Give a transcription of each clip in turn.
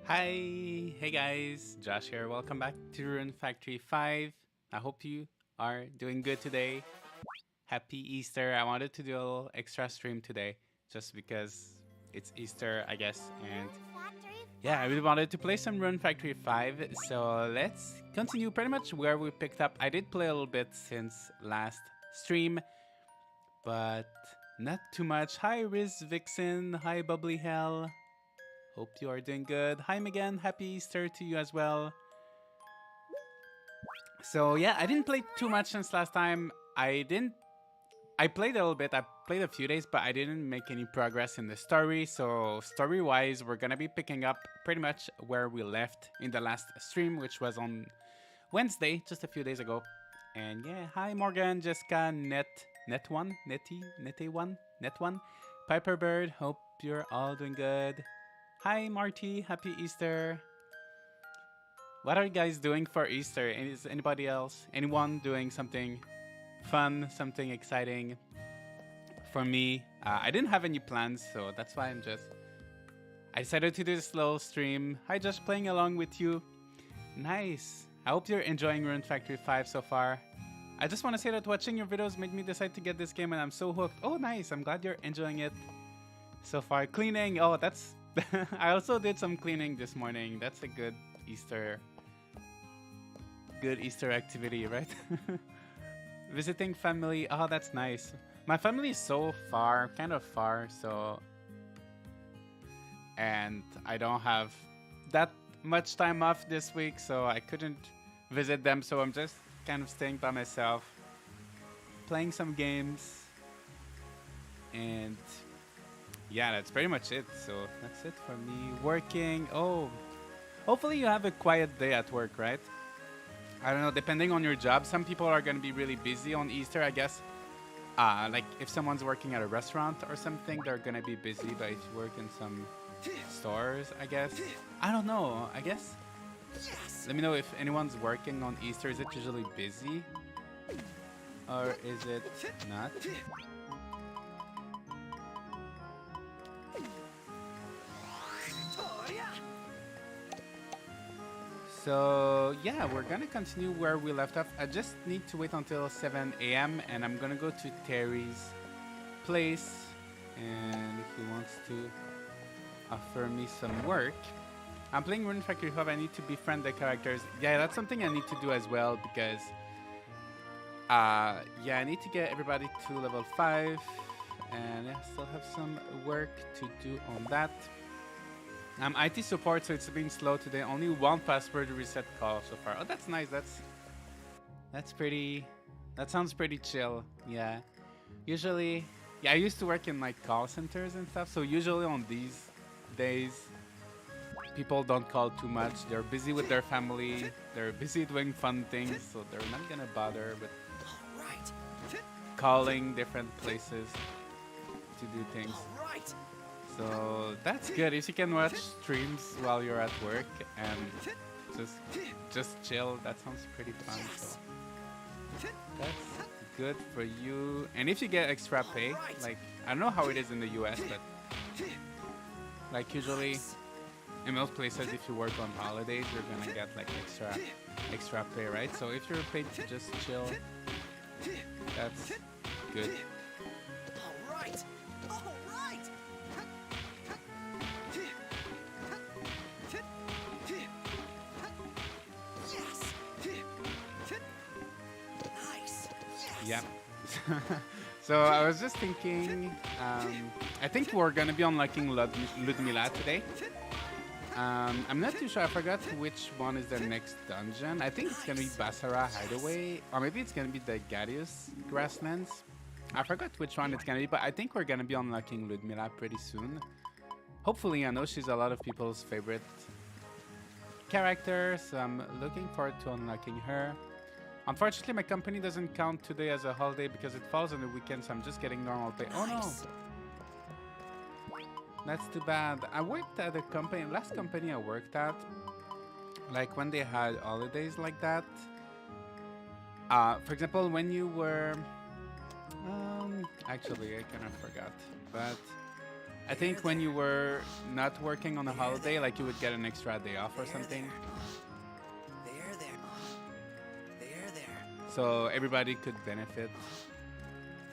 Hi, hey guys, Josh here. Welcome back to Rune Factory 5. I hope you are doing good today. Happy Easter. I wanted to do a little extra stream today just because it's Easter, I guess. And yeah, I really wanted to play some Rune Factory 5. So let's continue pretty much where we picked up. I did play a little bit since last stream, but not too much. Hi, Riz Vixen. Hi, Bubbly Hell. Hope you are doing good. Hi, Megan. Happy Easter to you as well. So yeah, I didn't play too much since last time. I played a little bit. I played a few days, but I didn't make any progress in the story. So story-wise, we're gonna be picking up pretty much where we left in the last stream, which was on Wednesday, just a few days ago. And yeah, hi Morgan, Jessica, Net1, Piper Bird. Hope you're all doing good. Hi Marty, happy Easter. What are you guys doing for Easter? Is anyone doing something fun, something exciting? For me, I didn't have any plans, so that's why I decided to do this little stream. Hi, just playing along with you. Nice. I hope you're enjoying Rune Factory 5 so far. I just want to say that watching your videos made me decide to get this game, and I'm so hooked. Oh, nice. I'm glad you're enjoying it so far. Cleaning. Oh, that's... I also did some cleaning this morning. That's a good Easter activity, right? Visiting family. Oh, that's nice. My family is so far, kind of far, so... And I don't have that much time off this week, so I couldn't visit them, so I'm just kind of staying by myself, playing some games, and yeah, that's pretty much it. So that's it for me. Working. Oh, hopefully you have a quiet day at work, right? I don't know, depending on your job, some people are going to be really busy on Easter, I guess. Like if someone's working at a restaurant or something, they're going to be busy, but if you work in some stores, I guess. I don't know, I guess. Let me know if anyone's working on Easter. Is it usually busy? Or is it not? So yeah, we're gonna continue where we left off. I just need to wait until 7 a.m. and I'm gonna go to Terry's place, and he wants to offer me some work. I'm playing Rune Factory 5. I need to befriend the characters. Yeah, that's something I need to do as well because yeah, I need to get everybody to level 5, and I still have some work to do on that. I'm IT support, so it's been slow today. Only one password reset call so far. Oh, that's nice. That's pretty. That sounds pretty chill. Yeah. Usually, yeah, I used to work in like call centers and stuff. So usually on these days, people don't call too much. They're busy with their family. They're busy doing fun things, so they're not gonna bother with calling different places to do things. So that's good. If you can watch streams while you're at work and just chill, that sounds pretty fun. So that's good for you. And if you get extra pay, like I don't know how it is in the US, but like usually in most places, if you work on holidays, you're gonna get like extra pay, right? So if you're paid to just chill, that's good. Yeah. So I was just thinking, I think we're gonna be unlocking Ludmila today. I'm not too sure. I forgot which one is the next dungeon. I think it's gonna be Basara Hideaway, or maybe it's gonna be the Gadius Grasslands. I forgot which one it's gonna be, but I think we're gonna be unlocking Ludmila pretty soon. Hopefully, I know she's a lot of people's favorite character, so I'm looking forward to unlocking her. Unfortunately, my company doesn't count today as a holiday because it falls on the weekend, so I'm just getting normal pay. Oh no! That's too bad. I worked at a company, last company I worked at, like when they had holidays like that. For example, when you were... actually, I kind of forgot. But I think when you were not working on a holiday, like you would get an extra day off or something. So everybody could benefit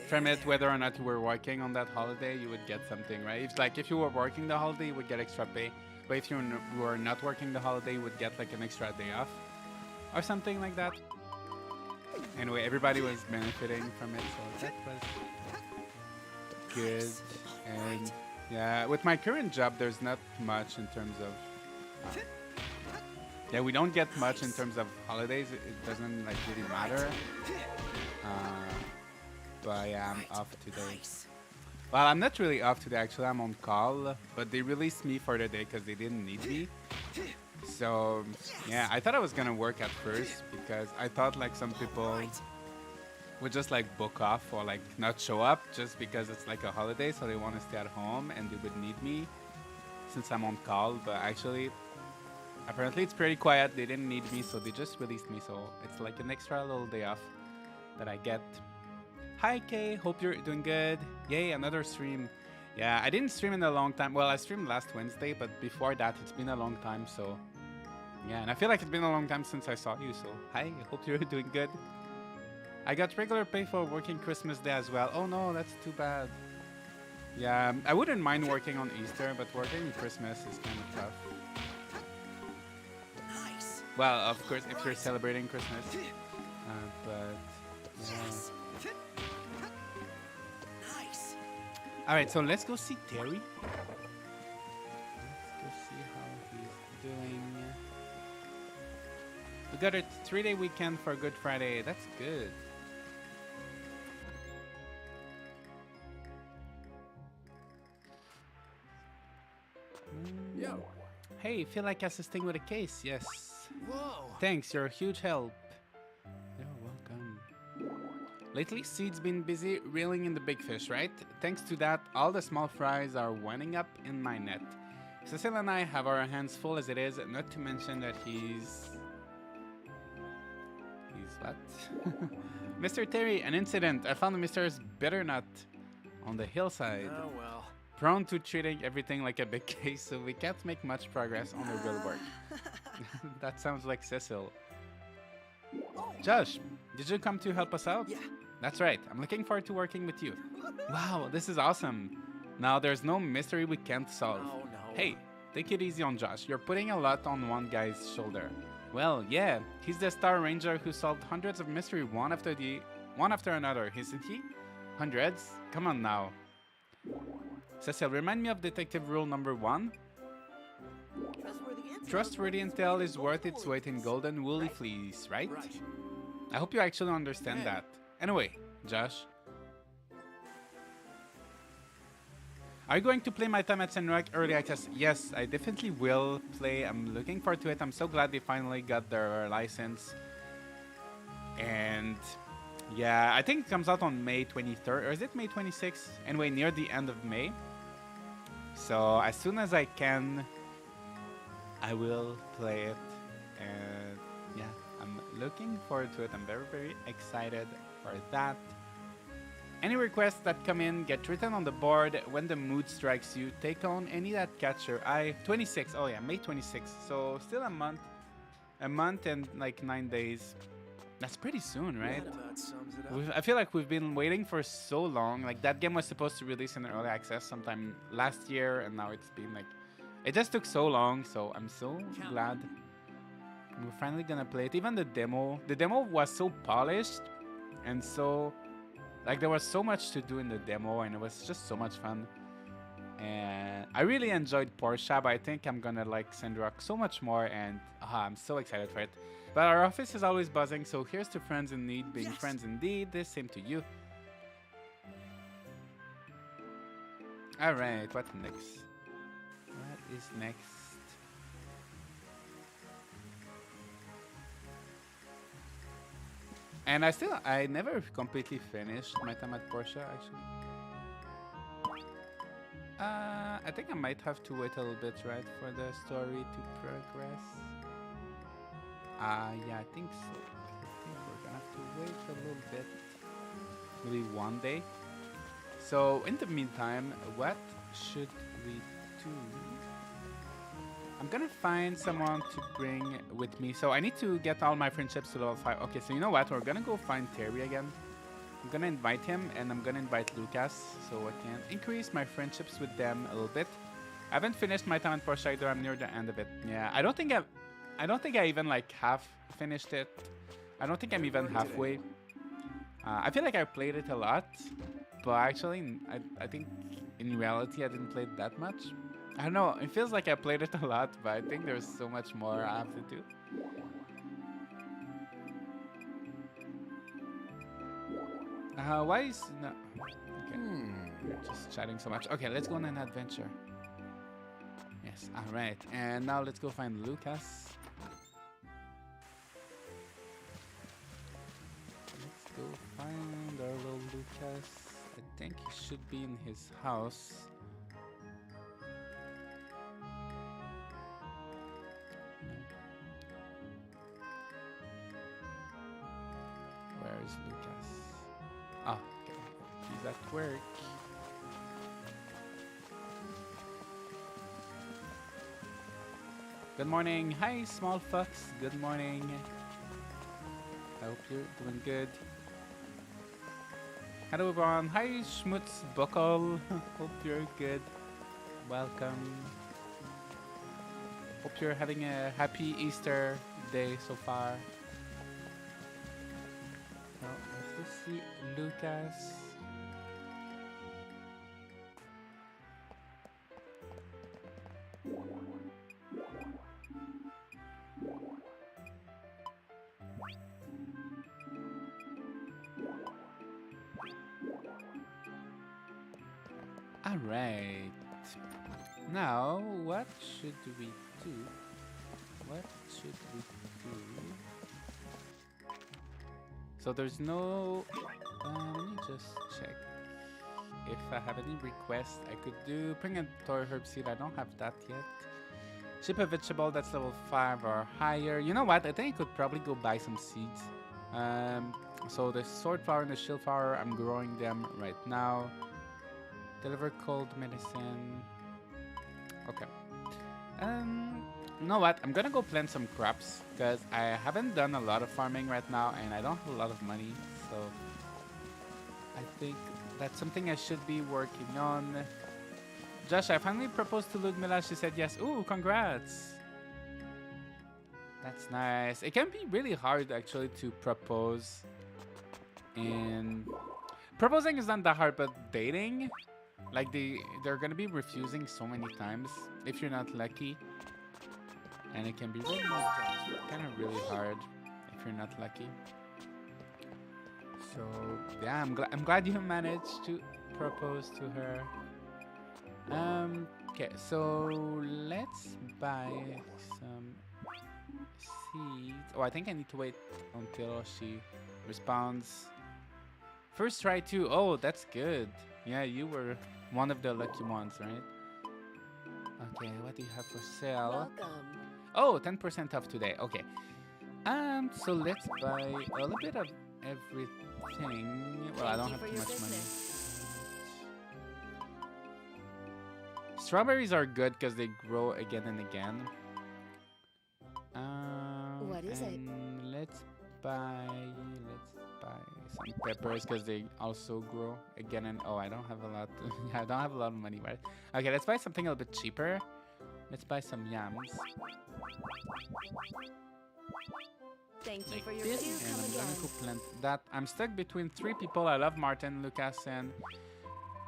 from it, whether or not you were working on that holiday, you would get something, right? It's like if you were working the holiday, you would get extra pay. But if you were not working the holiday, you would get like an extra day off or something like that. Anyway, everybody was benefiting from it, so that was good. And yeah, with my current job, there's not much in terms of... yeah, we don't get much in terms of holidays. It doesn't like really matter. But yeah, I'm off today. Well, I'm not really off today, actually. I'm on call, but they released me for the day because they didn't need me. So yeah, I thought I was gonna work at first because I thought like some people would just like book off or like not show up just because it's like a holiday, so they want to stay at home and they would need me since I'm on call. But actually, apparently it's pretty quiet. They didn't need me, so they just released me. So it's like an extra little day off that I get. Hi Kay, hope you're doing good. Yay, another stream. Yeah, I didn't stream in a long time. Well, I streamed last Wednesday, but before that, it's been a long time, so... yeah, and I feel like it's been a long time since I saw you, so... hi, I hope you're doing good. I got regular pay for working Christmas Day as well. Oh no, that's too bad. Yeah, I wouldn't mind working on Easter, but working Christmas is kind of tough. Nice. Well, of course, if you're celebrating Christmas. But... yeah. Alright, so let's go see Terry. Let's go see how he's doing. We got a 3-day weekend for Good Friday. That's good. Yo. Hey, feel like assisting with a case? Yes. Whoa. Thanks, you're a huge help. You're welcome. Lately, Seed's been busy reeling in the big fish, right? Thanks to that, all the small fries are winding up in my net. Cecil and I have our hands full as it is, not to mention that he's what? Mr. Terry, an incident. I found Mr.'s butternut on the hillside. Oh well. Prone to treating everything like a big case, so we can't make much progress on the real work. That sounds like Cecil. Josh, did you come to help us out? Yeah. That's right. I'm looking forward to working with you. Wow, this is awesome. Now there's no mystery we can't solve. Oh, no. Hey, take it easy on Josh. You're putting a lot on one guy's shoulder. Well, yeah, he's the Star Ranger who solved hundreds of mysteries one after another, isn't he? Hundreds? Come on now. Cecil, remind me of detective rule number 1. Trustworthy intel is worth its weight in gold and woolly fleece, right? I hope you actually understand that. Anyway, Josh. Are you going to play My Time at Sunrock Early Access? Yes, I definitely will play. I'm looking forward to it. I'm so glad they finally got their license. And yeah, I think it comes out on May 23rd. Or is it May 26th? Anyway, near the end of May. So as soon as I can, I will play it. And yeah, I'm looking forward to it. I'm very, very excited for that. Any requests that come in get written on the board. When the mood strikes you, take on any that catch your eye. 26. Oh yeah, May 26th. So still a month and like 9 days. That's pretty soon, right? I feel like we've been waiting for so long. Like that game was supposed to release in early access sometime last year, and now it's been like, it just took so long. So I'm so glad we're finally gonna play it. Even the demo was so polished, and so like there was so much to do in the demo, and it was just so much fun. And I really enjoyed Porsche, but I think I'm gonna like Sandrock so much more, and I'm so excited for it. But our office is always buzzing, so here's to friends in need being friends indeed. The same to you. Alright, what next? What is next? And I never completely finished My Time at Porsche, actually. I think I might have to wait a little bit, right, for the story to progress. Yeah, I think so. I think we're gonna have to wait a little bit. Maybe one day. So, in the meantime, what should we do? I'm gonna find someone to bring with me. So I need to get all my friendships to level 5. Okay, so you know what? We're gonna go find Terry again. I'm gonna invite him, and I'm gonna invite Lucas, so I can increase my friendships with them a little bit. I haven't finished my time in Porsche either. I'm near the end of it. Yeah, I don't think I even like half finished it. I don't think I'm even halfway. I feel like I played it a lot, but actually, I think in reality I didn't play it that much. I don't know. It feels like I played it a lot, but I think there's so much more I have to do. Why is no? Okay, just chatting so much. Okay, let's go on an adventure. Yes. All right, and now let's go find Lucas. Let's go find our little Lucas. I think he should be in his house. Where is Lucas? Oh, okay. He's at work. Good morning. Hi, small fox. Good morning. I hope you're doing good. Hello, everyone. Hi, Schmutz Buckle. Hope you're good. Welcome. Hope you're having a happy Easter day so far. Well, let's go see Lucas. All right. Now, what should we do? What should we do? So there's no... let me just check if I have any requests. I could do bring a toy herb seed. I don't have that yet. Ship a vegetable that's level 5 or higher. You know what? I think I could probably go buy some seeds. So the sword flower and the shield flower, I'm growing them right now. Deliver cold medicine. Okay. You know what? I'm gonna go plant some crops because I haven't done a lot of farming right now and I don't have a lot of money. So I think that's something I should be working on. Josh, I finally proposed to Ludmila. She said yes. Ooh, congrats. That's nice. It can be really hard actually to propose. And proposing is not that hard, but dating, like they're gonna be refusing so many times if you're not lucky. And it can be really kind of really hard if you're not lucky. So yeah, I'm glad you managed to propose to her. Okay, so let's buy some seeds. Oh, I think I need to wait until she responds. First try to. Oh, that's good. Yeah, you were one of the lucky ones, right? Okay, what do you have for sale? Welcome. Oh, 10% off today. Okay. So let's buy a little bit of everything. Well, I don't have too much money. Strawberries are good because they grow again and again. What is it? Let's buy some peppers because they also grow again and I don't have a lot. I don't have a lot of money, right? Okay, let's buy something a little bit cheaper. Let's buy some yams. Thank you for your This, food. and Come I'm gonna again. go plant that. I'm stuck between 3 people. I love Martin, Lucas, and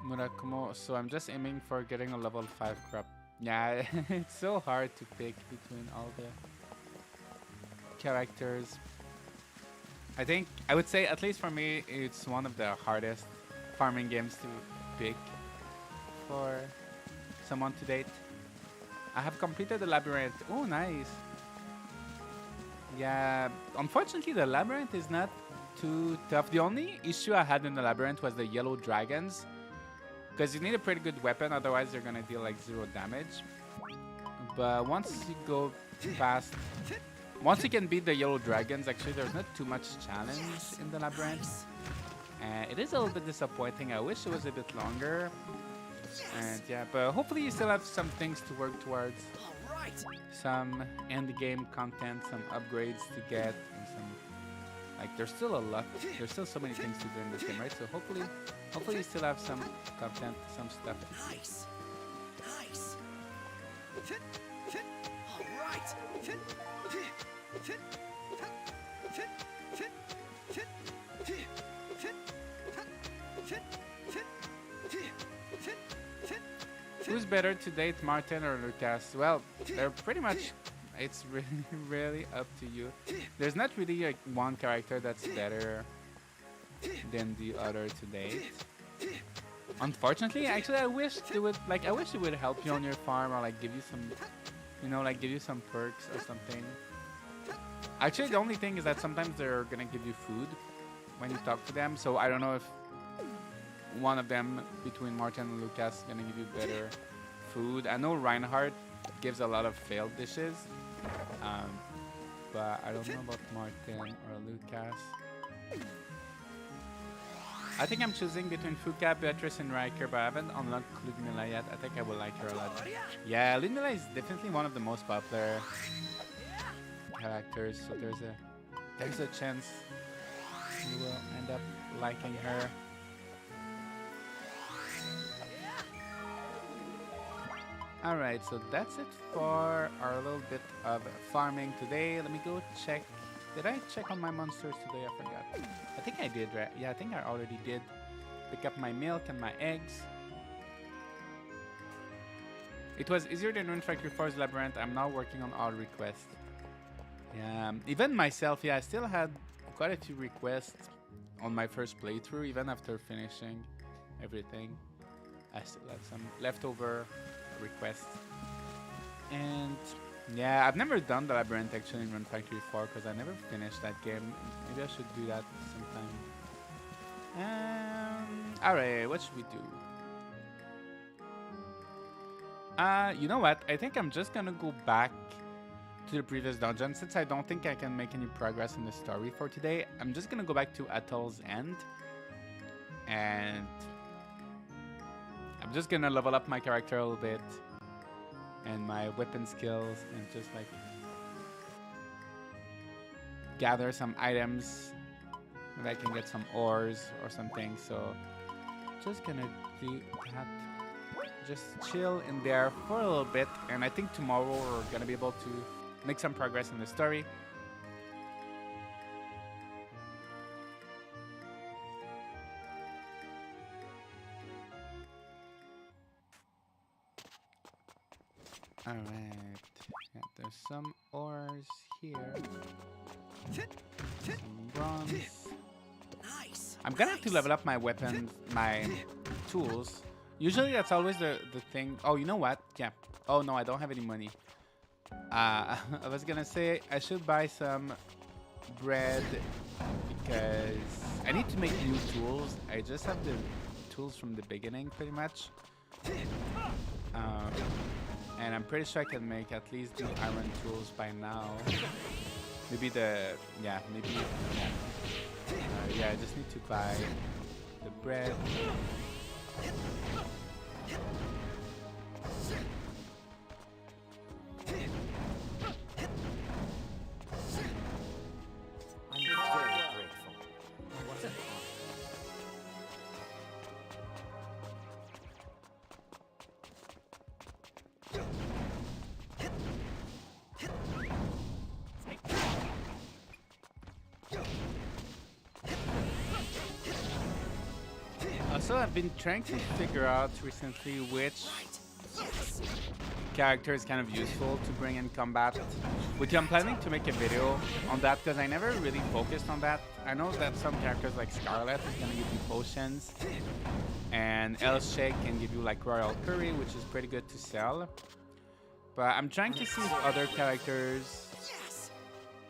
Murakumo, so I'm just aiming for getting a level 5 crop. Yeah, it's so hard to pick between all the characters. I would say, at least for me, it's one of the hardest farming games to pick for someone to date. I have completed the labyrinth. Oh, nice. Yeah, unfortunately, the labyrinth is not too tough. The only issue I had in the labyrinth was the yellow dragons. Because you need a pretty good weapon, otherwise they're gonna deal like 0 damage. But once you go past... Once you can beat the yellow dragons, actually there's not too much challenge in the labyrinth. And it is a little bit disappointing. I wish it was a bit longer. And yeah, but hopefully you still have some things to work towards. Some end game content, some upgrades to get, and some like there's still a lot. There's still so many things to do in this game, right? So hopefully you still have some content, some stuff. Nice. All right. Who's better to date, Martin or Lucas? Well, they're pretty much. It's really, really up to you. There's not really like one character that's better than the other to date. Unfortunately, actually, I wish they would like. I wish it would help you on your farm or like give you some, you know, like give you some perks or something. Actually, the only thing is that sometimes they're gonna give you food when you talk to them. So I don't know if one of them between Martin and Lucas is gonna give you better food. I know Reinhardt gives a lot of failed dishes, but I don't know about Martin or Lucas. I think I'm choosing between Fuka, Beatrice, and Riker, but I haven't unlocked Ludmila yet. I think I will like her a lot. Yeah, Ludmila is definitely one of the most popular characters, so there's a chance you will end up liking her. Alright, so that's it for our little bit of farming today. Let me go check. Did I check on my monsters today? I forgot. I think I did, right? Yeah, I think I already did. Pick up my milk and my eggs. It was easier than Rune Factory 4's Labyrinth. I'm now working on all requests. Yeah, even myself, yeah, I still had quite a few requests on my first playthrough, even after finishing everything. I still had some leftover requests. And yeah, I've never done the Labyrinth actually in Rune Factory 4 because I never finished that game. Maybe I should do that sometime. Alright, what should we do? You know what? I think I'm just gonna go back to the previous dungeon since I don't think I can make any progress in the story for today. I'm just gonna go back to Atol's End and I'm just gonna level up my character a little bit and my weapon skills and just like gather some items. Maybe I can get some ores or something. So just gonna do that. Just chill in there for a little bit, and I think tomorrow we're gonna be able to make some progress in the story. Alright, yeah, there's some ores here. Some bronze. Nice. I'm gonna have to level up my weapons, my tools. Usually that's always the thing. Oh, you know what? Yeah. Oh no, I don't have any money. I was gonna say I should buy some bread because I need to make new tools. I just have the tools from the beginning pretty much. And I'm pretty sure I can make at least the iron tools by now. Maybe yeah, I just need to buy the bread. I'm very grateful. What's it? Also, I've been trying to figure out recently which character is kind of useful to bring in combat. Which I'm planning to make a video on that because I never really focused on that. I know that some characters like Scarlet is gonna give you potions, and Elshake can give you like Royal Curry, which is pretty good to sell. But I'm trying to see if other characters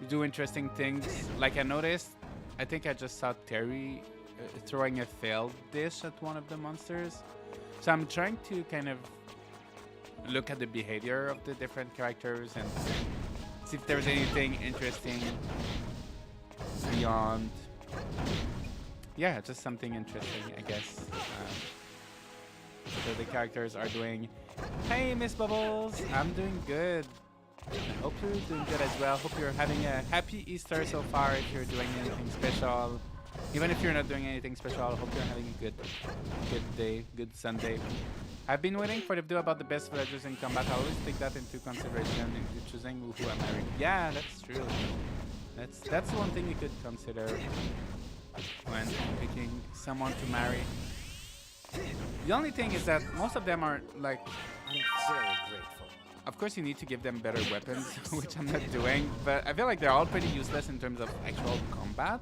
do interesting things. Like I noticed, I think I just saw Terry throwing a failed dish at one of the monsters. So I'm trying to kind of look at the behavior of the different characters and see if there's anything interesting beyond. Yeah, just something interesting, I guess. So the characters are doing. Hey, Miss Bubbles, I'm doing good. I hope you're doing good as well. Hope you're having a happy Easter so far. If you're doing anything special, even if you're not doing anything special, I hope you're having a good day, good Sunday. I've been waiting for the video about the best villagers in combat. I always take that into consideration into choosing who I'm marrying. Yeah, that's true. That's one thing you could consider when picking someone to marry. The only thing is that most of them are like. I'm very grateful. Of course, you need to give them better weapons, which I'm not doing. But I feel like they're all pretty useless in terms of actual combat.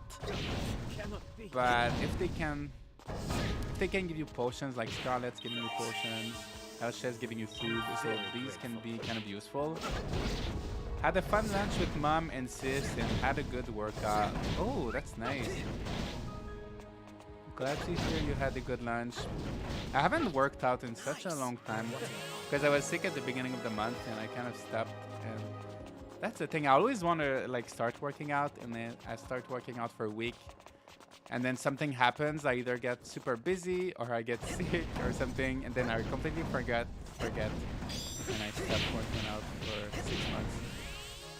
But if they can give you potions, like Scarlet's giving you potions, Elsha's giving you food, so these can be kind of useful. Had a fun lunch with mom and sis, and had a good workout. Oh, that's nice. Glad to hear you had a good lunch. I haven't worked out in such a long time because I was sick at the beginning of the month and I kind of stopped. And that's the thing. I always want to like start working out, and then I start working out for a week, and then something happens. I either get super busy or I get sick or something, and then I completely forget, and I stop working out for 6 months.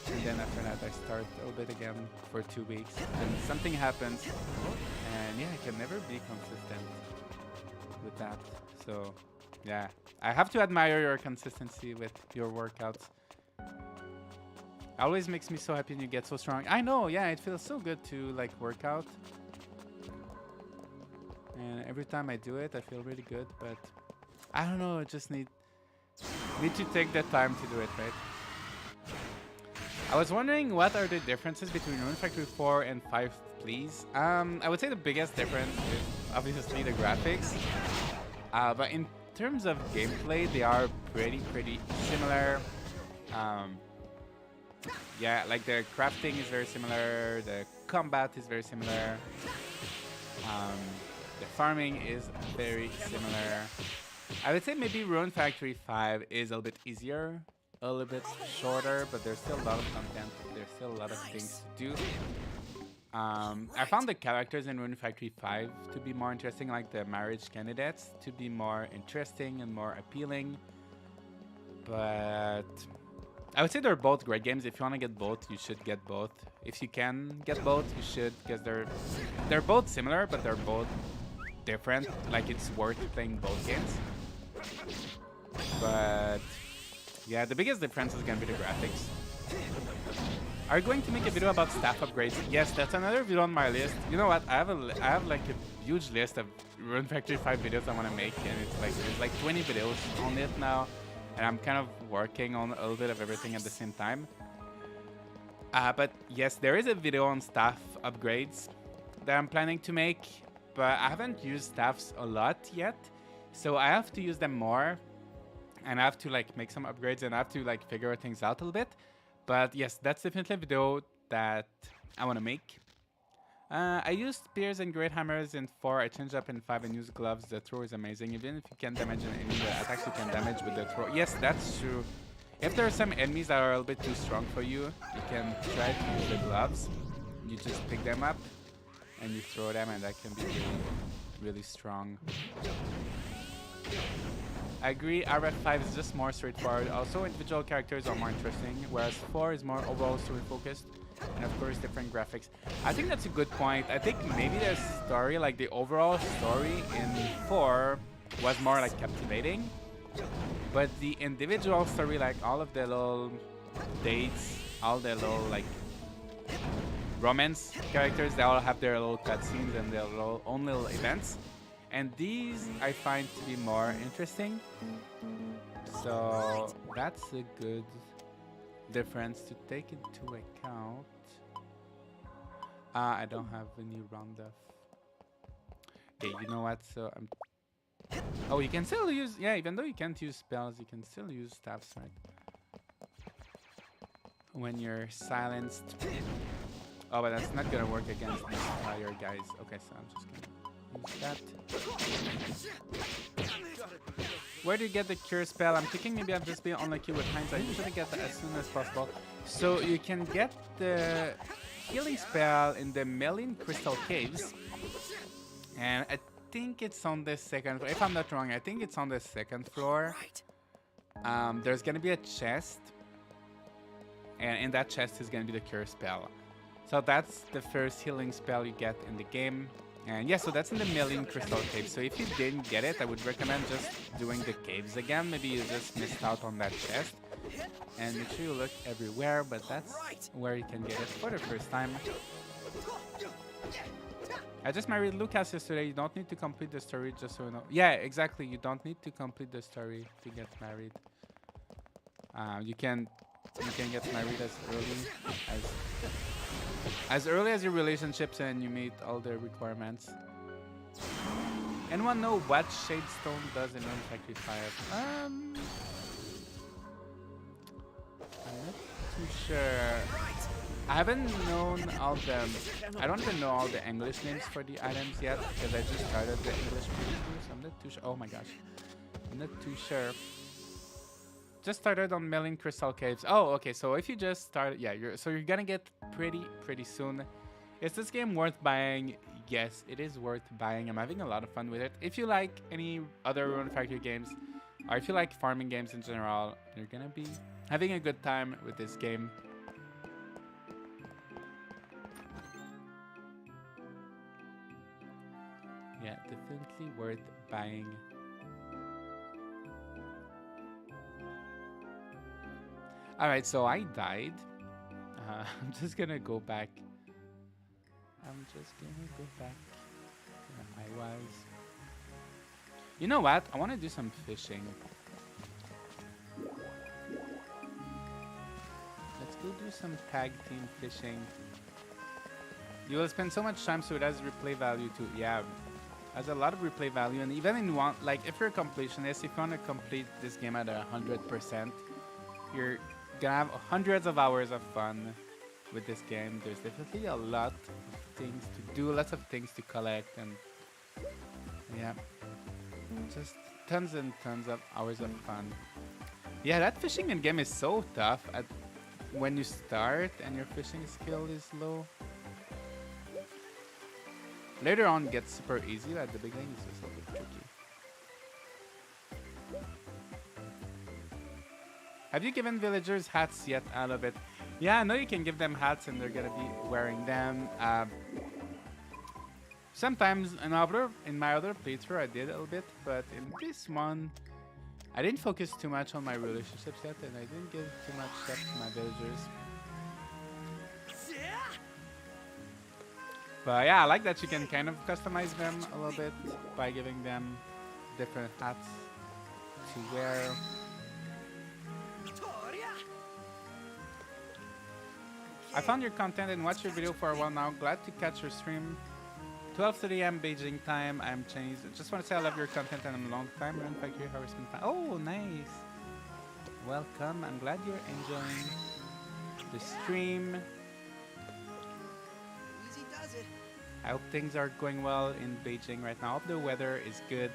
And then after that, I start a little bit again for 2 weeks. And something happens, and yeah, I can never be consistent with that. So, yeah, I have to admire your consistency with your workouts. It always makes me so happy when you get so strong. I know, yeah, it feels so good to like work out. And every time I do it, I feel really good. But I don't know, I just need to take the time to do it, right? I was wondering what are the differences between Rune Factory 4 and 5, please? I would say the biggest difference is obviously the graphics. But in terms of gameplay, they are pretty similar. Yeah, like the crafting is very similar, the combat is very similar. The farming is very similar. I would say maybe Rune Factory 5 is a little bit easier, a little bit shorter, but there's still a lot of content. There's still a lot of things to do. I found the characters in Rune Factory 5 to be more interesting, like the marriage candidates to be more interesting and more appealing. But I would say they're both great games. If you want to get both, you should get both. If you can get both, you should, because they're both similar, but they're both different. Like, it's worth playing both games. But yeah, the biggest difference is going to be the graphics. Are you going to make a video about staff upgrades? Yes, that's another video on my list. You know what? I have like a huge list of Rune Factory 5 videos I want to make, and it's like there's like 20 videos on it now, and I'm kind of working on a little bit of everything at the same time. But yes, there is a video on staff upgrades that I'm planning to make, but I haven't used staffs a lot yet, so I have to use them more. And I have to like make some upgrades, and I have to like figure things out a little bit. But yes, that's definitely a video that I want to make. I used spears and great hammers in 4. I changed up in 5 and used gloves. The throw is amazing. Even if you can't damage an enemy, the attacks you can damage with the throw. Yes, that's true. If there are some enemies that are a little bit too strong for you, you can try to use the gloves. You just pick them up and you throw them, and that can be really strong. I agree, RF5 is just more straightforward. Also, individual characters are more interesting, whereas 4 is more overall story focused, and of course different graphics. I think that's a good point. I think maybe the story, like the overall story in 4 was more like captivating, but the individual story, like all of the little dates, all the little like romance characters, they all have their little cutscenes and their own little events. And these I find to be more interesting. So that's a good difference to take into account. I don't have any roundup. Okay, you know what? So I'm. Oh, you can still use. Yeah, even though you can't use spells, you can still use staffs, right? When you're silenced. Oh, but that's not gonna work against these fire guys. Okay, so I'm just gonna. That. Where do you get the cure spell? I'm thinking maybe I've just been unlucky with hindsight. I usually get that as soon as possible. So you can get the healing spell in the Melin Crystal Caves. And I think it's on the second floor. If I'm not wrong, I think it's on the second floor. There's gonna be a chest, and in that chest is gonna be the cure spell. So that's the first healing spell you get in the game. And yeah, so that's in the Million Crystal Cave. So if you didn't get it, I would recommend just doing the caves again. Maybe you just missed out on that chest. And make sure you look everywhere, but that's where you can get it for the first time. I just married Lucas yesterday. You don't need to complete the story, just so you know. Yeah, exactly. You don't need to complete the story to get married. You can get married as early as your relationships and you meet all the requirements. Anyone know what Shadestone does in Rune Factory 5? I'm not too sure. I haven't known all the... I don't even know all the English names for the items yet because I just started the English preview, so I'm not too sure. Oh my gosh. I'm not too sure. Just started on Million Crystal Caves. Oh, okay. So if you just started, yeah, you're gonna get pretty soon. Is this game worth buying? Yes, it is worth buying. I'm having a lot of fun with it. If you like any other Rune Factory games, or if you like farming games in general, you're gonna be having a good time with this game. Yeah, definitely worth buying. Alright, so I died. I'm just gonna go back. Where I was. You know what? I want to do some fishing. Let's go do some tag team fishing. You will spend so much time, so it has replay value too. Yeah, has a lot of replay value, and even in one, like if you're a completionist, if you want to complete this game at 100%, you're gonna have hundreds of hours of fun with this game. There's definitely a lot of things to do, lots of things to collect, and yeah, just tons and tons of hours of fun. Yeah, that fishing in game is so tough when you start and your fishing skill is low. Later on, it gets super easy, but at the beginning it's just a bit tricky. Have you given villagers hats yet out of it? Yeah, I know you can give them hats and they're gonna be wearing them. Sometimes in my other playthrough I did a little bit, but in this one I didn't focus too much on my relationships yet, and I didn't give too much stuff to my villagers. But yeah, I like that you can kind of customize them a little bit by giving them different hats to wear. I found your content and watched your video for a while now. Glad to catch your stream. 12:30 a.m. Beijing time. I'm Chinese. Just want to say I love your content and I'm a long time Rune Factory Harvestman fan. Oh, nice. Welcome. I'm glad you're enjoying the stream. Easy does it. I hope things are going well in Beijing right now. I hope the weather is good.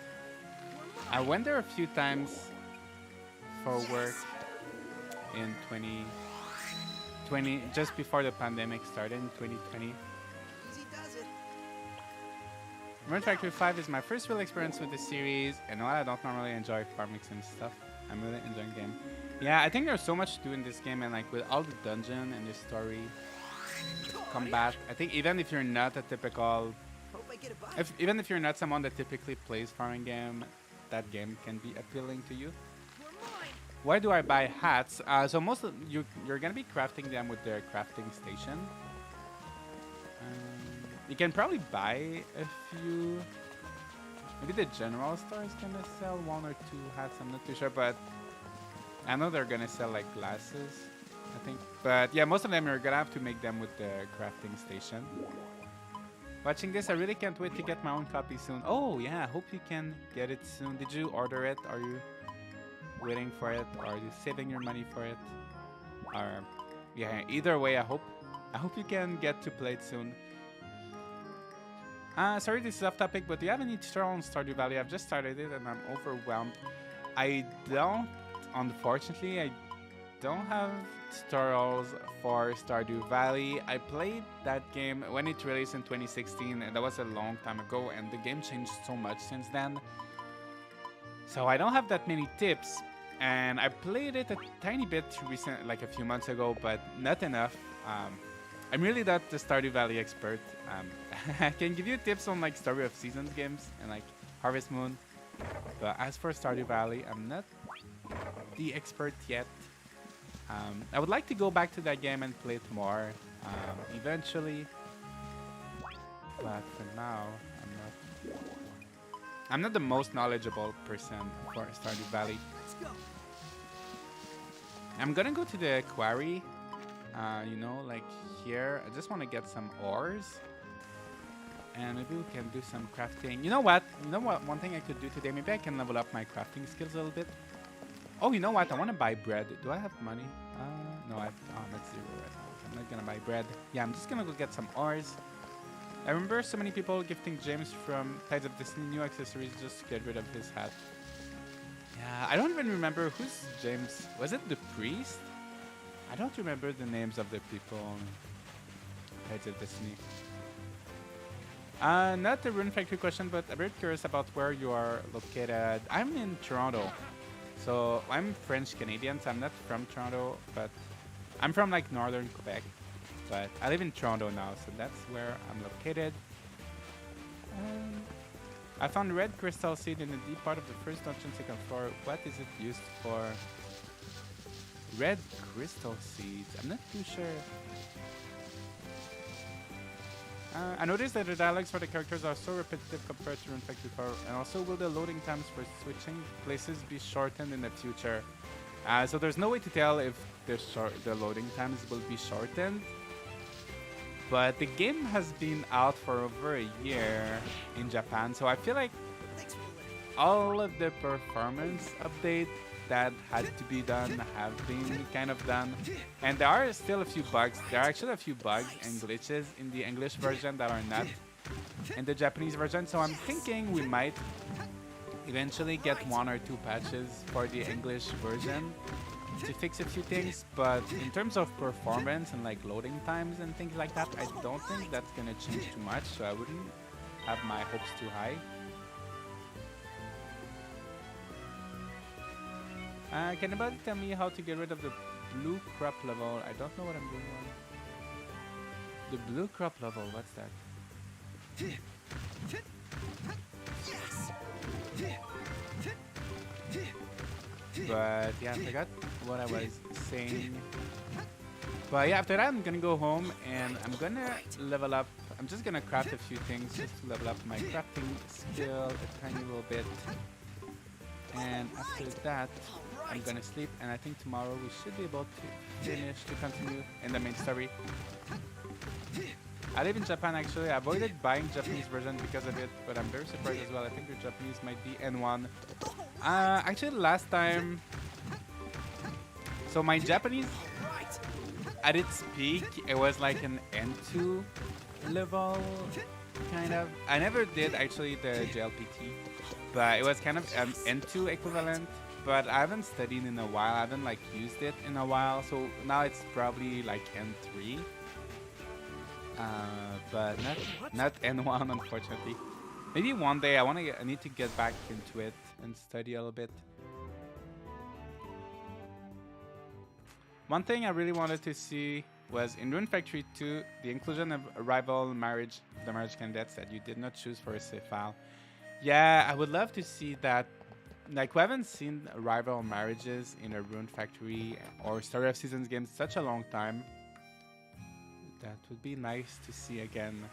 I went there a few times for work in 2020, just before the pandemic started in 2020. Easy does it. Rune Factory 5 is my first real experience with the series, and while I don't normally enjoy farming sim stuff, I'm really enjoying the game. Yeah, I think there's so much to do in this game, and like with all the dungeon and the story, the combat. I think even if you're not a typical, even if you're not someone that typically plays farming game, that game can be appealing to you. Why do I buy hats? So most of you're gonna be crafting them with the crafting station. You can probably buy a few. Maybe the general store is gonna sell 1 or 2 hats. I'm not too sure, but I know they're gonna sell like glasses, I think. But yeah, most of them you're gonna have to make them with the crafting station. Watching this, I really can't wait to get my own copy soon. Oh yeah, I hope you can get it soon. Did you order it? Are you waiting for it? Or are you saving your money for it? Or yeah, either way, I hope you can get to play it soon. Sorry, this is off topic, but do you have any tutorial on Stardew Valley? I've just started it and I'm overwhelmed. I don't, unfortunately. don't have tutorials for Stardew Valley. I played that game when it released in 2016, and that was a long time ago, and the game changed so much since then. So I don't have that many tips, and I played it a tiny bit recent, like a few months ago, but not enough. I'm really not the Stardew Valley expert. I can give you tips on like Story of Seasons games and like Harvest Moon, but as for Stardew Valley, I'm not the expert yet. I would like to go back to that game and play it more eventually, but for now, I'm not the most knowledgeable person for Stardew Valley. I'm gonna go to the quarry, you know, like here. I just want to get some ores, and maybe we can do some crafting. You know what? One thing I could do today, maybe I can level up my crafting skills a little bit. Oh, you know what? I want to buy bread. Do I have money? No, that's 0 right now. So I'm not gonna buy bread. Yeah, I'm just gonna go get some ores. I remember so many people gifting James from Tides of Destiny new accessories just to get rid of his hat. Yeah, I don't even remember who's James. Was it the priest? I don't remember the names of the people on Tides of Destiny. Not a Rune Factory question, but I'm very curious about where you are located. I'm in Toronto. So I'm French Canadian, so I'm not from Toronto, but I'm from like northern Quebec. But I live in Toronto now, so that's where I'm located. I found red crystal seed in the deep part of the first dungeon, second floor. What is it used for? Red crystal seeds. I'm not too sure. I noticed that the dialogues for the characters are so repetitive compared to Rune Factory 4, and also will the loading times for switching places be shortened in the future? So there's no way to tell if the loading times will be shortened. But the game has been out for over a year in Japan, so I feel like all of the performance updates that had to be done have been kind of done. And there are still a few bugs. There are actually a few bugs and glitches in the English version that are not in the Japanese version. So I'm thinking we might eventually get 1 or 2 patches for the English version to fix a few things. But in terms of performance and like loading times and things like that, I don't think that's gonna change too much. So I wouldn't have my hopes too high. Can anybody tell me how to get rid of the blue crop level? I don't know what I'm doing wrong. The blue crop level, what's that? But yeah, I forgot what I was saying. But yeah, after that I'm gonna go home and I'm gonna level up. I'm just gonna craft a few things just to level up my crafting skill a tiny little bit. And after that, I'm gonna sleep, and I think tomorrow we should be able to continue in the main story. I live in Japan actually. I avoided buying Japanese version because of it, but I'm very surprised as well. I think the Japanese might be N1. Actually last time, so my Japanese at its peak, it was like an N2 level, kind of. I never did actually the JLPT, but it was kind of an N2 equivalent. But I haven't studied in a while. I haven't like used it in a while, so now it's probably like N3. But not N1, unfortunately. Maybe one day I need to get back into it and study a little bit. One thing I really wanted to see was in Rune Factory 2, the inclusion of rival marriage, the marriage candidates that you did not choose for a save file. Yeah, I would love to see that. Like, we haven't seen rival marriages in a Rune Factory or Story of Seasons game in such a long time. That would be nice to see again.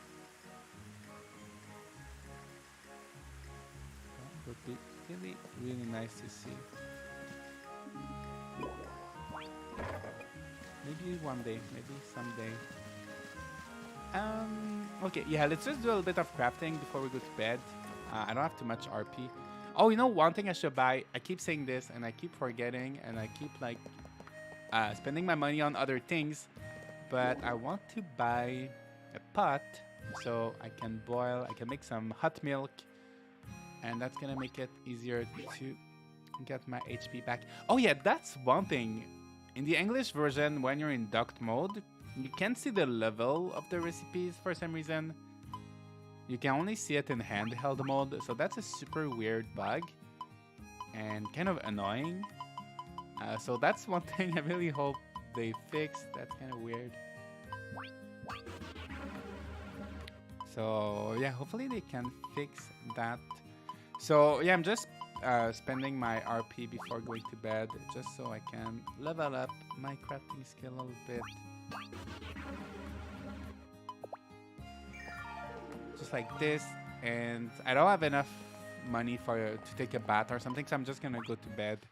That would be really, really nice to see. Maybe one day, maybe someday. Okay, yeah, let's just do a little bit of crafting before we go to bed. I don't have too much RP. Oh, you know, one thing I should buy. I keep saying this and I keep forgetting and I keep like spending my money on other things. But I want to buy a pot so I can make some hot milk. And that's gonna make it easier to get my HP back. Oh yeah, that's one thing. In the English version, when you're in docked mode, you can't see the level of the recipes for some reason. You can only see it in handheld mode, so that's a super weird bug and kind of annoying. So that's one thing I really hope they fix. That's kind of weird. So yeah, hopefully they can fix that. So yeah, I'm just spending my RP before going to bed, just so I can level up my crafting skill a little bit. Just like this, and I don't have enough money to take a bath or something, so I'm just gonna go to bed.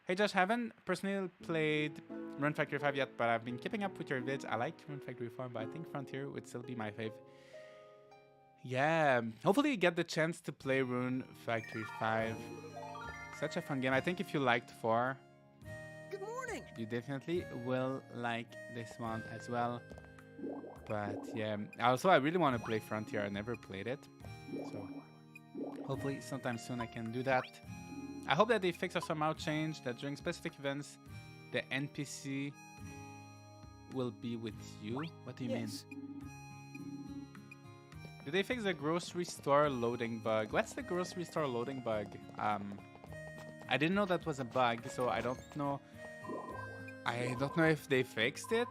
Hey Josh, haven't personally played Rune Factory 5 yet, but I've been keeping up with your vids. I like Rune Factory 4, but I think Frontier would still be my fave. Yeah, hopefully you get the chance to play Rune Factory 5. Such a fun game. I think if you liked 4, Good morning. you definitely will like this one as well. But yeah, also I really want to play Frontier. I never played it, so hopefully sometime soon I can do that. I hope that they fix or somehow change that during specific events, the NPC will be with you. What do you mean? Did they fix the grocery store loading bug? What's the grocery store loading bug? I didn't know that was a bug, so I don't know. I don't know if they fixed it.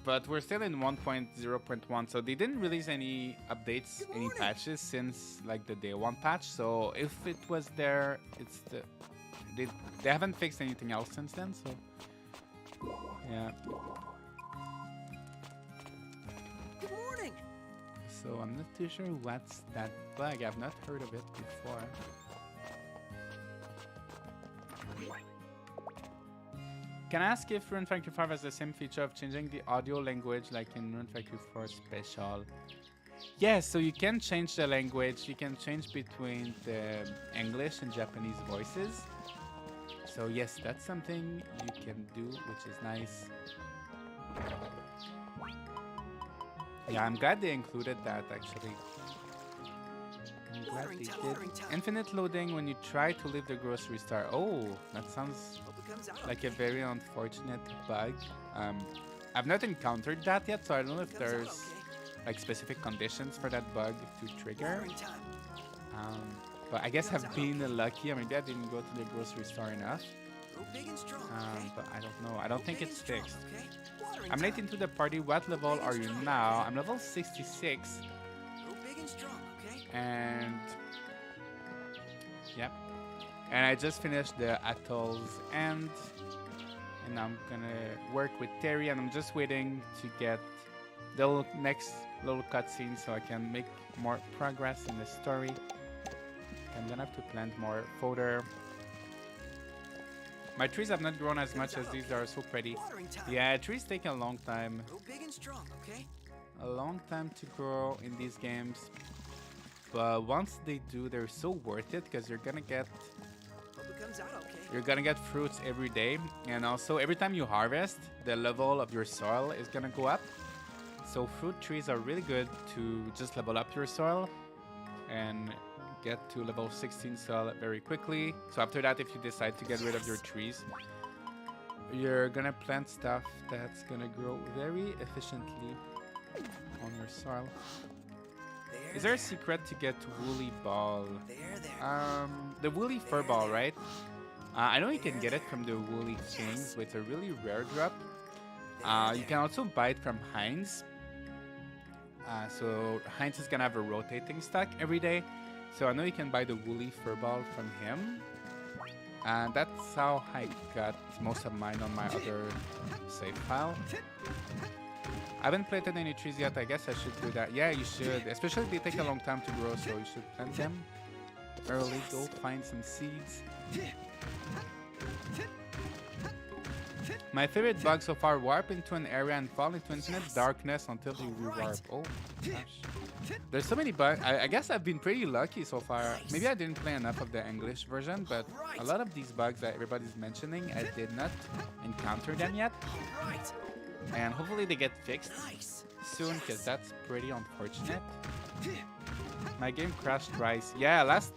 But we're still in 1.0.1, so they didn't release any updates, any patches since like the day 1 patch. So if it was there, it's they haven't fixed anything else since then. So yeah. Good morning. So I'm not too sure what's that bug. I've not heard of it before. Can I ask if Rune Factory 5 has the same feature of changing the audio language like in Rune Factory 4 Special? Yes, so you can change the language. You can change between the English and Japanese voices. So yes, that's something you can do, which is nice. Yeah, I'm glad they included that actually. I'm glad they did. Infinite loading when you try to leave the grocery store. Oh, that sounds like a very unfortunate bug. I've not encountered that yet, so I don't know if there's like specific conditions for that bug to trigger. But I guess I've been lucky. Maybe I didn't go to the grocery store enough. But I don't know. I don't think it's fixed. I'm late into the party. What level are you now? I'm level 66. And yep. And I just finished the Atoll's End. And I'm gonna work with Terry, and I'm just waiting to get the next little cutscene so I can make more progress in the story. I'm gonna have to plant more fodder. My trees have not grown as much as these are so pretty. Yeah, trees take a long time. A long time to grow in these games. But once they do, they're so worth it because you're gonna get fruits every day, and also every time you harvest, the level of your soil is gonna go up. So fruit trees are really good to just level up your soil and get to level 16 soil very quickly. So after that, if you decide to get rid of your trees, you're gonna plant stuff that's gonna grow very efficiently on your soil. Is there a secret to get woolly ball? The woolly fur ball, right? I know you can get it from the woolly kings with a really rare drop. You can also buy it from Heinz. So Heinz is gonna have a rotating stock every day. So I know you can buy the woolly fur ball from him. And that's how I got most of mine on my other save file. I haven't planted any trees yet. I guess I should do that. Yeah, you should. Especially they take a long time to grow, so you should plant them early. Go find some seeds. My favorite bug so far: warp into an area and fall into infinite darkness until you re-warp. Oh gosh. There's so many bugs. I guess I've been pretty lucky so far. Maybe I didn't play enough of the English version, but a lot of these bugs that everybody's mentioning, I did not encounter them yet. And hopefully they get fixed Nice. soon, because that's pretty unfortunate. My game crashed twice. Yeah, last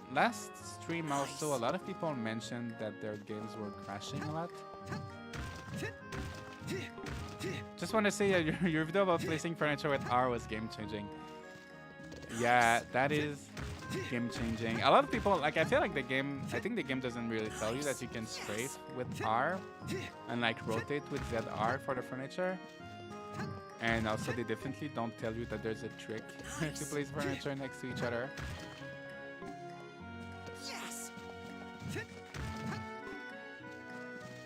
stream also a lot of people mentioned that their games were crashing a lot. Just want to say that your video about placing furniture with R was game changing. Yeah, that is game changing. A lot of people, like, I feel like I think the game doesn't really tell you that you can strafe with R and like rotate with ZR for the furniture. And also they definitely don't tell you that there's a trick to place furniture next to each other. Yes.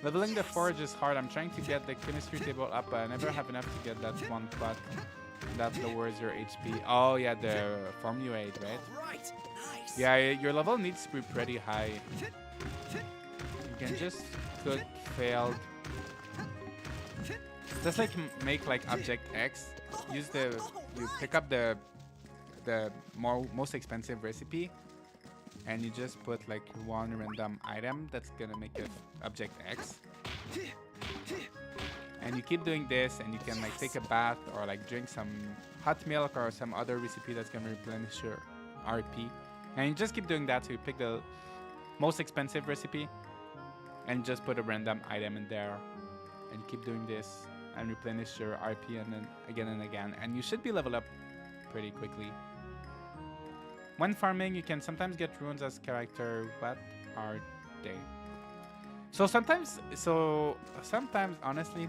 Leveling the forge is hard. I'm trying to get the chemistry table up, but I never have enough to get that one pot that lowers your HP. Oh yeah, the formula aid, right? Right. Nice. Yeah, your level needs to be pretty high. You can just cook failed. Just like make like object X. You pick up the most expensive recipe, and you just put like one random item that's gonna make it object X. And you keep doing this, and you can like take a bath or like drink some hot milk or some other recipe that's gonna replenish your RP. And you just keep doing that. So you pick the most expensive recipe and just put a random item in there, and you keep doing this and replenish your RP, and then again and again, and you should be leveled up pretty quickly. When farming, you can sometimes get runes as character. What are they? So sometimes, honestly,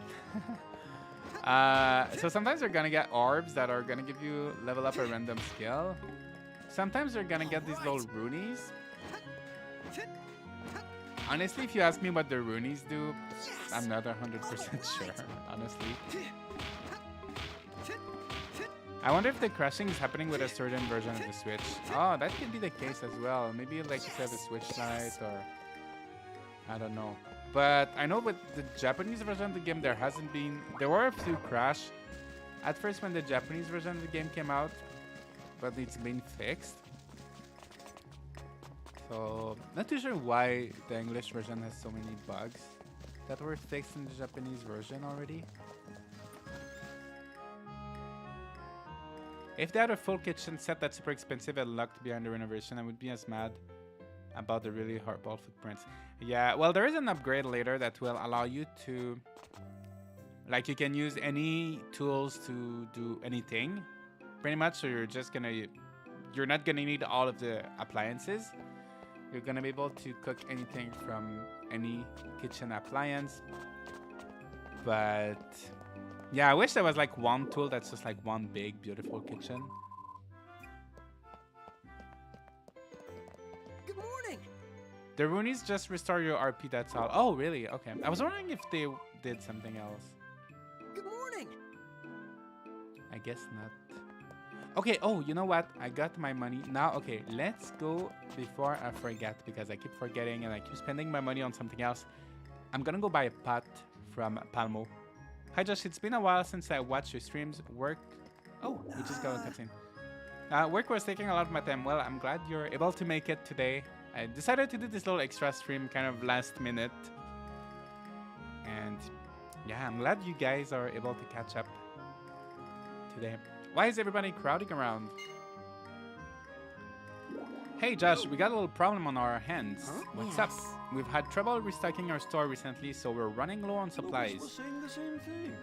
so sometimes you're gonna get orbs that are gonna give you level up a random skill. Sometimes you're gonna get these little runes. Honestly, if you ask me what the runes do, I'm not 100% sure, honestly. I wonder if the crashing is happening with a certain version of the Switch. Oh, that could be the case as well. Maybe like if you have a Switch Lite, or I don't know. But I know with the Japanese version of the game, there were a few crash at first when the Japanese version of the game came out, but it's been fixed. So, not too sure why the English version has so many bugs that were fixed in the Japanese version already. If they had a full kitchen set that's super expensive and locked behind the renovation, I would be as mad about the really hardball footprints. Yeah, well, there is an upgrade later that will allow you to, like, you can use any tools to do anything, pretty much. So you're not gonna need all of the appliances. You're gonna be able to cook anything from any kitchen appliance. But yeah, I wish there was like one tool that's just like one big, beautiful kitchen. Good morning. The runes just restore your RP, that's all. Oh, really? Okay. I was wondering if they did something else. Good morning. I guess not. Okay, oh, you know what? I got my money. Now, okay, let's go before I forget, because I keep forgetting and I keep spending my money on something else. I'm gonna go buy a pot from Palmo. Hi, Josh. It's been a while since I watched your streams. Work... Oh, we just got a cutscene. Work was taking a lot of my time. Well, I'm glad you're able to make it today. I decided to do this little extra stream kind of last minute. And yeah, I'm glad you guys are able to catch up today. Why is everybody crowding around? Hey Josh, we got a little problem on our hands. Huh? What's up? Yes. We've had trouble restocking our store recently, so we're running low on supplies. saying the same thing.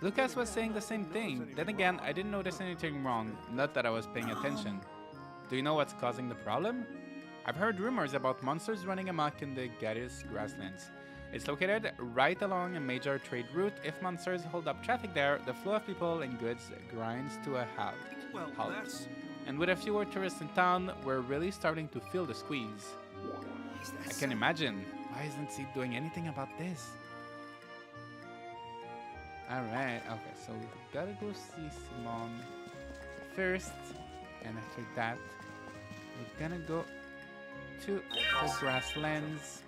Lucas was saying the same thing. Then again, I didn't notice anything wrong. Not that I was paying attention. Do you know what's causing the problem? I've heard rumors about monsters running amok in the Gadius Grasslands. It's located right along a major trade route. If monsters hold up traffic there, the flow of people and goods grinds to a halt. Well, Halt. that's... And with a fewer tourists in town, we're really starting to feel the squeeze. I can imagine. Why isn't Seed doing anything about this? Alright, okay, so we gotta go see Simon first. And after that, we're gonna go to the grasslands.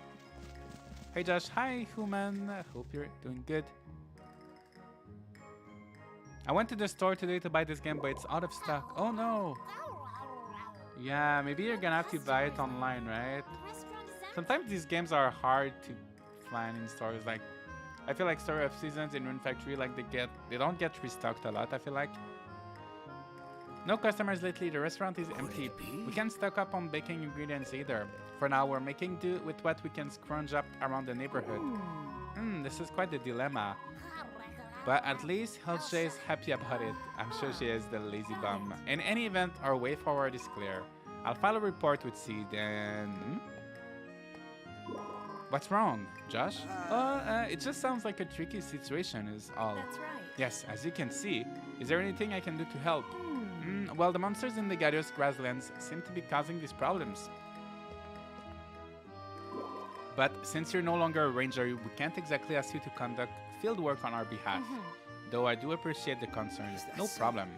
Hey Josh, hi human. I hope you're doing good. I went to the store today to buy this game, but it's out of stock. Oh no. Yeah, maybe you're gonna have to buy it online, right? Sometimes these games are hard to find in stores. Like, I feel like Story of Seasons in Rune Factory, like they don't get restocked a lot, I feel like. No customers lately, the restaurant is empty. We can't stock up on baking ingredients either. For now, we're making do with what we can scrounge up around the neighborhood. This is quite the dilemma. But at least Helge is happy about it. I'm sure she is the lazy bum. In any event, our way forward is clear. I'll file a report with Seed and... What's wrong, Josh? It just sounds like a tricky situation is all. That's right. Yes, as you can see. Is there anything I can do to help? Well, the monsters in the Gadius Grasslands seem to be causing these problems. But since you're no longer a ranger, we can't exactly ask you to conduct field work on our behalf. Though I do appreciate the concerns. No problem.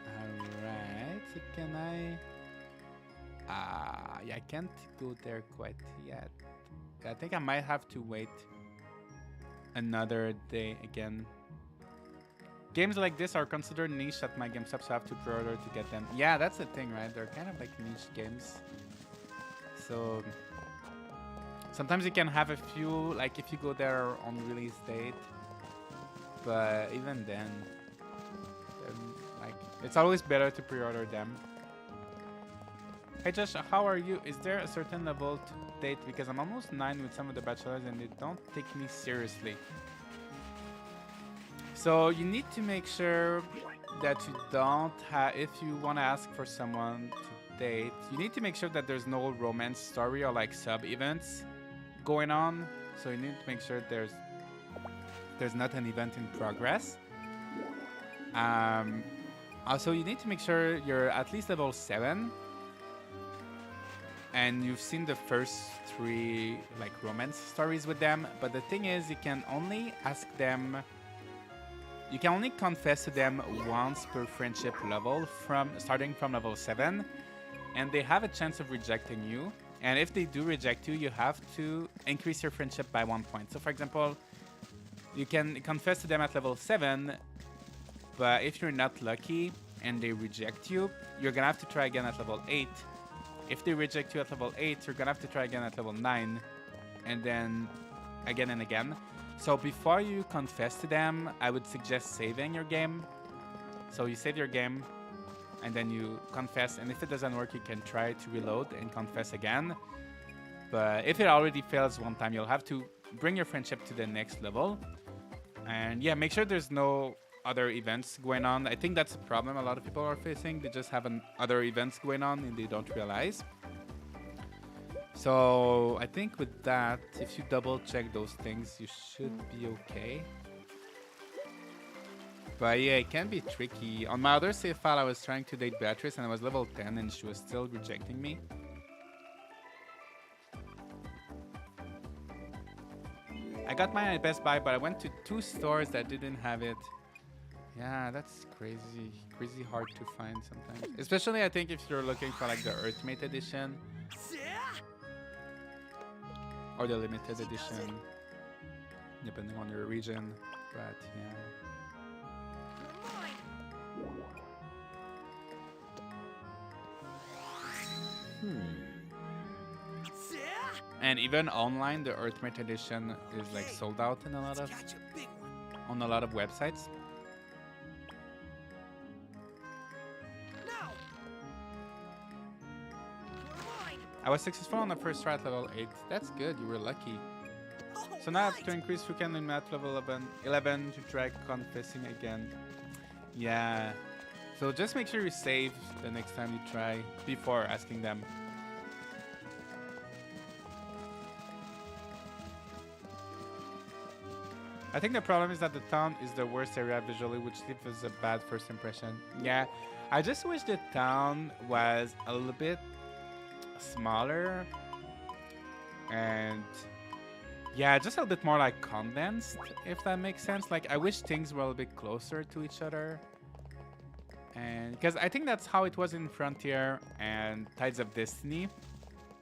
Alright, so can I... yeah, I can't go there quite yet. I think I might have to wait another day again. Games like this are considered niche at my game shops, so I have to pre-order to get them. Yeah, that's the thing, right? They're kind of like niche games. So sometimes you can have a few, like if you go there on release date. But even then, like it's always better to pre-order them. Hey Josh, how are you? Is there a certain level to date? Because I'm almost 9 with some of the bachelors and they don't take me seriously. So you need to make sure that you don't have, if you want to ask for someone to date, you need to make sure that there's no romance story or like sub-events going on. So you need to make sure there's not an event in progress. Also, you need to make sure you're at least level 7. And you've seen the first 3 like romance stories with them. But the thing is, you can only ask them, you can only confess to them once per friendship level, starting from level 7. And they have a chance of rejecting you. And if they do reject you, you have to increase your friendship by 1 point. So for example, you can confess to them at level 7. But if you're not lucky and they reject you, you're gonna have to try again at level 8. If they reject you at level 8, you're gonna have to try again at level 9, and then again and again. So before you confess to them, I would suggest saving your game. So you save your game, and then you confess, and if it doesn't work, you can try to reload and confess again. But if it already fails one time, you'll have to bring your friendship to the next level. And yeah, make sure there's no other events going on. I think that's a problem a lot of people are facing. They just have other events going on and they don't realize. So I think with that, if you double check those things, you should be okay. But yeah, it can be tricky. On my other save file, I was trying to date Beatrice and I was level 10 and she was still rejecting me. I got mine at Best Buy, but I went to 2 stores that didn't have it. Yeah, that's crazy hard to find sometimes. Especially, I think, if you're looking for like the Earthmate edition or the limited edition, depending on your region. But yeah. And even online, the Earthmate edition is like sold out in on a lot of websites. I was successful on the first try at level 8. That's good, you were lucky. So now I have to increase Fukan in math level 11 to try confessing again. Yeah. So just make sure you save the next time you try before asking them. I think the problem is that the town is the worst area visually, which leaves us a bad first impression. Yeah, I just wish the town was a little bit smaller and yeah, just a little bit more like condensed, if that makes sense. Like I wish things were a little bit closer to each other, and because I think that's how it was in Frontier and Tides of Destiny.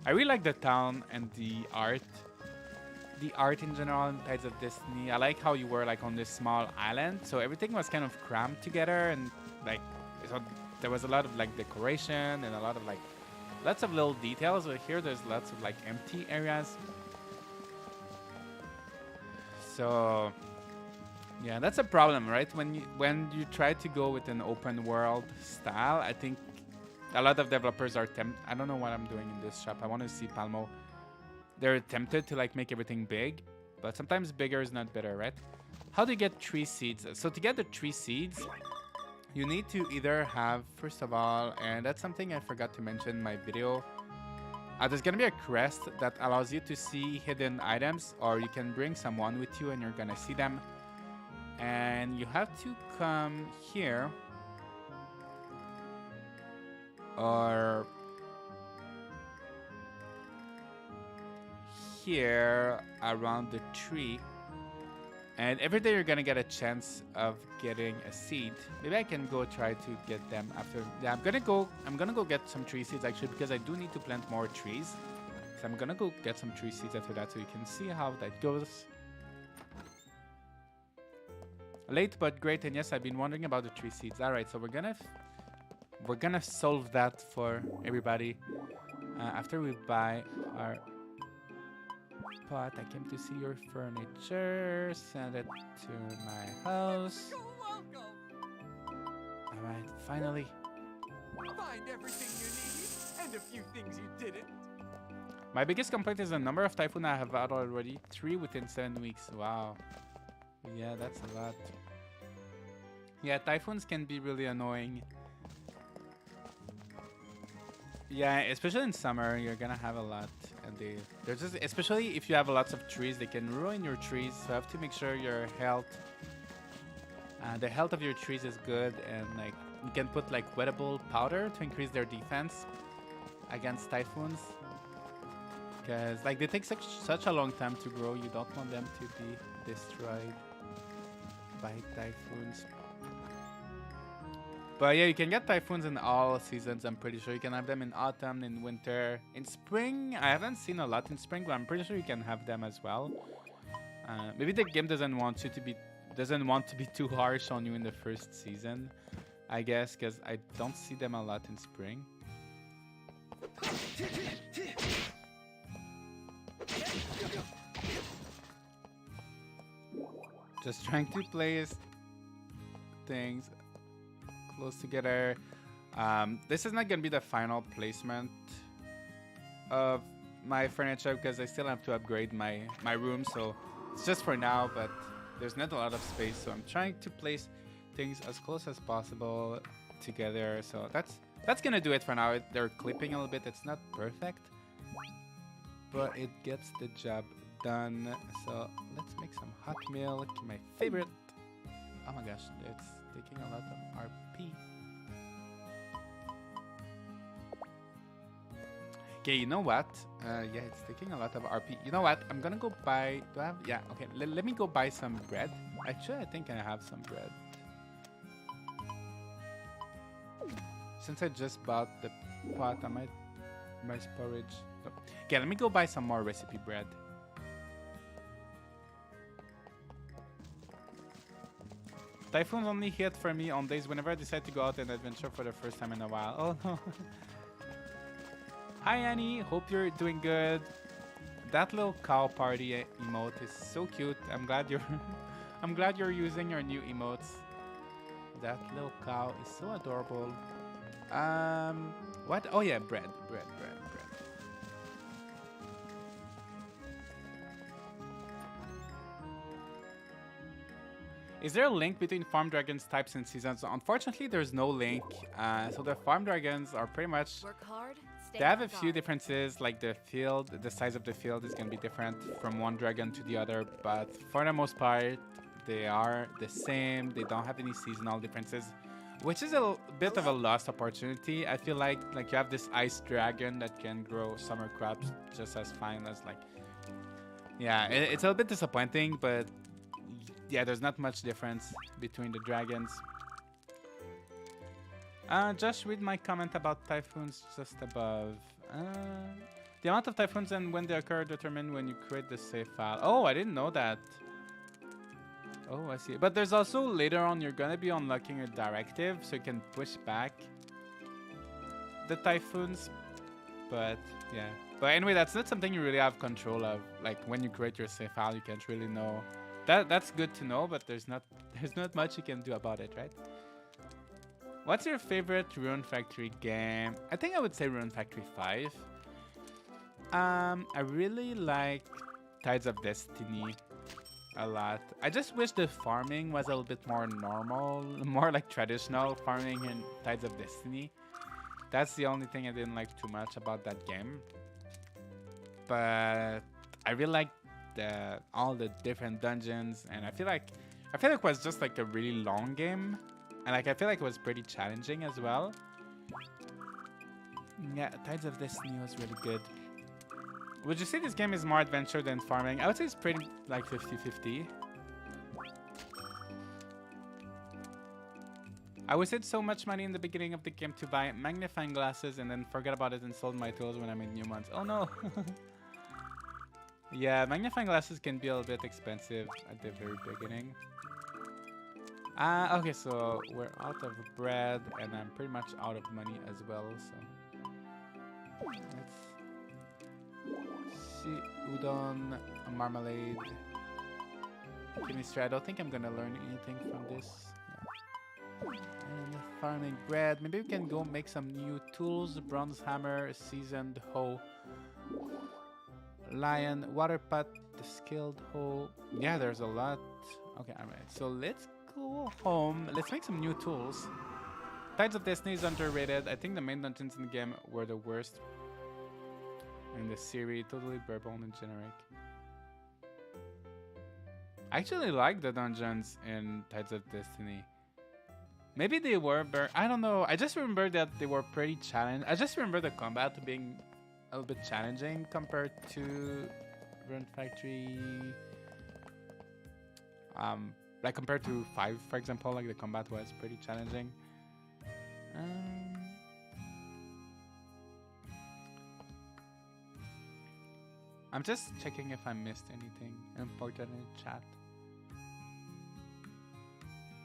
I really like the town and the art in general in Tides of Destiny. I like how you were like on this small island, so everything was kind of crammed together, and like so there was a lot of like decoration and a lot of like lots of little details. But here, there's lots of like empty areas. So yeah, that's a problem, right? When you try to go with an open world style, I think a lot of developers are I don't know what I'm doing in this shop. I want to see Palmo. They're tempted to like make everything big, but sometimes bigger is not better, right? How do you get tree seeds? So to get the tree seeds, you need to either have, first of all, and that's something I forgot to mention in my video. There's gonna be a crest that allows you to see hidden items, or you can bring someone with you and you're gonna see them. And you have to come here, or here around the tree. And every day you're gonna get a chance of getting a seed. Maybe I can go try to get them after. Yeah, I'm gonna go get some tree seeds actually, because I do need to plant more trees. So I'm gonna go get some tree seeds after that, so you can see how that goes. Late but great, and yes, I've been wondering about the tree seeds. All right, so we're gonna solve that for everybody after we buy our pot. I came to see your furniture. Send it to my house. All right, finally. Find everything you need and a few things you didn't. My biggest complaint is the number of typhoon I have had already. 3 within 7 weeks. Wow. Yeah, that's a lot. Yeah, typhoons can be really annoying. Yeah, especially in summer, you're gonna have a lot, and they're just, especially if you have lots of trees, they can ruin your trees. So you have to make sure your health, the health of your trees is good, and like you can put like wettable powder to increase their defense against typhoons. Because like they take such a long time to grow, you don't want them to be destroyed by typhoons. But yeah, you can get typhoons in all seasons, I'm pretty sure. You can have them in autumn, in winter, in spring. I haven't seen a lot in spring, but I'm pretty sure you can have them as well. Maybe the game doesn't want to be too harsh on you in the first season, I guess, because I don't see them a lot in spring. Just trying to place things close together. This is not gonna be the final placement of my furniture because I still have to upgrade my room, so it's just for now, but there's not a lot of space, so I'm trying to place things as close as possible together. So that's gonna do it for now. They're clipping a little bit. It's not perfect, but it gets the job done. So let's make some hot milk, my favorite. Oh my gosh, it's taking a lot of RP. Okay, you know what? Yeah, it's taking a lot of RP. You know what? I'm gonna go buy. Do I have? Yeah, okay. Let me go buy some bread. Actually, I think I have some bread. Since I just bought the pot, I might rice porridge. Oh. Okay, let me go buy some more recipe bread. Typhoons only hit for me on days whenever I decide to go out and adventure for the first time in a while. Oh no. Hi Annie, hope you're doing good. That little cow party emote is so cute. I'm glad you're using your new emotes. That little cow is so adorable. What? Oh yeah, bread. Is there a link between farm dragons types and seasons? Unfortunately, there's no link. So the farm dragons are pretty much... Work hard, they have a few differences, like the field, the size of the field is going to be different from one dragon to the other. But for the most part, they are the same. They don't have any seasonal differences, which is a bit of a lost opportunity. I feel like you have this ice dragon that can grow summer crops just as fine as like... Yeah, it's a little bit disappointing, but... Yeah, there's not much difference between the dragons. Just read my comment about typhoons just above. The amount of typhoons and when they occur determine when you create the save file. Oh, I didn't know that. Oh, I see. But there's also later on you're gonna be unlocking a directive so you can push back the typhoons. But yeah. But anyway, that's not something you really have control of. Like when you create your save file, you can't really know. That's good to know, but there's not much you can do about it, right? What's your favorite Rune Factory game? I think I would say Rune Factory 5. I really like Tides of Destiny a lot. I just wish the farming was a little bit more normal, more like traditional farming in Tides of Destiny. That's the only thing I didn't like too much about that game. But I really like all the different dungeons, and I feel like it was just like a really long game, and like I feel like it was pretty challenging as well. Yeah, Tides of Destiny was really good. Would you say this game is more adventure than farming? I would say it's pretty like 50-50. I wasted so much money in the beginning of the game to buy magnifying glasses and then forget about it and sold my tools when I made new ones. Oh no! Yeah, magnifying glasses can be a little bit expensive at the very beginning. Okay, so we're out of bread and I'm pretty much out of money as well, so let's see. Udon, marmalade, chemistry. I don't think I'm gonna learn anything from this. Yeah. And farming bread. Maybe we can go make some new tools. Bronze hammer, a seasoned hoe, lion, water pot, the skilled hoe. Yeah, there's a lot. Okay, alright. So let's go home. Let's make some new tools. Tides of Destiny is underrated. I think the main dungeons in the game were the worst in the series. Totally barebone and generic. I actually like the dungeons in Tides of Destiny. Maybe they were, I don't know. I just remember that they were pretty challenging. I just remember the combat being a little bit challenging compared to Rune Factory. Like compared to 5, for example, like the combat was pretty challenging. I'm just checking if I missed anything important in the chat.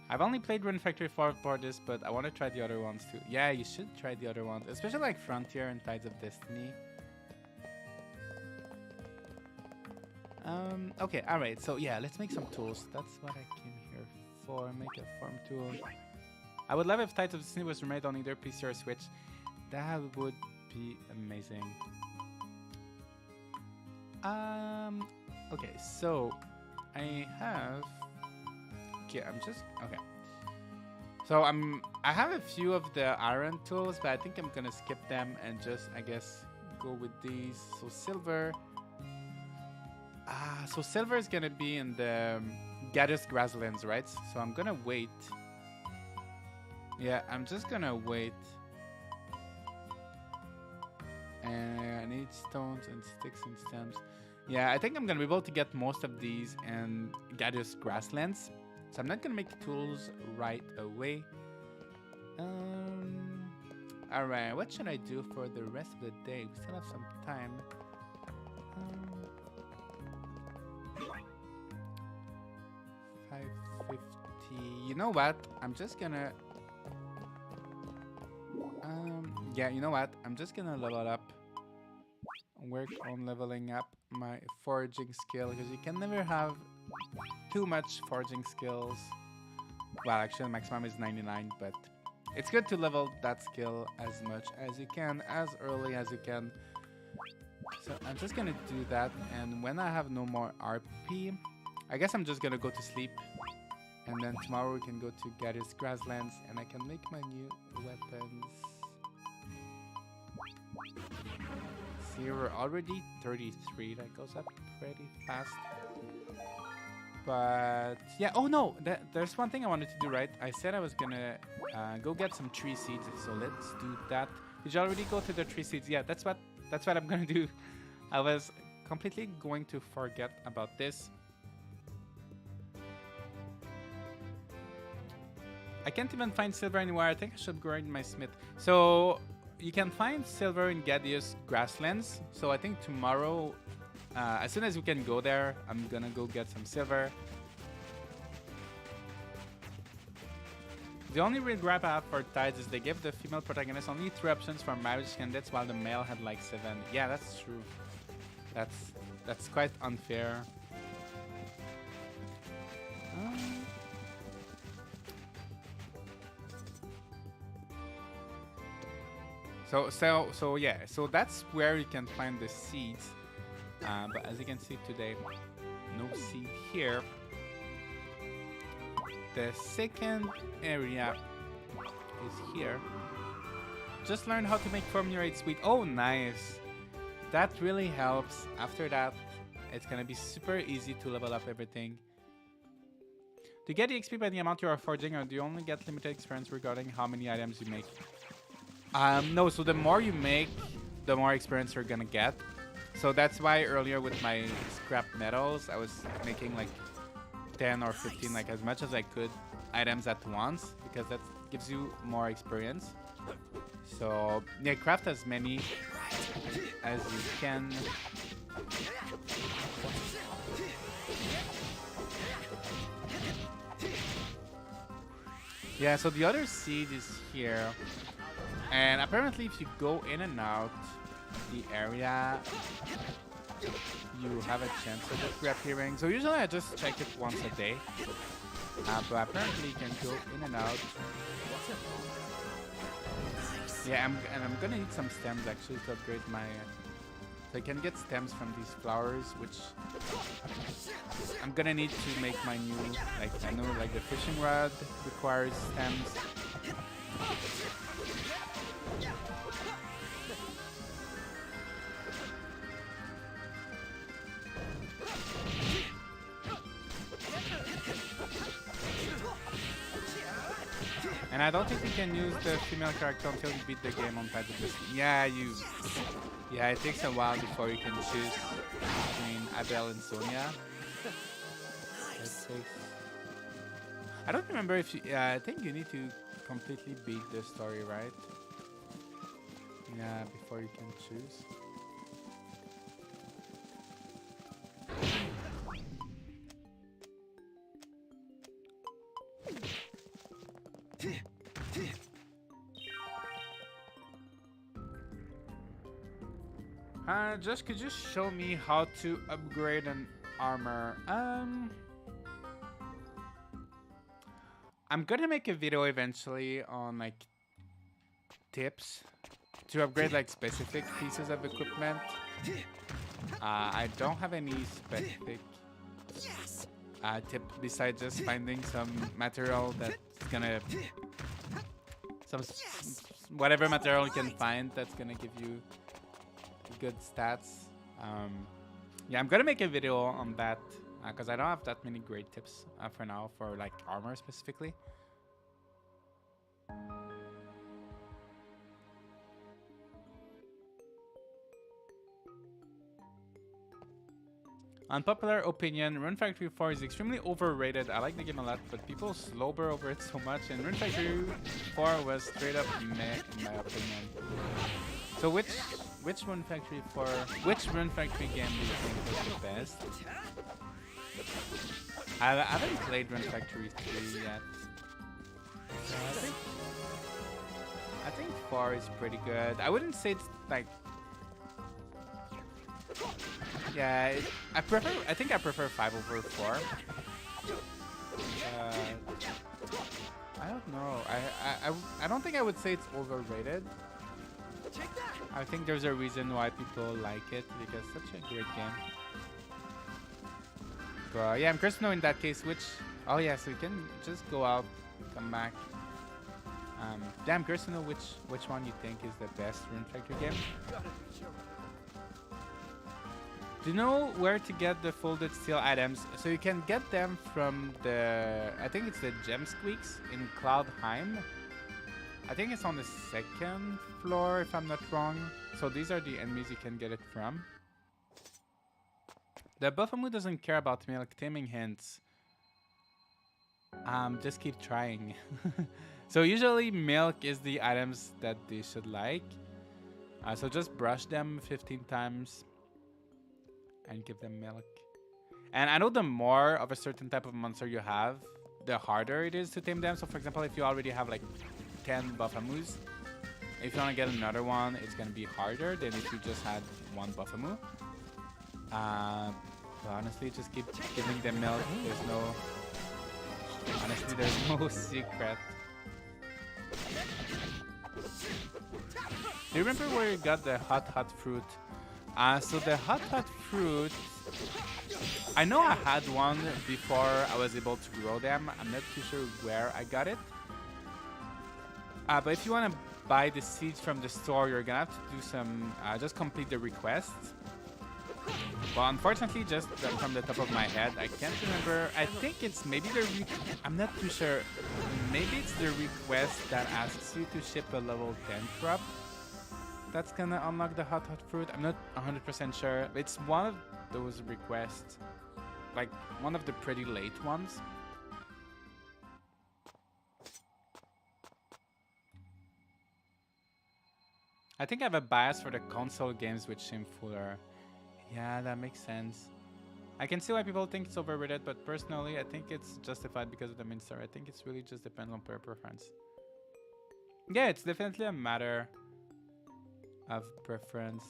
I've only played Rune Factory 4 for this, but I want to try the other ones too. Yeah, you should try the other ones, especially like Frontier and Tides of Destiny. Okay, alright, so yeah, let's make some tools. That's what I came here for. Make a farm tool. I would love if Tides of Destiny was remade on either PC or Switch. That would be amazing. Okay, so I have... Okay, okay. So I have a few of the iron tools, but I think I'm gonna skip them and just, I guess, go with these. So silver. So silver is gonna be in the Gadius Grasslands, right? So I'm gonna wait. Yeah, I'm just gonna wait. And I need stones and sticks and stems. Yeah, I think I'm gonna be able to get most of these in Gadius Grasslands. So I'm not gonna make tools right away. Alright, what should I do for the rest of the day? We still have some time. 5:50. You know what? I'm just gonna... yeah, you know what? I'm just gonna level up. Work on leveling up my foraging skill, because you can never have too much foraging skills. Well, actually the maximum is 99, but it's good to level that skill as much as you can, as early as you can. So I'm just gonna do that, and when I have no more RP, I guess I'm just gonna go to sleep, and then tomorrow we can go to Gadius Grasslands and I can make my new weapons. See, we're already 33. That goes up pretty fast. But yeah, oh no, there's one thing I wanted to do, right? I said I was gonna go get some tree seeds, so let's do that. Did you already go to the tree seeds? Yeah, that's what I'm gonna do. I was completely going to forget about this. I can't even find silver anywhere. I think I should grind my smith. So you can find silver in Gadius Grasslands. So I think tomorrow, as soon as we can go there, I'm gonna go get some silver. The only regret I have for Tides is they give the female protagonist only 3 options for marriage candidates while the male had like 7. Yeah, that's true. That's quite unfair. So yeah, so that's where you can find the seeds. But as you can see today, no seed here. The second area is here. Just learn how to make formulate sweet. Oh, nice. That really helps. After that, it's gonna be super easy to level up everything. Do you get the XP by the amount you are forging, or do you only get limited experience regarding how many items you make? No, so the more you make, the more experience you're gonna get. So that's why earlier with my scrap metals, I was making like 10 or 15, like as much as I could, items at once, because that gives you more experience. So yeah, craft as many as you can. Yeah, so the other seed is here. And apparently if you go in and out the area, you have a chance of it reappearing. So usually I just check it once a day. But apparently you can go in and out. Yeah, I'm gonna need some stems actually to upgrade my... so I can get stems from these flowers, which I'm gonna need to make my new... like, I know like the fishing rod requires stems. And I don't think you can use the female character until you beat the game on Pad. Yeah, yeah, it takes a while before you can choose between Abel and Sonia. I don't remember if you... yeah, I think you need to completely beat the story, right? Yeah, before you can choose. Just could you show me how to upgrade an armor? I'm gonna make a video eventually on like tips to upgrade like specific pieces of equipment. I don't have any specific tip besides just finding some material that's gonna whatever material you can find that's gonna give you good stats. Yeah, I'm gonna make a video on that because I don't have that many great tips for now for like armor specifically. Unpopular opinion, Rune Factory 4 is extremely overrated. I like the game a lot, but people slobber over it so much, and Rune Factory 4 was straight up meh in my opinion. So which Rune Factory game do you think was the best? I haven't played Rune Factory 3 yet. I think 4 is pretty good. I wouldn't say it's like... yeah, I think I prefer 5 over 4. I don't know. I don't think I would say it's overrated. I think there's a reason why people like it because it's such a great game. But yeah, I'm curious to know in that case which... oh yeah, so you can just go out, come back. Yeah, I'm curious to know which one you think is the best Rune Factory game. Do you know where to get the folded steel items? So you can get them from the... I think it's the Gem Squeaks in Cloudheim. I think it's on the 2nd floor if I'm not wrong. So these are the enemies you can get it from. The Buffamoo doesn't care about milk. Taming hints. Just keep trying. So usually milk is the items that they should like. So just brush them 15 times. And give them milk. And I know the more of a certain type of monster you have, the harder it is to tame them. So for example, if you already have like 10 Buffamoos, if you want to get another one, it's going to be harder than if you just had one Buffamoo. But honestly, just keep giving them milk. There's no... Honestly, there's no secret. Do you remember where you got the hot fruit? So the hot fruit, I know I had one before I was able to grow them. I'm not too sure where I got it. But if you want to buy the seeds from the store, you're gonna have to do some, just complete the request. Well, unfortunately, just from the top of my head, I can't remember. I think it's maybe I'm not too sure. Maybe it's the request that asks you to ship a level 10 crop. That's gonna unlock the hot fruit. I'm not 100% sure. It's one of those requests, like one of the pretty late ones. I think I have a bias for the console games which seem fuller. Yeah, that makes sense. I can see why people think it's overrated, but personally, I think it's justified because of the main story. I think it's really just depends on player preference. Yeah, it's definitely a matter of preference.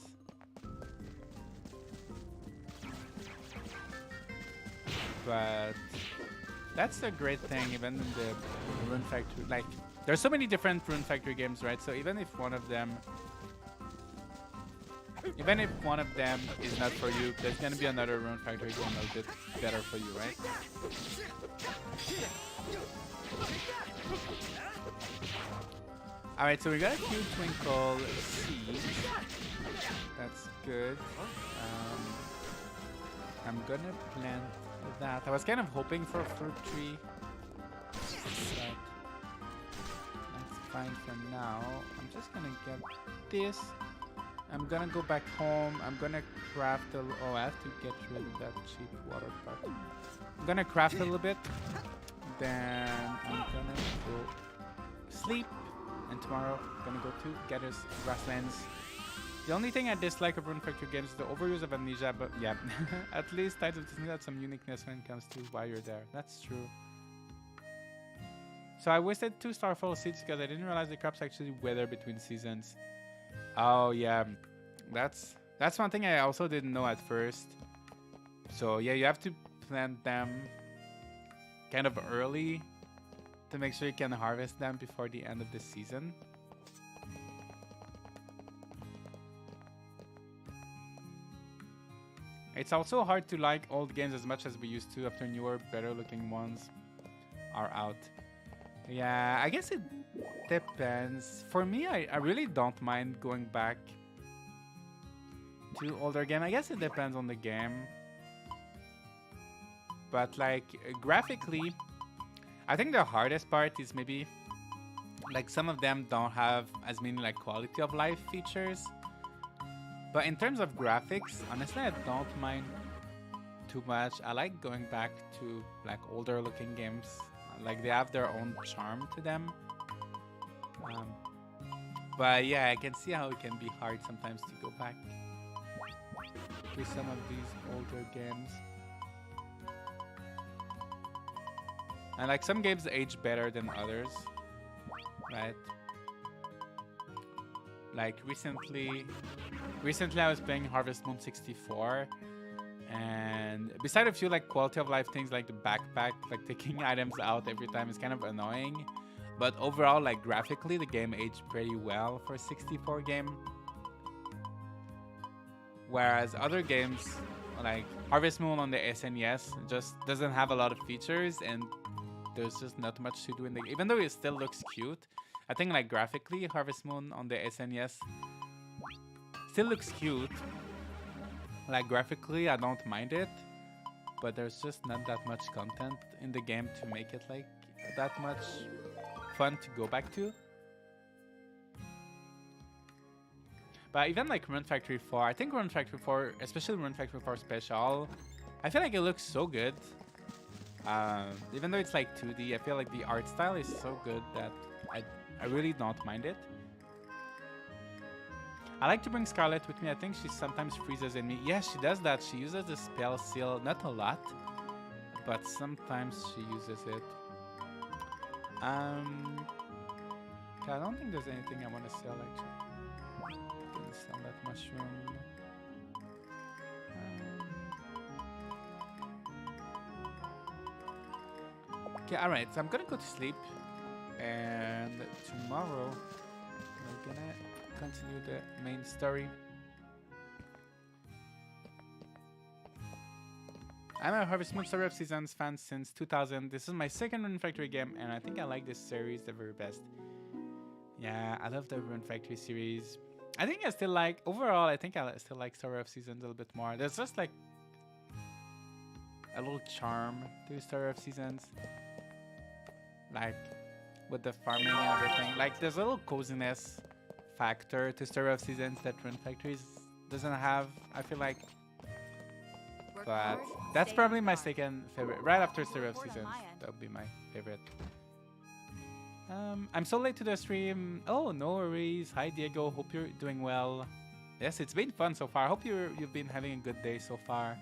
But that's a great thing, even in the Rune Factory. Like, there's so many different Rune Factory games, right? So even if one of them is not for you, there's gonna be another Rune Factory game a bit better for you, right? Alright, so we got a few Twinkle seeds. That's good. I'm gonna plant that. I was kind of hoping for a fruit tree, but that's fine for now. I'm just gonna get this. I'm gonna go back home. I'm gonna craft a... Oh, I have to get rid of that cheap water part. I'm gonna craft a little bit. Then I'm gonna go sleep. And tomorrow I'm gonna go to Gadius Grasslands. The only thing I dislike of Rune Factory games is the overuse of amnesia, but yeah. At least Tides of Disney had some uniqueness when it comes to why you're there. That's true. So I wasted 2 Starfall seeds because I didn't realize the crops actually wither between seasons. Oh yeah, that's one thing I also didn't know at first. So yeah, you have to plant them kind of early to make sure you can harvest them before the end of the season. It's also hard to like old games as much as we used to after newer, better looking ones are out. Yeah, I guess it depends. For me, I really don't mind going back to older game. I guess it depends on the game. But like graphically, I think the hardest part is maybe like some of them don't have as many like quality of life features. But in terms of graphics, honestly, I don't mind too much. I like going back to like older looking games. Like they have their own charm to them. But yeah, I can see how it can be hard sometimes to go back to some of these older games. And like some games age better than others, right? Like recently I was playing Harvest Moon 64, and beside a few like quality of life things like the backpack, like taking items out every time is kind of annoying, but overall like graphically the game aged pretty well for a 64 game. Whereas other games like Harvest Moon on the SNES just doesn't have a lot of features and there's just not much to do in the game. Even though it still looks cute, I think like graphically Harvest Moon on the SNES still looks cute. Like graphically I don't mind it, but there's just not that much content in the game to make it like that much fun to go back to. But even like Rune Factory 4, I think Rune Factory 4, especially Rune Factory 4 Special, I feel like it looks so good. Even though it's like 2D, I feel like the art style is so good that I really don't mind it. I like to bring Scarlet with me. I think she sometimes freezes in me. Yeah, she does that. She uses the spell seal, not a lot, but sometimes she uses it. Okay, I don't think there's anything I want to sell actually. Didn't sell that mushroom. Okay, alright, so I'm gonna go to sleep. And tomorrow we're gonna continue the main story. I'm a Harvest Moon Story of Seasons fan since 2000. This is my second Rune Factory game, and I think I like this series the very best. Yeah, I love the Rune Factory series. I think I still like, overall, I think I still like Story of Seasons a little bit more. There's just like a little charm to Story of Seasons. Like with the farming and everything. Like there's a little coziness factor to Story of Seasons that Rune Factories doesn't have, I feel like. But that's probably my second favorite. Right after Story of Seasons, that would be my favorite. I'm so late to the stream. Oh, no worries. Hi, Diego. Hope you're doing well. Yes, it's been fun so far. Hope you've been having a good day so far.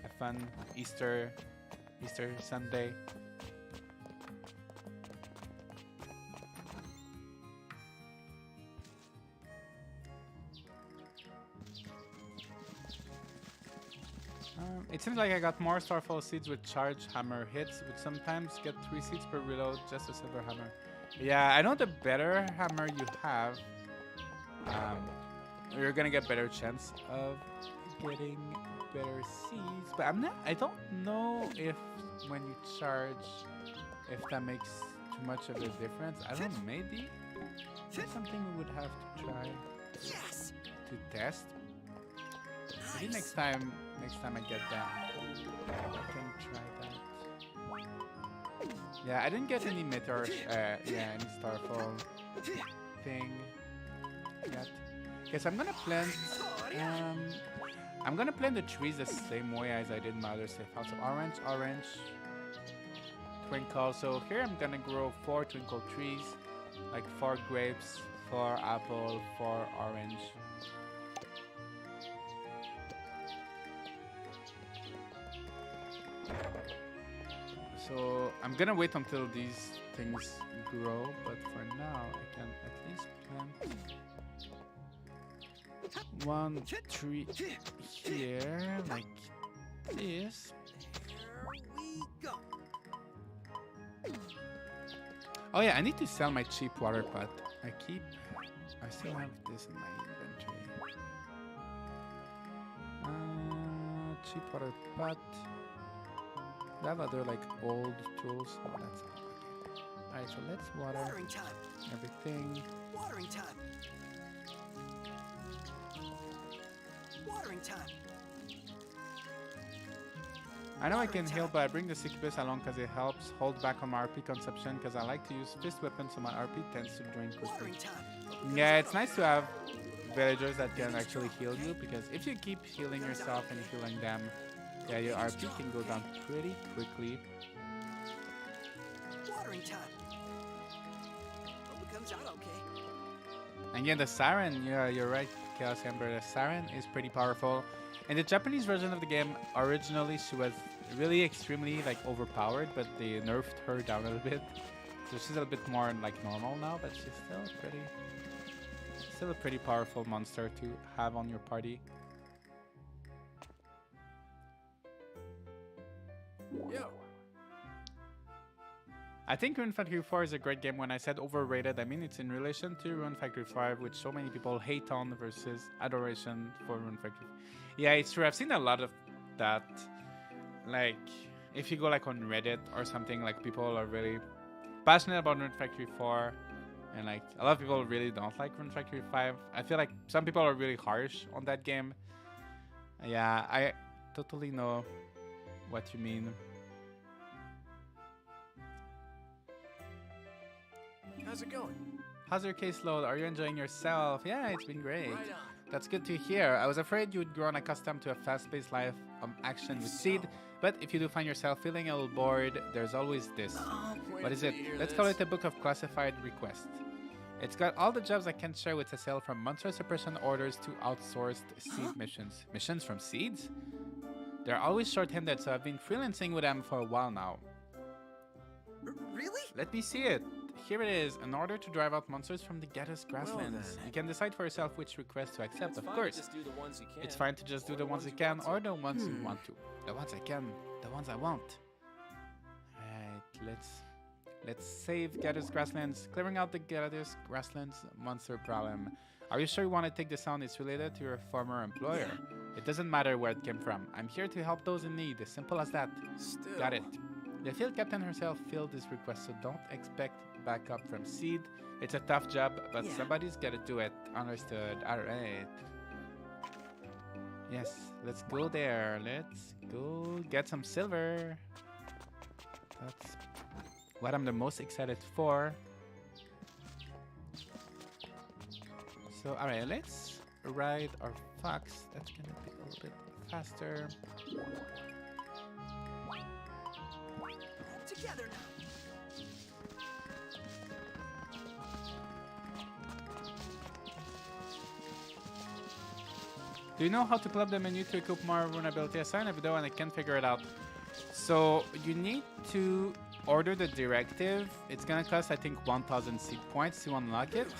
Have fun Easter Sunday. It seems like I got more Starfall seeds with charge hammer hits, which sometimes get 3 seeds per reload, just a silver hammer. Yeah, I know the better hammer you have, you're gonna get better chance of getting better seeds. But I don't know if when you charge, if that makes too much of a difference. I don't know, maybe that's something we would have to try to test. Maybe next time I get that, I can try that. Yeah, I didn't get any meteor, any starfall thing yet. Okay, so I'm gonna plant. I'm gonna plant the trees the same way as I did in my other safe house. So orange, twinkle. So here I'm gonna grow 4 twinkle trees, like 4 grapes, 4 apple, 4 orange. So I'm gonna wait until these things grow, but for now I can at least plant 1 tree here, like this. Oh yeah, I need to sell my cheap water pot. I still have this in my inventory. Cheap water pot. I have other like old tools. Oh, that's all. Alright, so let's water everything. Watering time. Watering time. I know I can heal, but I bring the succubus along because it helps hold back on my RP consumption because I like to use fist weapons, so my RP tends to drain quickly. Yeah, it's nice to have villagers that can actually heal you, because if you keep healing yourself and healing them, yeah, your RP can go down pretty quickly. Watering time. Hope it comes out okay. And yeah, the siren, yeah, you're right, Chaos Ember. The siren is pretty powerful. In the Japanese version of the game, originally she was really extremely like overpowered, but they nerfed her down a little bit. So she's a little bit more like normal now, but she's still a pretty powerful monster to have on your party. Yo. I think Rune Factory 4 is a great game. When I said overrated, I mean it's in relation to Rune Factory 5, which so many people hate on, versus adoration for Rune Factory. Yeah, it's true. I've seen a lot of that. Like, if you go like on Reddit or something, like people are really passionate about Rune Factory 4, and like a lot of people really don't like Rune Factory 5. I feel like some people are really harsh on that game. Yeah, I totally know what you mean. How's it going? How's your caseload? Are you enjoying yourself? Yeah, it's been great. Right on. That's good to hear. I was afraid you'd grown accustomed to a fast-paced life of action with Seed, but if you do find yourself feeling a little bored, there's always this. What is it? Let's call it a book of classified requests. It's got all the jobs I can share with Cecile, from monster suppression orders to outsourced Seed missions. Missions from Seeds? They're always short-handed, so I've been freelancing with them for a while now. Really? Let me see it. Here it is. In order to drive out monsters from the Gadius Grasslands, then. you can decide for yourself which request to accept, It's of fine course. To just do the ones you can. It's fine to just do the ones you can or the ones you want to. The ones I can, the ones I want. Alright, let's save Gadius Grasslands. Clearing out the Gadius Grasslands monster problem. Are you sure you want to take this on? It's related to your former employer. It doesn't matter where it came from. I'm here to help those in need. As simple as that. Still. Got it. The field captain herself filled this request, so don't expect backup from Seed. It's a tough job, but somebody's gotta do it. Understood. Alright. Yes, let's go there. Let's go get some silver. That's what I'm the most excited for. So, alright, let's ride our fox. That's gonna be a little bit faster. Together now. Do you know how to pull up the menu to equip more vulnerability? I saw in a video and I can't figure it out. So you need to order the directive. It's gonna cost, I think, 1,000 seed points to unlock it.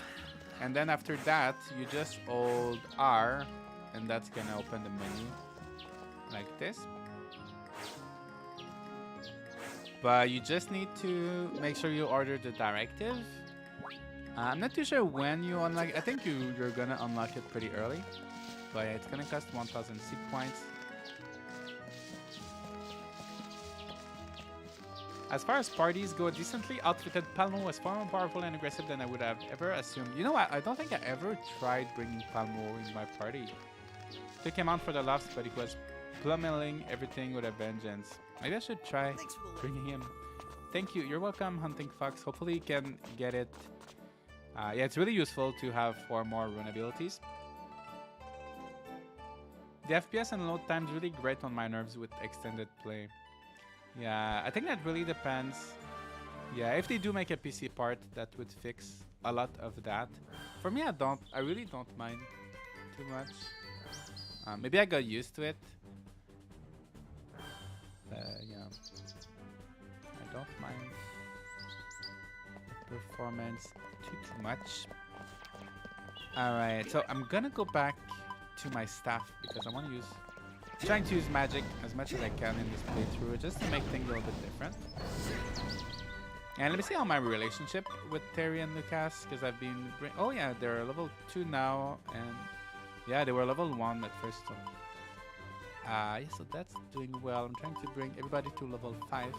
And then after that, you just hold R, and that's gonna open the menu like this. But you just need to make sure you order the directive. I'm not too sure when you unlock it. I think you're gonna unlock it pretty early. But yeah, it's gonna cost 1,000 seed points. As far as parties go, decently outfitted Palmo was far more powerful and aggressive than I would have ever assumed. You know what? I don't think I ever tried bringing Palmo in my party. Took him out for the laughs, but he was plummeting everything with a vengeance. Maybe I should try bringing him. Thank you. You're welcome, Hunting Fox. Hopefully you can get it. Yeah, it's really useful to have 4 more rune abilities. The FPS and load time's really great on my nerves with extended play. Yeah, I think that really depends. Yeah, if they do make a PC part, that would fix a lot of that. For me, I really don't mind too much. Maybe I got used to it. Yeah, I don't mind the performance too much. Alright, so I'm gonna go back to my staff because I want to trying to use magic as much as I can in this playthrough just to make things a little bit different. And let me see how my relationship with Terry and Lucas, because I've been oh yeah, they're level 2 now, and yeah, they were level 1 at first. So yeah, so that's doing well. I'm trying to bring everybody to level 5.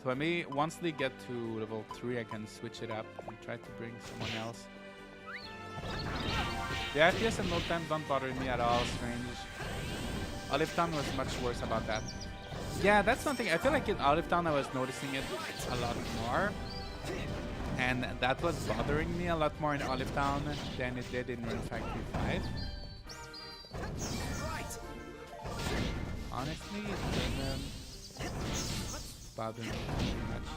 So maybe once they get to level 3, I can switch it up and try to bring someone else. The FPS and load time don't bother me at all. Strange. Olive Town was much worse about that. Yeah, that's one thing. I feel like in Olive Town I was noticing it a lot more. And that was bothering me a lot more in Olive Town than it did in Rune Factory 5. Honestly, it doesn't bother me too much.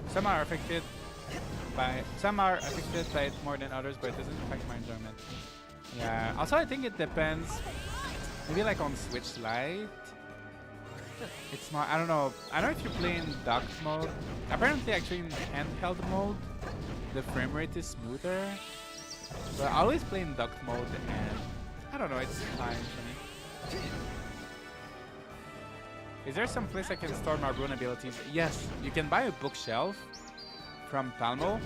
Some are affected by it more than others, but it doesn't affect my enjoyment. Yeah. Also, I think it depends. Maybe like on Switch Lite, it's more. I don't know. I don't know if you play in docked mode. Apparently, actually in handheld mode, the frame rate is smoother. But I always play in docked mode, and I don't know. It's fine for me. Is there some place I can store my rune abilities? Yes, you can buy a bookshelf from Palmo,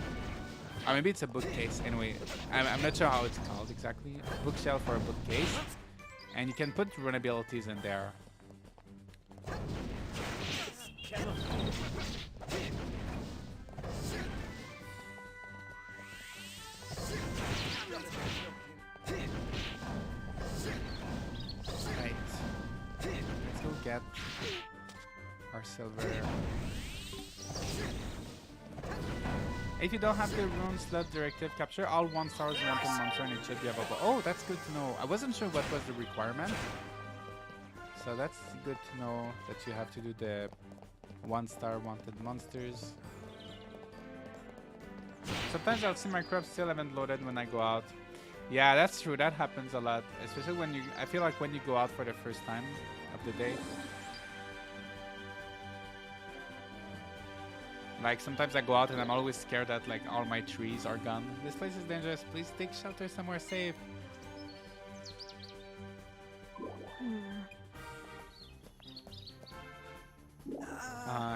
or maybe it's a bookcase. Anyway, I'm not sure how it's called exactly. A bookshelf or a bookcase, and you can put rune abilities in there. Right. Let's go get our silver. If you don't have the rune slot directive, capture all 1 stars wanted monster and it should be available. Oh, that's good to know. I wasn't sure what was the requirement. So that's good to know that you have to do the 1 star wanted monsters. Sometimes I'll see my crops still haven't loaded when I go out. Yeah, that's true. That happens a lot. Especially when I feel like when you go out for the first time of the day. Like sometimes I go out and I'm always scared that like all my trees are gone. This place is dangerous. Please take shelter somewhere safe.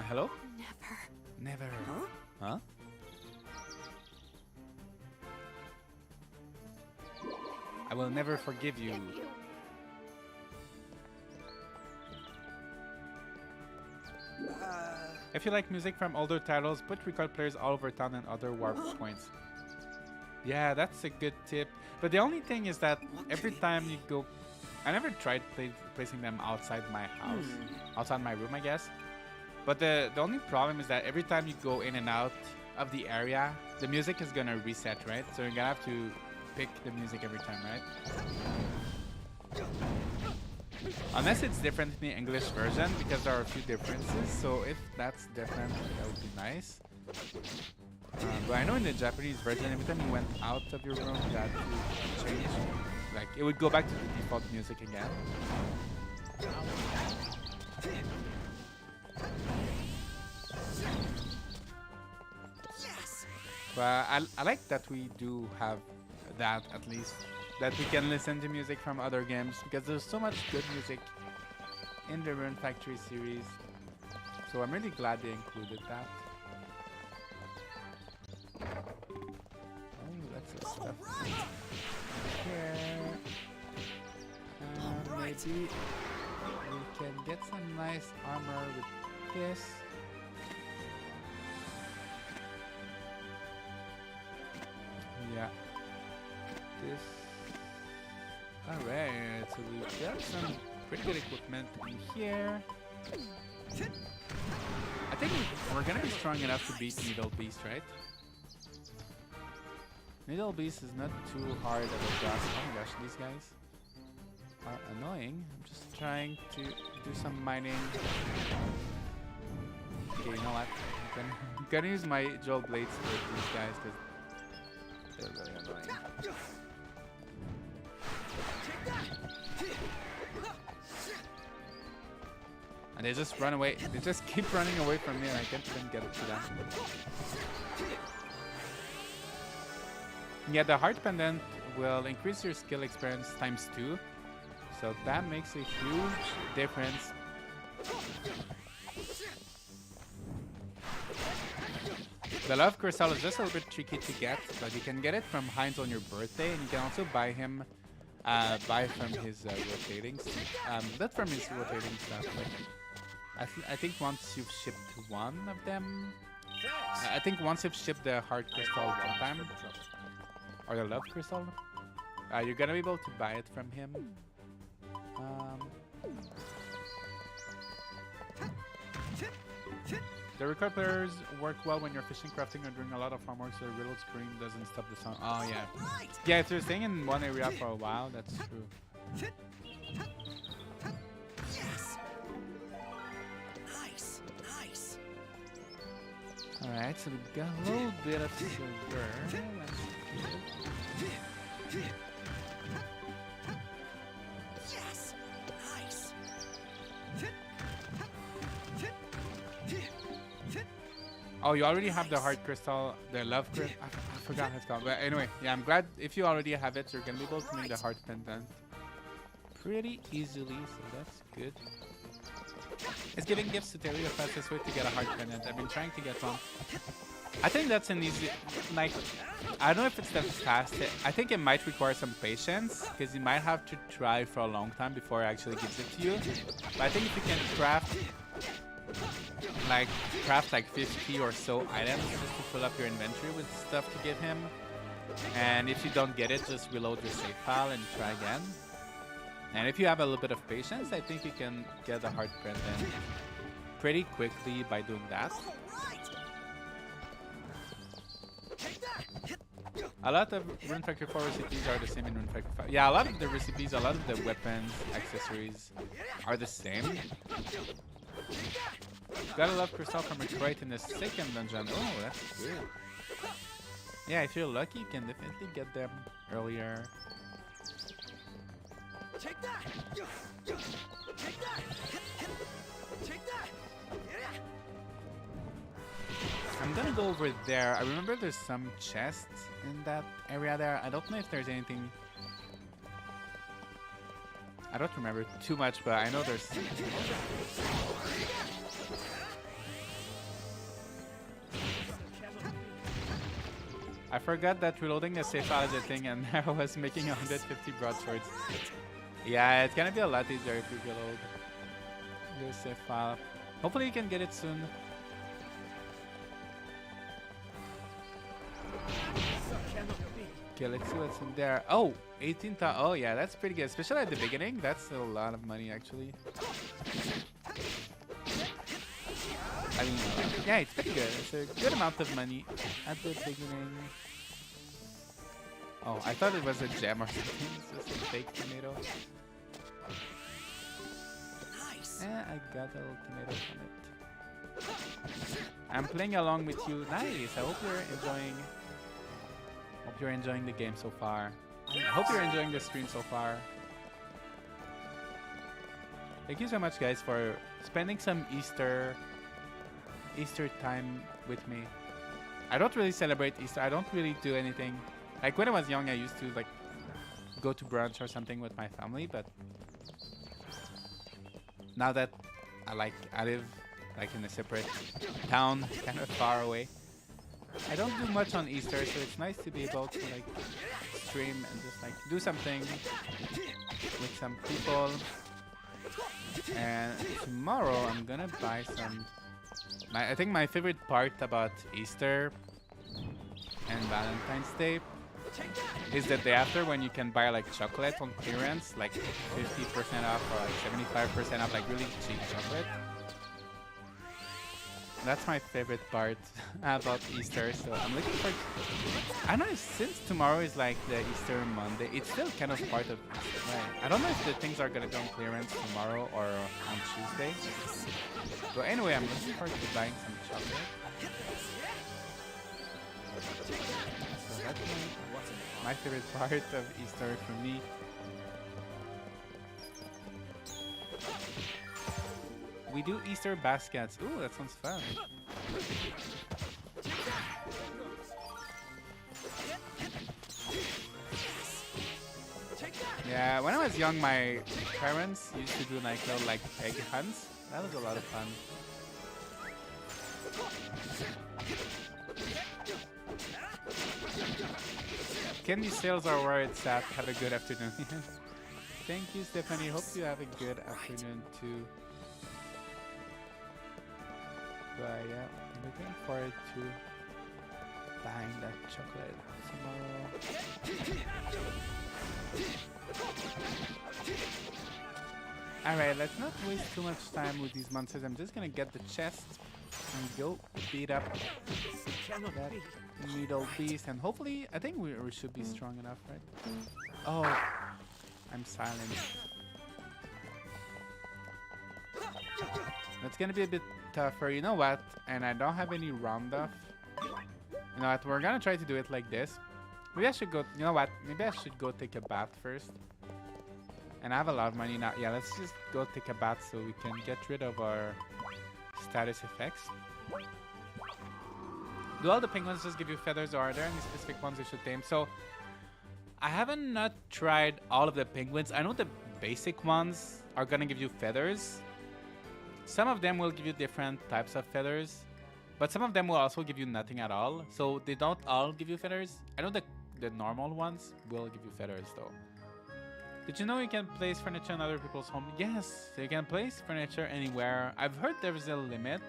Hello? Never. Never. Huh? Huh? I will never forgive you. If you like music from older titles, put record players all over town and other warp points. Yeah, that's a good tip. But the only thing is that every time you go... I never tried placing them outside my house. Outside my room, I guess. But the only problem is that every time you go in and out of the area, the music is gonna reset, right? So you're gonna have to pick the music every time, right? Unless it's different in the English version, because there are a few differences. So if that's different, that would be nice. But I know in the Japanese version, every time you went out of your room, you had to change. Like, it would go back to the default music again. But I like that we do have that, at least. That we can listen to music from other games, because there's so much good music in the Rune Factory series. So I'm really glad they included that. Oh, that's the stuff here. Maybe we can get some nice armor with this. Yeah. This. Alright, so we've got some pretty good equipment in here. I think we're gonna be strong enough to beat Needle Beast, right? Needle Beast is not too hard of a boss. Oh my gosh, these guys are annoying. I'm just trying to do some mining. Okay, you know what? I'm gonna use my Joel Blades for these guys because they're really annoying. And they just run away. They just keep running away from me and I can't even get it to them. Yeah, the heart pendant will increase your skill experience ×2. So that makes a huge difference. The love crystal is just a little bit tricky to get, but you can get it from Heinz on your birthday, and you can also buy him from his rotating not from his rotating stuff. Like, I think once you've shipped one of them, I think once you've shipped the heart crystal one time, or the love crystal, you're gonna be able to buy it from him. The record players work well when you're fishing, crafting, or doing a lot of farm work, so the riddle scream doesn't stop the sound. Oh yeah. Yeah, if you're staying in one area for a while, that's true. Yes. Nice, nice. Alright, so we've got a little bit of sugar. That's good. Yes. Nice. Oh, you already have the heart crystal, the love crystal. I forgot how it's called. But anyway, yeah, I'm glad if you already have it, you're gonna be able to make the heart pendant pretty easily, so that's good. Is giving gifts to Terry the fastest way to get a heart pendant? I've been trying to get one. I think that's an easy, like, I don't know if it's the fastest. I think it might require some patience, because you might have to try for a long time before it actually gives it to you. But I think if you can craft like 50 or so items just to fill up your inventory with stuff to give him, and if you don't get it, just reload your save file and try again. And if you have a little bit of patience, I think you can get a heart pendant pretty quickly by doing that. A lot of Rune Factory 4 recipes are the same in Rune Factory 5. Yeah, a lot of the recipes, a lot of the weapons, accessories are the same. Got a love crystal from a crate in the second dungeon. Oh, that's good. Yeah, if you're lucky, you can definitely get them earlier. Take that! Take that! Take that! I'm gonna go over there. I remember there's some chests in that area there. I don't know if there's anything. I don't remember too much, but I know there's. I forgot that reloading the save file is a thing, and I was making 150 broadswords. Yeah, it's gonna be a lot easier if you reload the save file. Hopefully you can get it soon. Okay, let's see what's in there. Oh, 18,000. Oh, yeah, that's pretty good. Especially at the beginning. That's a lot of money, actually. I mean, yeah, it's pretty good. It's a good amount of money at the beginning. Oh, I thought it was a gem or something. It's just a fake tomato. Nice. Yeah, I got a little tomato from it. I'm playing along with you. Nice. I hope you're enjoying. Hope you're enjoying the game so far. I hope you're enjoying the stream so far. Thank you so much, guys, for spending some Easter time with me. I don't really celebrate Easter. I don't really do anything. Like when I was young, I used to like go to brunch or something with my family, but now that I live like in a separate town, kind of far away, I don't do much on Easter, so it's nice to be able to like stream and just like do something with some people. And tomorrow I'm gonna buy some. I think my favorite part about Easter and Valentine's Day is the day after, when you can buy like chocolate on clearance, like 50% off or like 75% off, like really cheap chocolate. That's my favorite part about Easter, so I'm looking for. I don't know if since tomorrow is like the Easter Monday, it's still kind of part of Easter, right? I don't know if the things are gonna go on clearance tomorrow or on Tuesday. But anyway, I'm looking forward to buying some chocolate. So that's my favorite part of Easter for me. We do Easter baskets. Ooh, that sounds fun. Yeah, when I was young, my parents used to do like little like egg hunts. That was a lot of fun. Candy sales are where it's at. Have a good afternoon. Thank you, Stephanie. Hope you have a good afternoon too. But yeah, I'm looking forward to buying that chocolate tomorrow. Alright, let's not waste too much time with these monsters. I'm just gonna get the chest and go beat up that middle beast. And hopefully, I think we should be strong enough, right? Oh, I'm silent. That's gonna be a bit tougher. You know what? And I don't have any roundup. You know what? We're gonna try to do it like this. Maybe I should go. You know what? Maybe I should go take a bath first. And I have a lot of money now. Yeah, let's just go take a bath so we can get rid of our status effects. Do all the penguins just give you feathers, or are there any specific ones you should tame? So I haven't not tried all of the penguins. I know the basic ones are gonna give you feathers. Some of them will give you different types of feathers, but some of them will also give you nothing at all. So they don't all give you feathers. I know the normal ones will give you feathers though. Did you know you can place furniture in other people's homes? Yes, you can place furniture anywhere. I've heard there's a limit.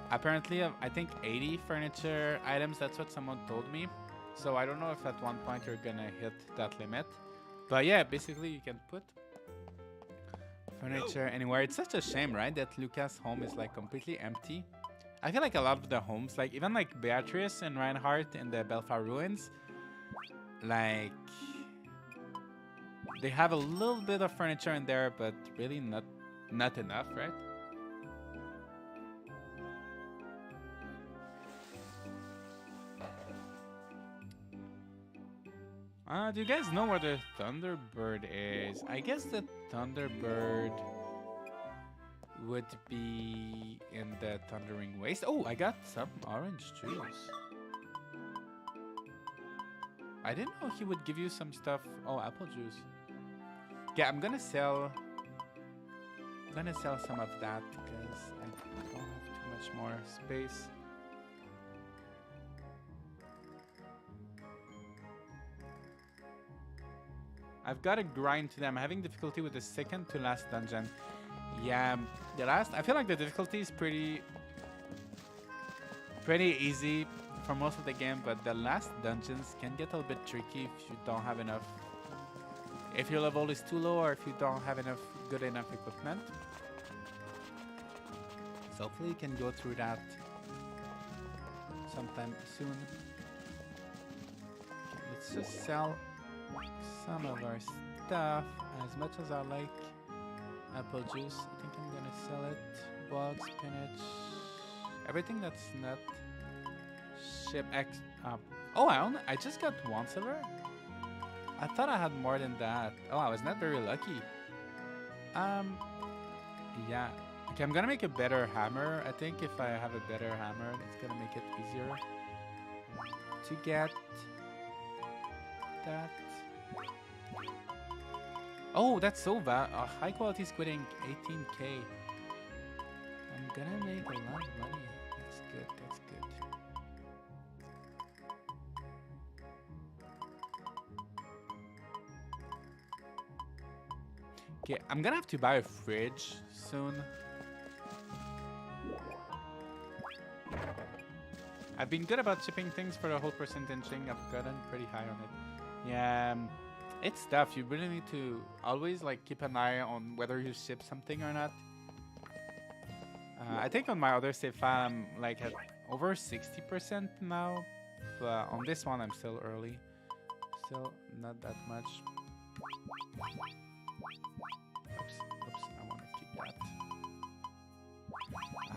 Apparently, I think 80 furniture items. That's what someone told me. So I don't know if at one point you're gonna hit that limit. But yeah, basically you can put furniture anywhere. It's such a shame, right, that Lucas' home is like completely empty. I feel like a lot of the homes, like even like Beatrice and Reinhardt in the Belfast ruins, like they have a little bit of furniture in there, but really not enough, right? Do you guys know where the Thunderbird is? I guess the Thunderbird would be in the Thundering Waste. Oh, I got some orange juice. I didn't know he would give you some stuff. Oh, apple juice. Yeah, I'm gonna sell some of that because I don't have too much more space. I've got to grind to them. I'm having difficulty with the second to last dungeon. Yeah, the last, I feel like the difficulty is pretty easy for most of the game, but the last dungeons can get a little bit tricky if you don't have enough, if your level is too low or if you don't have enough good enough equipment. So hopefully you can go through that sometime soon. Okay, let's just sell some of our stuff. As much as I like apple juice, I think I'm gonna sell it. Bog, spinach, everything that's not ship X. Oh, I just got 1 silver. I thought I had more than that. Oh, I was not very lucky. Yeah. Okay, I'm gonna make a better hammer. I think if I have a better hammer, it's gonna make it easier to get that. Oh, that's so bad. High quality squid ink, 18k. I'm gonna make a lot of money. That's good. That's good. Okay, I'm gonna have to buy a fridge soon. I've been good about shipping things for the whole percentaging. I've gotten pretty high on it. Yeah, it's tough. You really need to always like keep an eye on whether you ship something or not. I think on my other save file I'm like at over 60% now, but on this one I'm still early. Still not that much. Oops, I want to keep that.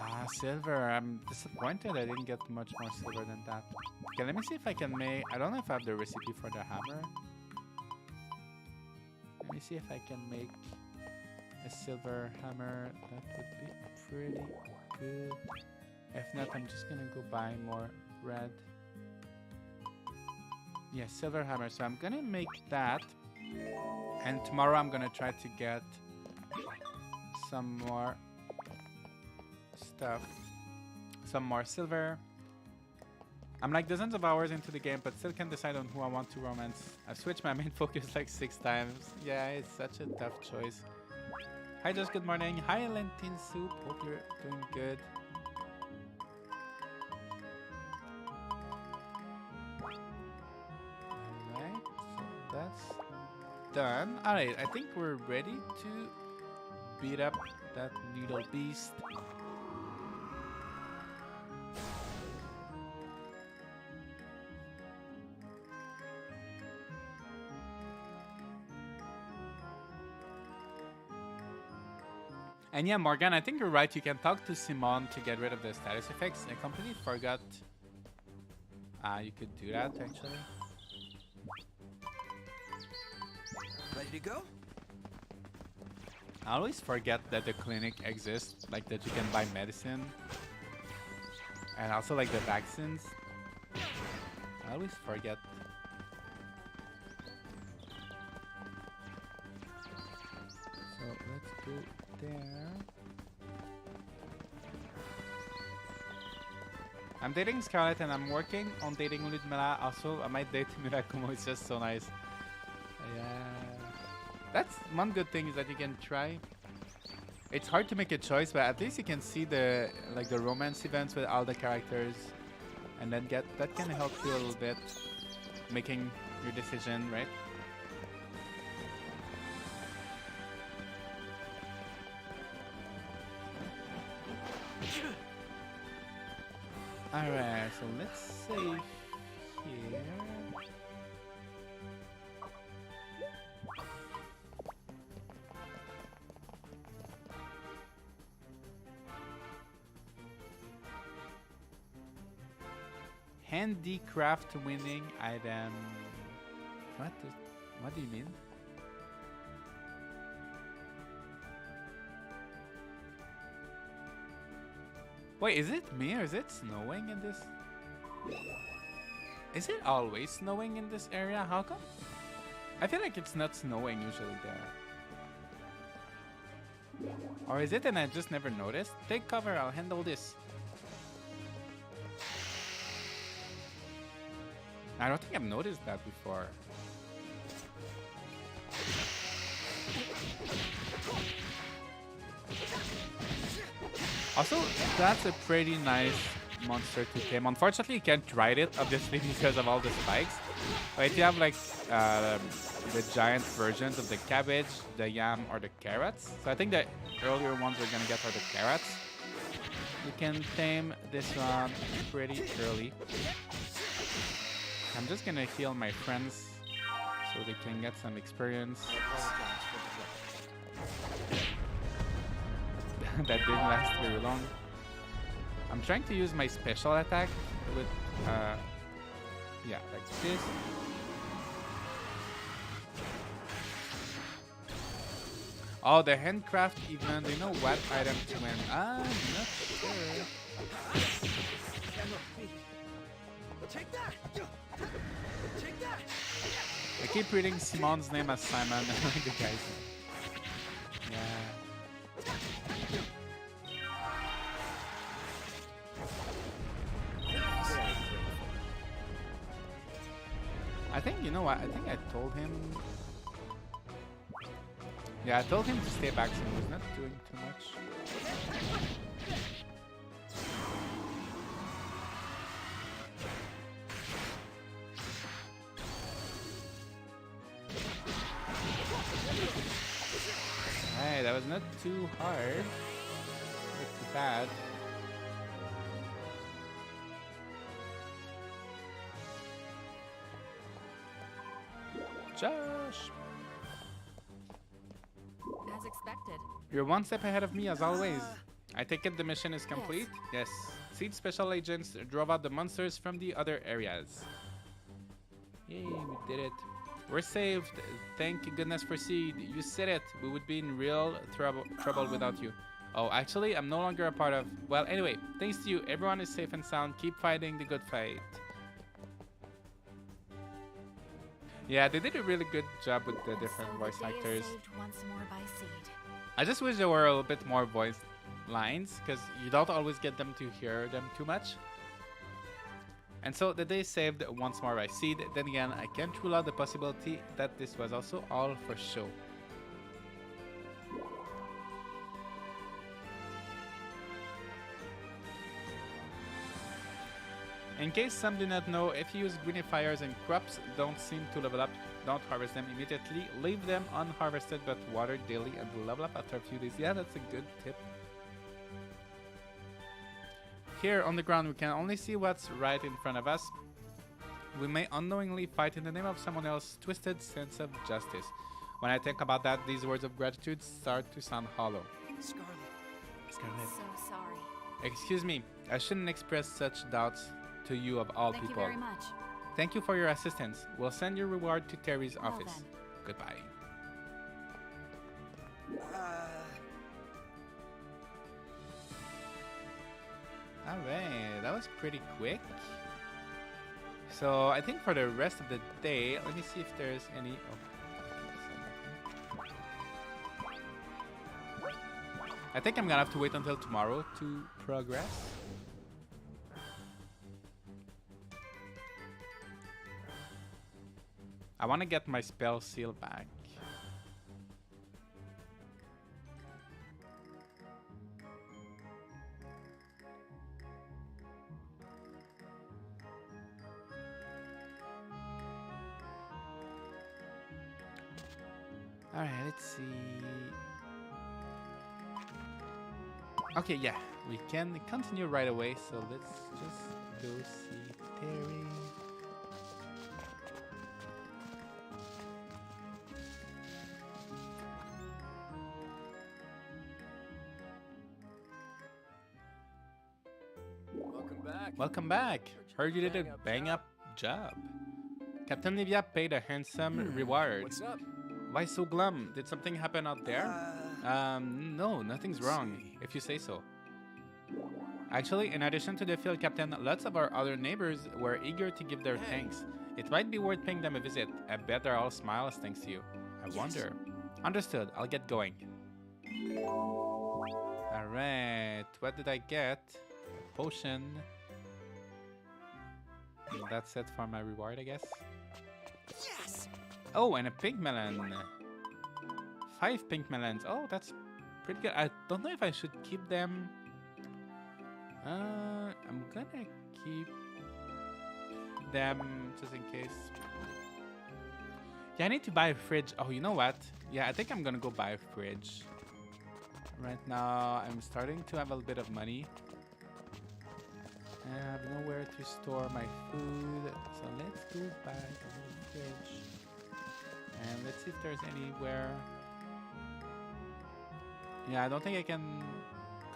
Ah, silver. I'm disappointed I didn't get much more silver than that. Okay, let me see if I can make... I don't know if I have the recipe for the hammer. Let me see if I can make a silver hammer. That would be pretty good. If not, I'm just gonna go buy more red. Yeah, silver hammer. So I'm gonna make that. And tomorrow I'm gonna try to get some more stuff. Some more silver. I'm like dozens of hours into the game, but still can't decide on who I want to romance. I've switched my main focus like 6 times. Yeah, it's such a tough choice. Hi Josh, good morning. Hi Lentin Soup, hope you're doing good. Alright, so that's done. Alright, I think we're ready to beat up that needle beast. And yeah, Morgan, I think you're right. You can talk to Simon to get rid of the status effects. I completely forgot you could do that, actually. Ready to go? I always forget that the clinic exists, like that you can buy medicine. And also like the vaccines. I always forget. So let's go there. I'm dating Scarlett and I'm working on dating Ludmila. Also, I might date Mirakumo. It's just so nice. Yeah. That's one good thing is that you can try. It's hard to make a choice, but at least you can see the the romance events with all the characters, and then that can help you a little bit making your decision, right? Alright, so let's save here. Handicraft winning item. What do you mean? Wait, is it me or is it snowing in this? Is it always snowing in this area? How come? I feel like it's not snowing usually there. Or is it and I just never noticed? Take cover, I'll handle this. I don't think I've noticed that before. Also, that's a pretty nice monster to tame. Unfortunately, you can't ride it, obviously, because of all the spikes. But if you have like the giant versions of the cabbage, the yam, or the carrots, so I think the earlier ones we're gonna get are the carrots. You can tame this one pretty early. I'm just gonna heal my friends so they can get some experience. That didn't last very long. I'm trying to use my special attack with, yeah, like this. Oh, the handcraft event. Do you know what item to win? I'm not sure. Take that. Take that. I keep reading Simon's name as Simon. The guys. Yeah. I think, you know what, I think I told him... Yeah, I told him to stay back so he was not doing too much. Hey, that was not too hard. Not too bad. Josh! As expected. You're one step ahead of me as always. I take it the mission is complete? Yes. Seed special agents drove out the monsters from the other areas. Yay, we did it. We're saved. Thank goodness for Seed. You said it. We would be in real trouble without you. Oh, actually, I'm no longer a part of... Well, anyway, thanks to you, everyone is safe and sound. Keep fighting the good fight. Yeah, they did a really good job with the different voice actors. Once more by Seed. I just wish there were a little bit more voice lines, because you don't always get them to hear them too much. And so the day saved once more by Seed. Then again, I can't rule out the possibility that this was also all for show. In case some do not know, if you use greenifiers and crops don't seem to level up, don't harvest them immediately. Leave them unharvested but watered daily and level up after a few days. Yeah, that's a good tip. Here on the ground, we can only see what's right in front of us. We may unknowingly fight in the name of someone else's twisted sense of justice. When I think about that, these words of gratitude start to sound hollow. Scarlet. Scarlet. So sorry. Excuse me, I shouldn't express such doubts to you of all Thank people. you very much. Thank you for your assistance. We'll send your reward to Terry's Well office. then. Goodbye. Alright, that was pretty quick. So I think for the rest of the day, let me see if there's any... Oh. I think I'm gonna have to wait until tomorrow to progress. I want to get my spell seal back. Alright, let's see. Okay, yeah, we can continue right away, so let's just go see Terry. Welcome back. Heard you did a bang-up job. Captain Livia paid a handsome reward. What's up? Why so glum? Did something happen out there? No, nothing's wrong, if you say so. Actually, in addition to the field captain, lots of our other neighbors were eager to give their thanks. It might be worth paying them a visit. I bet they're all smiles thanks to you. I wonder. Understood. I'll get going. Alright. What did I get? A potion. And that's it for my reward, I guess. Yes! Oh, and a pink melon. 5 pink melons. Oh, that's pretty good. I don't know if I should keep them. I'm gonna keep them just in case. Yeah, I need to buy a fridge. Oh, you know what? Yeah, I think I'm gonna go buy a fridge. Right now, I'm starting to have a little bit of money. I have nowhere to store my food. So let's go buy a little fridge. And let's see if there's anywhere. Yeah, I don't think I can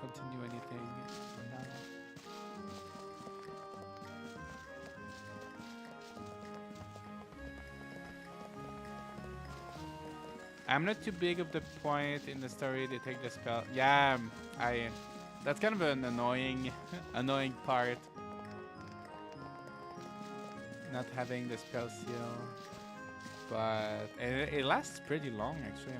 continue anything for now. I'm not too big of the point in the story to take the spell. Yeah, that's kind of an annoying part. Not having the spell seal. But it lasts pretty long actually.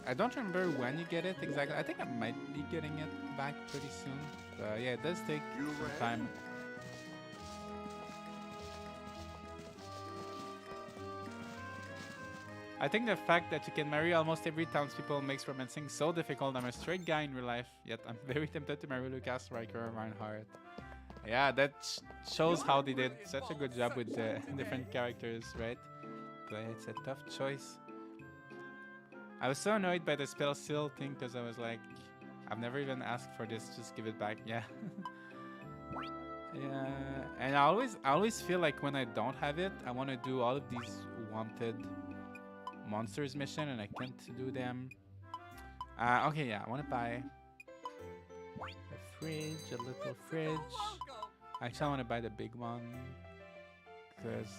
I don't remember when you get it exactly. I think I might be getting it back pretty soon. But yeah, it does take some time. I think the fact that you can marry almost every townspeople makes romancing so difficult. I'm a straight guy in real life, yet I'm very tempted to marry Lucas, Riker, Reinhardt. Yeah, that shows how they did such a good job with the different characters, right? But it's a tough choice. I was so annoyed by the spell seal thing because I was like, I've never even asked for this, just give it back. Yeah. Yeah, and I always feel like when I don't have it, I want to do all of these wanted monsters mission and I can't do them. Okay, yeah, I want to buy a fridge, a little fridge. Actually, I want to buy the big one because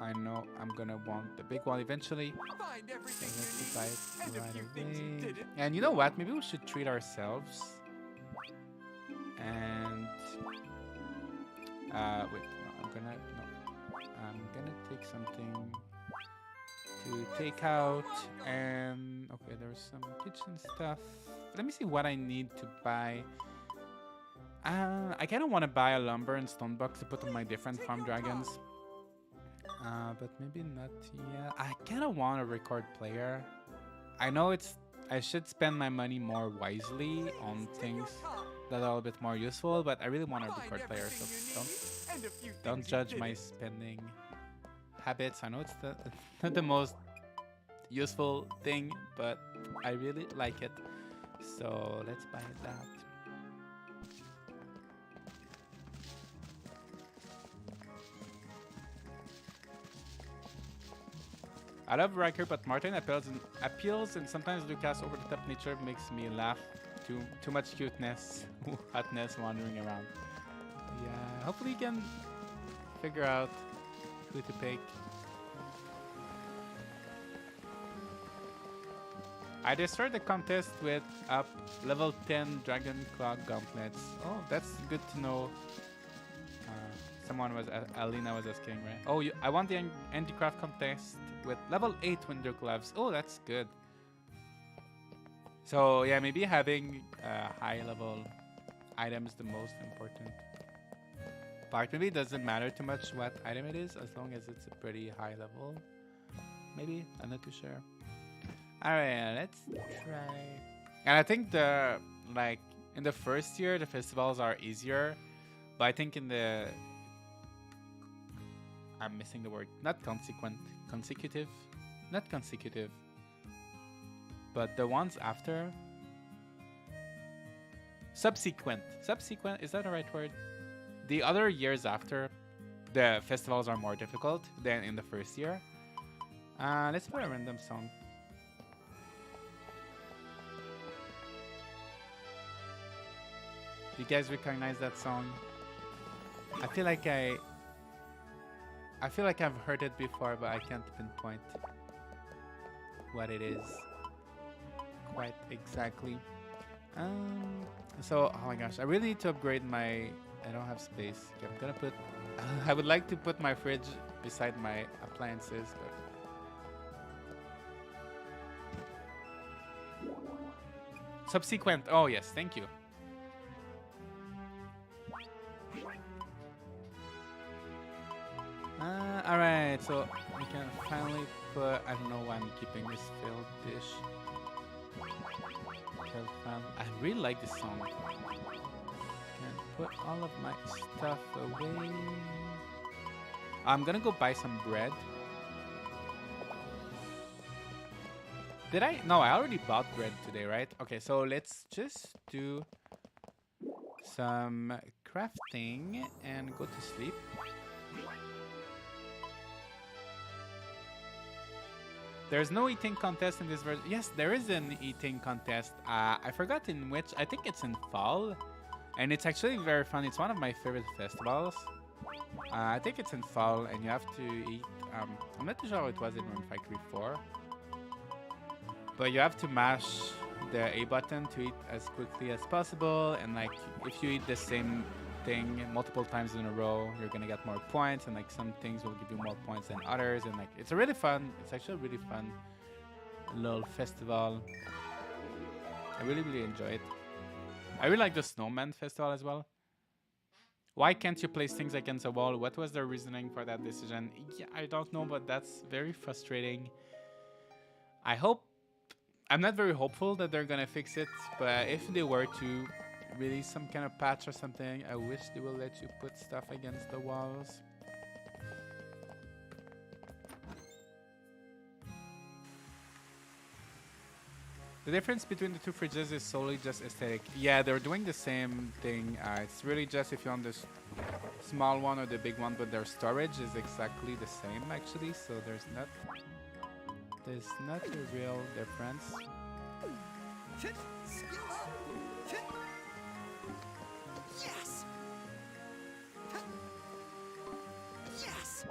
I know I'm gonna want the big one eventually. Find everything So let's buy you need, it and a right few things you away. didn't. And you know what? Maybe we should treat ourselves. And wait, no, I'm gonna take something to take out. And okay, there's some kitchen stuff. Let me see what I need to buy. I kind of want to buy a lumber and stone box to put on my different farm dragons. But maybe not yet. I kind of want a record player. I know I should spend my money more wisely on things that are a bit more useful, but I really want a record player, so don't judge my spending habits. I know it's not the most useful thing, but I really like it. So let's buy that. I love Riker, but Martin appeals and sometimes Lucas over-the-top nature makes me laugh. Too much cuteness, hotness wandering around. Yeah, hopefully you can figure out who to pick. I destroyed the contest with up level 10 Dragon Claw gauntlets. Oh, that's good to know. Alina was asking, right? Oh, I won the handicraft contest with level 8 winter gloves. Oh, that's good. So yeah, maybe having high level items the most important part. Maybe it doesn't matter too much what item it is as long as it's a pretty high level. Maybe, I'm not too sure. Alright, let's try. And I think in the first year the festivals are easier, but I think in the I'm missing the word. Not consecutive. Not consecutive. But the ones after. Subsequent. Subsequent, is that the right word? The other years after, the festivals are more difficult than in the first year. Let's play a random song. You guys recognize that song? I feel like I've heard it before, but I can't pinpoint what it is quite exactly. So, oh my gosh, I really need to upgrade my... I don't have space. Okay, I'm gonna put... I would like to put my fridge beside my appliances, but... Subsequent. Oh, yes, thank you. Alright, so we can finally put... I don't know why I'm keeping this filled dish. I really like this song. Can put all of my stuff away. I'm gonna go buy some bread. Did I? No, I already bought bread today, right? Okay, so let's just do some crafting and go to sleep. There's no eating contest in this version. Yes, there is an eating contest. I forgot in which. I think it's in fall. And it's actually very fun. It's one of my favorite festivals. I think it's in fall and you have to eat. I'm not too sure how it was in Rune Factory 4. But you have to mash the A button to eat as quickly as possible. And like, if you eat the same thing multiple times in a row, you're gonna get more points. And like, some things will give you more points than others. And like, it's a really fun. It's actually a really fun little festival. I really, really enjoy it. I really like the Snowman Festival as well. Why can't you place things against a wall? What was their reasoning for that decision? Yeah, I don't know, but that's very frustrating. I hope... I'm not very hopeful that they're gonna fix it, but if they were to release some kind of patch or something, I wish they will let you put stuff against the walls. The difference between the two fridges is solely just aesthetic. Yeah, they're doing the same thing. It's really just if you want this small one or the big one, but their storage is exactly the same actually. So there's not a real difference. Yes. Yes.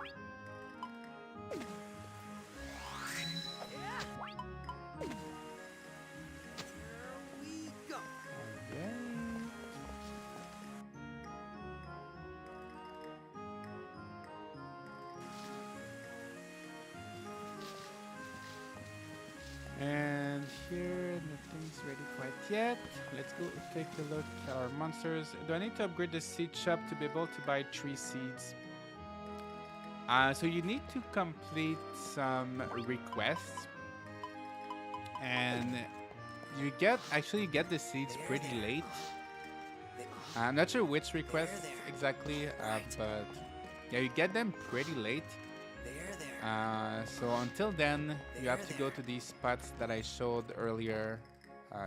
And here, nothing's ready quite yet. Let's go take a look at our monsters. Do I need to upgrade the seed shop to be able to buy 3 seeds? So you need to complete some requests. And you get the seeds pretty late. I'm not sure which requests exactly, but yeah, you get them pretty late. So until then, you have to go to these spots that I showed earlier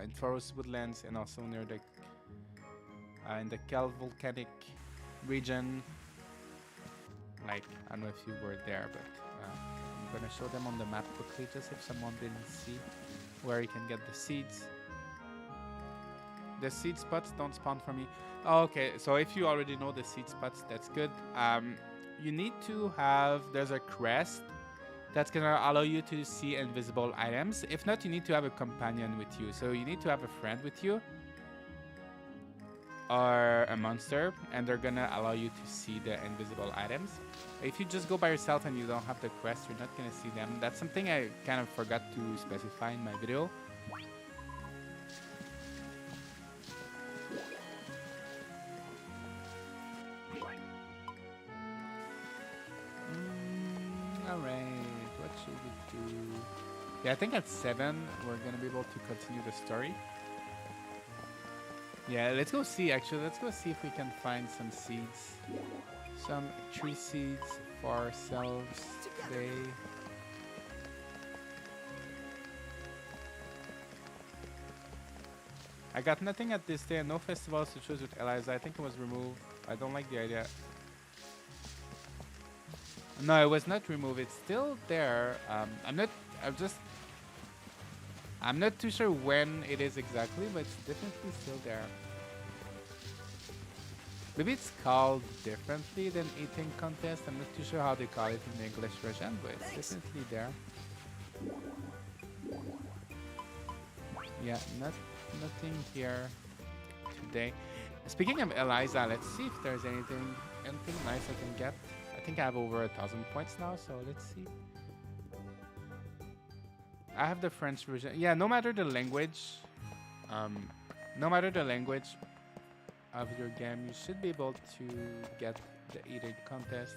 in Forest Woodlands and also near the in the Cal Volcanic region. Like, I don't know if you were there, but I'm gonna show them on the map quickly, just if someone didn't see where you can get the seeds. The seed spots don't spawn for me. Oh, okay, so if you already know the seed spots, that's good. You need to have, there's a crest that's gonna allow you to see invisible items. If not, you need to have a companion with you. So you need to have a friend with you or a monster, and they're gonna allow you to see the invisible items. If you just go by yourself and you don't have the quest, you're not gonna see them. That's something I kind of forgot to specify in my video. Alright, what should we do? Yeah, I think at 7 we're gonna be able to continue the story. Yeah, let's go see actually. Let's go see if we can find some seeds. Some tree seeds for ourselves today. I got nothing at this day. No festivals to choose with Eliza. I think it was removed. I don't like the idea. No, it was not removed. It's still there. I'm not too sure when it is exactly, but it's definitely still there. Maybe it's called differently than eating contest. I'm not too sure how they call it in the English version, but it's definitely there. Yeah, nothing here today. Speaking of Eliza, let's see if there's anything nice I can get. I think I have over 1,000 points now, so let's see. I have the French version. Yeah, no matter the language, no matter the language of your game, you should be able to get the eating contest.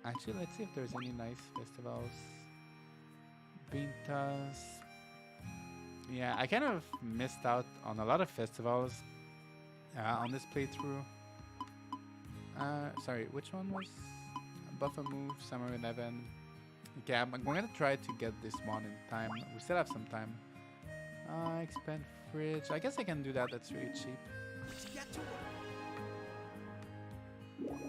Actually, let's see if there's any nice festivals. Bintas. Yeah, I kind of missed out on a lot of festivals on this playthrough. Sorry, which one was Buffer Move, Summer 11? Okay, I'm going to try to get this one in time. We still have some time. Expand fridge. I guess I can do that. That's really cheap. Let's get to work.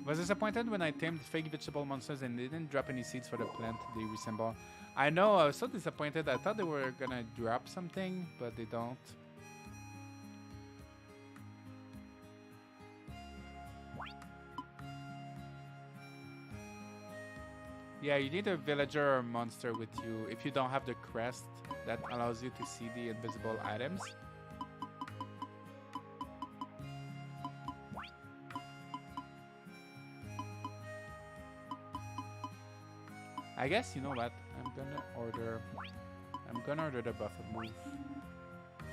Was disappointed when I tamed fake vegetable monsters and they didn't drop any seeds for the plant they resemble. I know, I was so disappointed. I thought they were gonna drop something, but they don't. Yeah, you need a villager or monster with you if you don't have the crest that allows you to see the invisible items. I guess, you know what, I'm gonna order the Buffer Move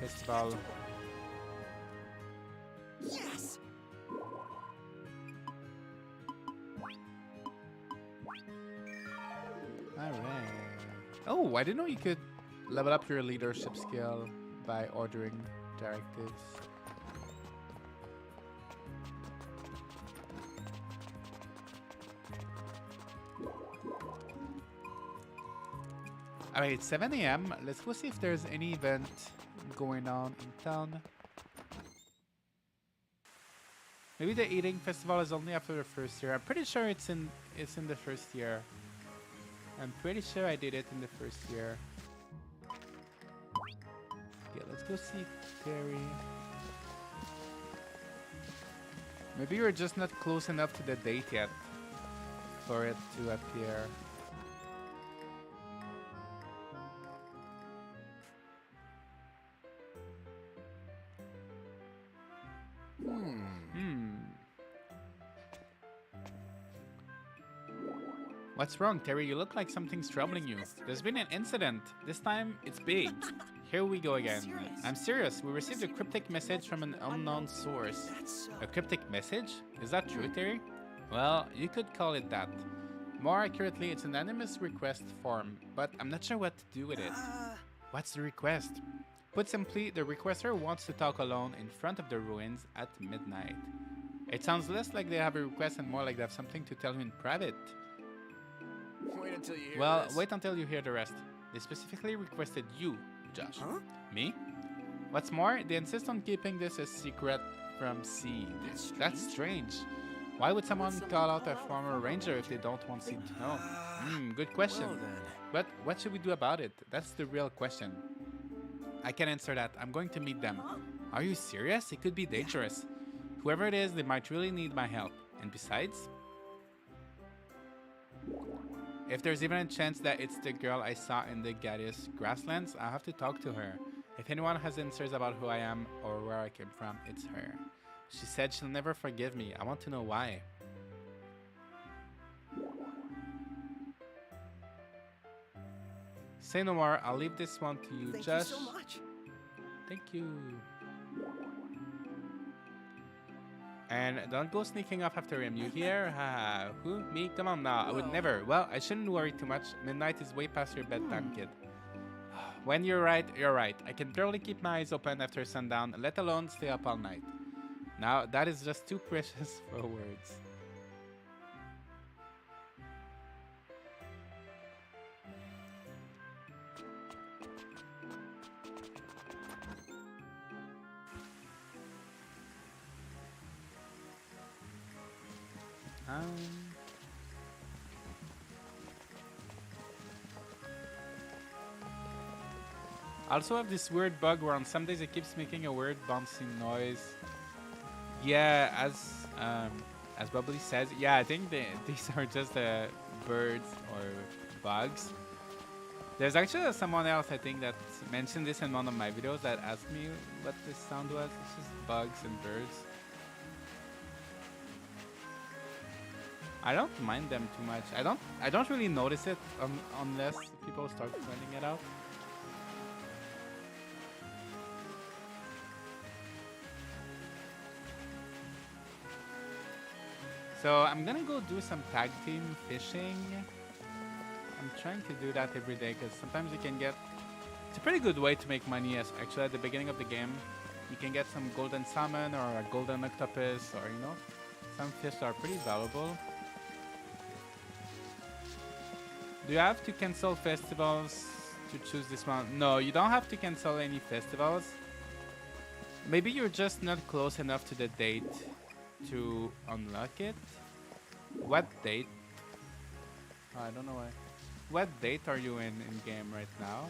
Festival. Yes. Alright. Oh, I didn't know you could level up your leadership skill by ordering directives. Alright, it's 7 AM. Let's go see if there's any event going on in town. Maybe the eating festival is only after the first year. I'm pretty sure it's in the first year. I'm pretty sure I did it in the first year. Okay, let's go see Terry. Maybe you're just not close enough to the date yet for it to appear. What's wrong, Terry? You look like something's troubling you. There's been an incident. This time, it's big. Here we go again. I'm serious. We received a cryptic message from an unknown source. A cryptic message? Is that true, Terry? Well, you could call it that. More accurately, it's an anonymous request form, but I'm not sure what to do with it. What's the request? Put simply, the requester wants to talk alone in front of the ruins at midnight. It sounds less like they have a request and more like they have something to tell you in private. Wait until you hear this. Wait until you hear the rest. They specifically requested you, Josh. Huh? Me? What's more, they insist on keeping this a secret from Seed. That's strange. Why would someone call out a former ranger if they don't want Seed to know? Good question. Well then. But what should we do about it? That's the real question. I can answer that. I'm going to meet them. Are you serious? It could be dangerous. Whoever it is, they might really need my help. And besides, if there's even a chance that it's the girl I saw in the Gadius Grasslands, I'll have to talk to her. If anyone has answers about who I am or where I came from, it's her. She said she'll never forgive me. I want to know why. Say no more. I'll leave this one to you, Thank Josh. you so much. Thank you. And don't go sneaking off after him. You hear? Ha! Who? Me? Come on now. I would never. Well, I shouldn't worry too much. Midnight is way past your bedtime, kid. When you're right, you're right. I can barely keep my eyes open after sundown, let alone stay up all night. Now, that is just too precious for words. I also have this weird bug where on some days it keeps making a weird bouncing noise. Yeah, as Bubbly says, yeah, I think these are just birds or bugs. There's actually someone else I think that mentioned this in one of my videos that asked me what this sound was. It's just bugs and birds. I don't mind them too much. I don't really notice it unless people start pointing it out. So I'm gonna go do some tag team fishing. I'm trying to do that every day because sometimes you can get... It's a pretty good way to make money actually at the beginning of the game. You can get some golden salmon or a golden octopus or, you know, some fish are pretty valuable. Do you have to cancel festivals to choose this one? No, you don't have to cancel any festivals. Maybe you're just not close enough to the date to unlock it. What date? Oh, I don't know why. What date are you in game right now?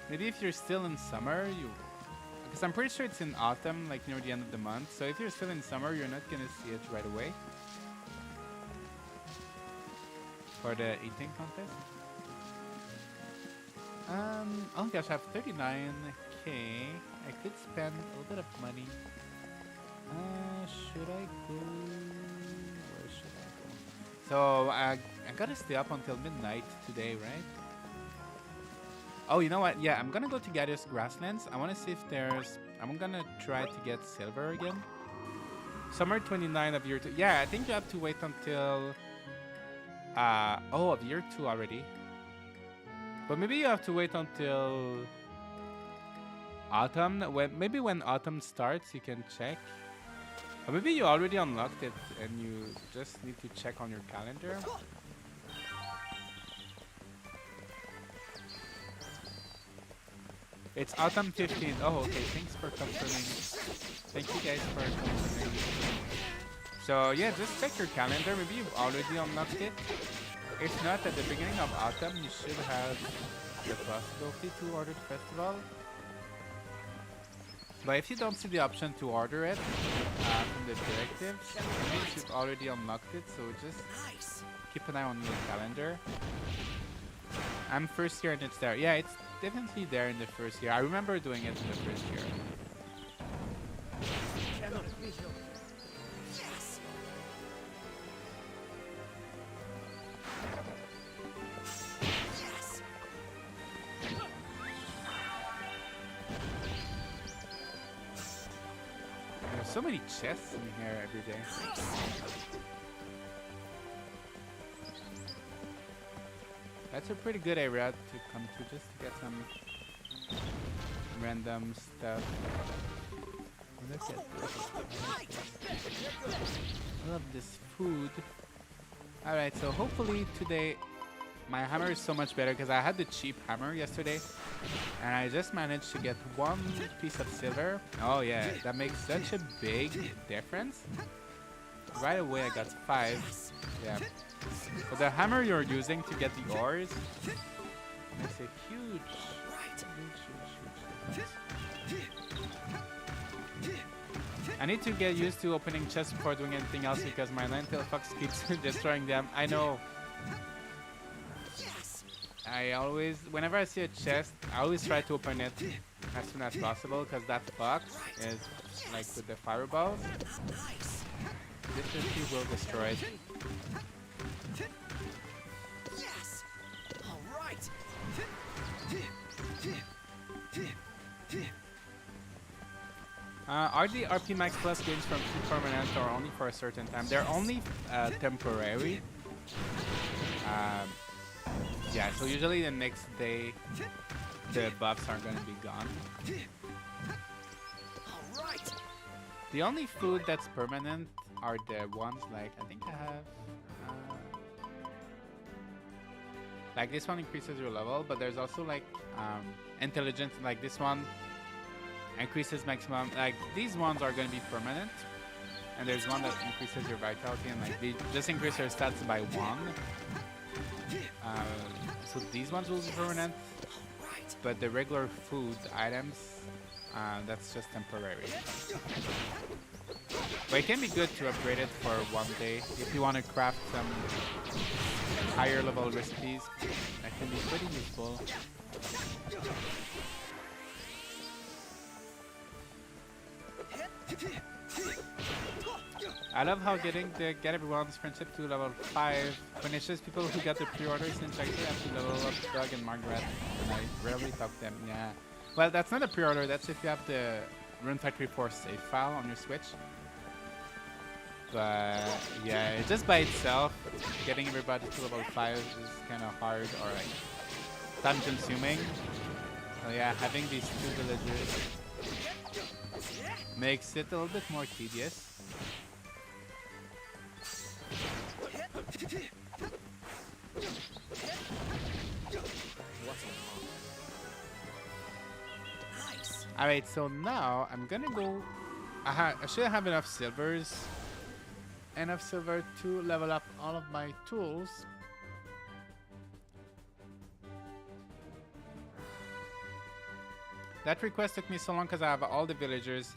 Maybe if you're still in summer, because I'm pretty sure it's in autumn, like near the end of the month. So if you're still in summer, you're not gonna see it right away. For the eating contest. Oh gosh, I have 39k. I could spend a little bit of money. Should I go? Where should I go? So I gotta stay up until midnight today, right? Oh, you know what? Yeah, I'm gonna go to Gadius Grasslands. I wanna see if there's... I'm gonna try to get silver again. Summer 29 of year 2. Yeah, I think you have to wait until... oh, of year 2 already. But maybe you have to wait until... autumn. Maybe when autumn starts, you can check. Or maybe you already unlocked it and you just need to check on your calendar. It's autumn 15th. Oh, okay. Thanks for confirming. Thank you guys for confirming. So yeah, just check your calendar. Maybe you've already unlocked it. If not, at the beginning of autumn, you should have the possibility to order the festival. But if you don't see the option to order it from the directives, it means you've already unlocked it. So just keep an eye on your calendar. I'm first year and it's there. Yeah, it's definitely there in the first year. I remember doing it in the first year. There's so many chests in here every day. That's a pretty good area to come to just to get some random stuff. Look at this. I love this food. Alright, so hopefully today my hammer is so much better because I had the cheap hammer yesterday and I just managed to get 1 piece of silver. Oh yeah, that makes such a big difference. Right away I got 5. Yeah. But the hammer you're using to get the ores makes a huge difference. I need to get used to opening chests before doing anything else because my nine-tailed fox keeps destroying them. I know. I always, whenever I see a chest, I always try to open it as soon as possible because that fox is like with the fireballs. This is will destroy it. Yes. All right. Are the RP Max Plus games from Two permanent or only for a certain time? They're only temporary. Yeah, so usually the next day the buffs are gonna be gone. All right. The only food that's permanent are the ones like I think I have. Like this one increases your level, but there's also like intelligence. Like this one increases maximum. Like these ones are going to be permanent, and there's one that increases your vitality and like they just increase your stats by 1. So these ones will be permanent, but the regular food items, that's just temporary. But it can be good to upgrade it for one day if you want to craft some higher level recipes. That can be pretty useful. I love how getting the Get Everyone's Friendship to level 5 finishes people who get the pre-order since I have to level up Doug and Margaret, and I rarely talk to them. Yeah. Well, that's not a pre-order, that's if you have the Rune Factory 4 save file on your Switch. But yeah, just by itself, getting everybody to level 5 is kind of hard or like time consuming. So yeah, having these 2 villagers makes it a little bit more tedious. Nice. Alright, so now I'm gonna go. I should have enough silver to level up all of my tools. That request took me so long because I have all the villagers.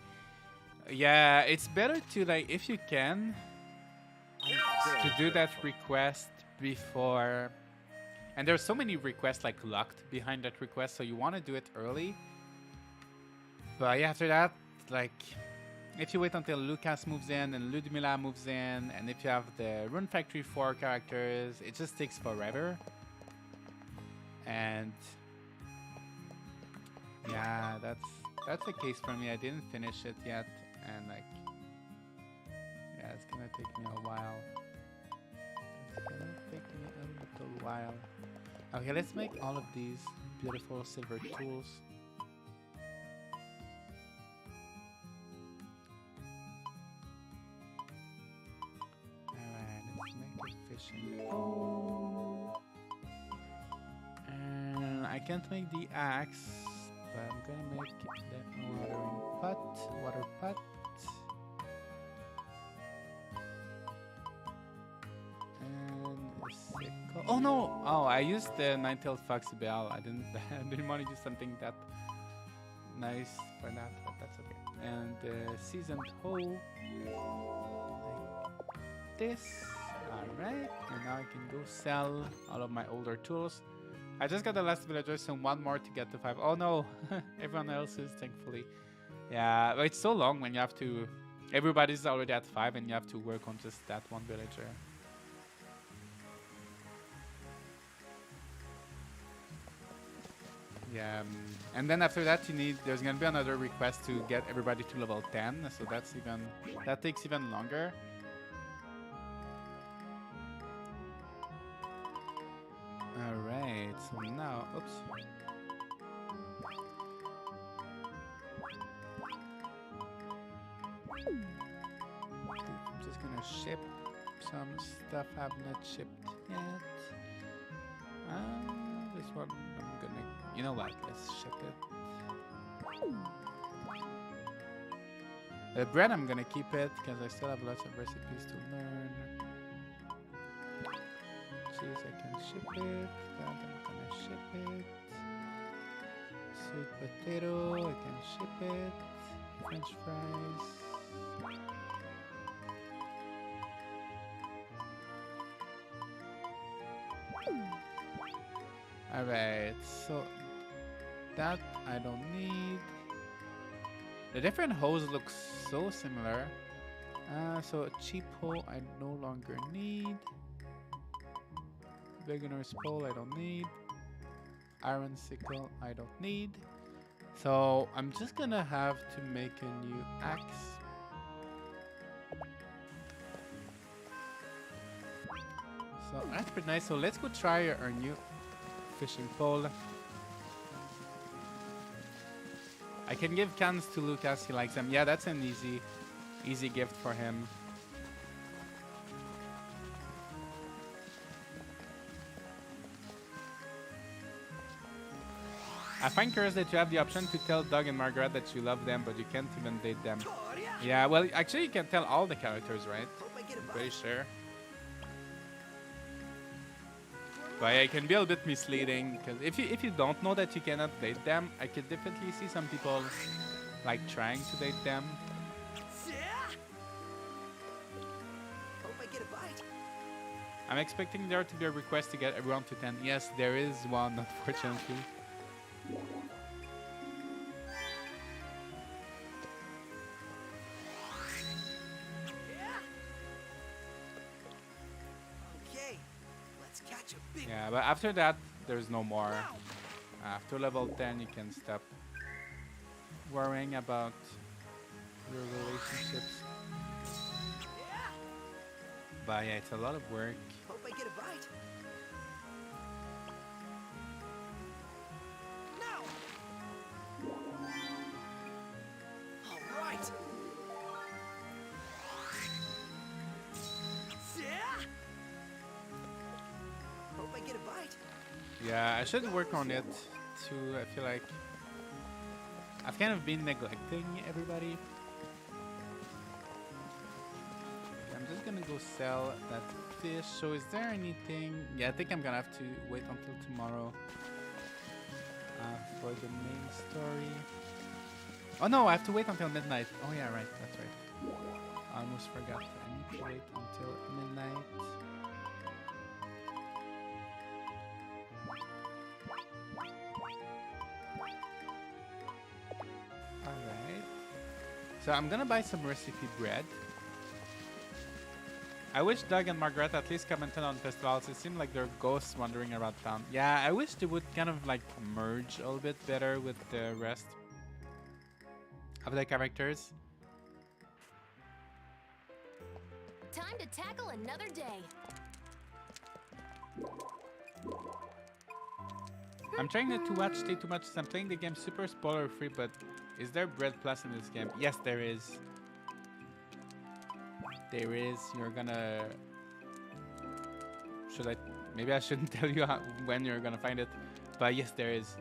Yeah, it's better to, like, if you can, to do that request before. And there's so many requests like locked behind that request, so you want to do it early. But yeah, after that, like, if you wait until Lucas moves in and Ludmila moves in, and if you have the Rune Factory 4 characters, it just takes forever. And yeah, that's the case for me. I didn't finish it yet, and like, yeah, it's gonna take me a while. It's gonna take me a little while. Okay, let's make all of these beautiful silver tools. Alright, let's make a fishing pole. And I can't make the axe, but I'm gonna make the watering pot, water pot. Oh no! Oh, I used the nine-tailed fox bell. I didn't want to use something that nice for that, but that's okay. And seasoned hoe, like this. All right, and now I can go sell all of my older tools. I just got the last villagers and one more to get to 5. Oh no, everyone else is, thankfully. Yeah, but it's so long when you have to. Everybody's already at 5, and you have to work on just that one villager. Yeah, and then after that there's gonna be another request to get everybody to level 10, so that takes even longer. Alright, so now, oops. I'm just gonna ship some stuff I've not shipped yet. This one I'm gonna, you know what, let's ship it. The bread I'm gonna keep it because I still have lots of recipes to learn. Cheese I can ship it, that I'm gonna ship it. Sweet potato I can ship it. French fries. Alright, so that I don't need. The different hoes look so similar. So a cheap hoe I no longer need. Beginner's pole I don't need. Iron sickle I don't need. So I'm just gonna have to make a new axe. So that's pretty nice. So let's go try our new fishing pole. I can give cans to Lucas, he likes them. Yeah, that's an easy gift for him. I find curious that you have the option to tell Doug and Margaret that you love them, but you can't even date them. Yeah, well, actually you can tell all the characters, right? I'm pretty sure. But yeah, it can be a little bit misleading, because if you don't know that you cannot date them, I could definitely see some people like trying to date them. I'm expecting there to be a request to get everyone to 10. Yes, there is one, unfortunately. Okay, let's catch a big Yeah, but after that, there's no more. After level 10, you can stop worrying about your relationships. But yeah, it's a lot of work. Hope I get a bite. Now. All right. Yeah. Hope I get a bite. Yeah, I should work on it too. I feel like I've kind of been neglecting everybody. I'm just gonna go sell that fish. So is there anything? Yeah, I think I'm gonna have to wait until tomorrow for the main story. Oh no, I have to wait until midnight. Oh yeah, right, that's right. I almost forgot. I need to wait until midnight. Alright. So I'm gonna buy some recipe bread. I wish Doug and Margaret at least commented on festivals. It seemed like they're ghosts wandering around town. Yeah, I wish they would kind of like merge a little bit better with the rest of the characters. Time to tackle another day. I'm trying not to watch stay too much. I'm playing the game super spoiler free, but is there bread plus in this game? Yes, there is. There is. You're gonna... Should I... Maybe I shouldn't tell you how, when you're gonna find it. But yes, there is.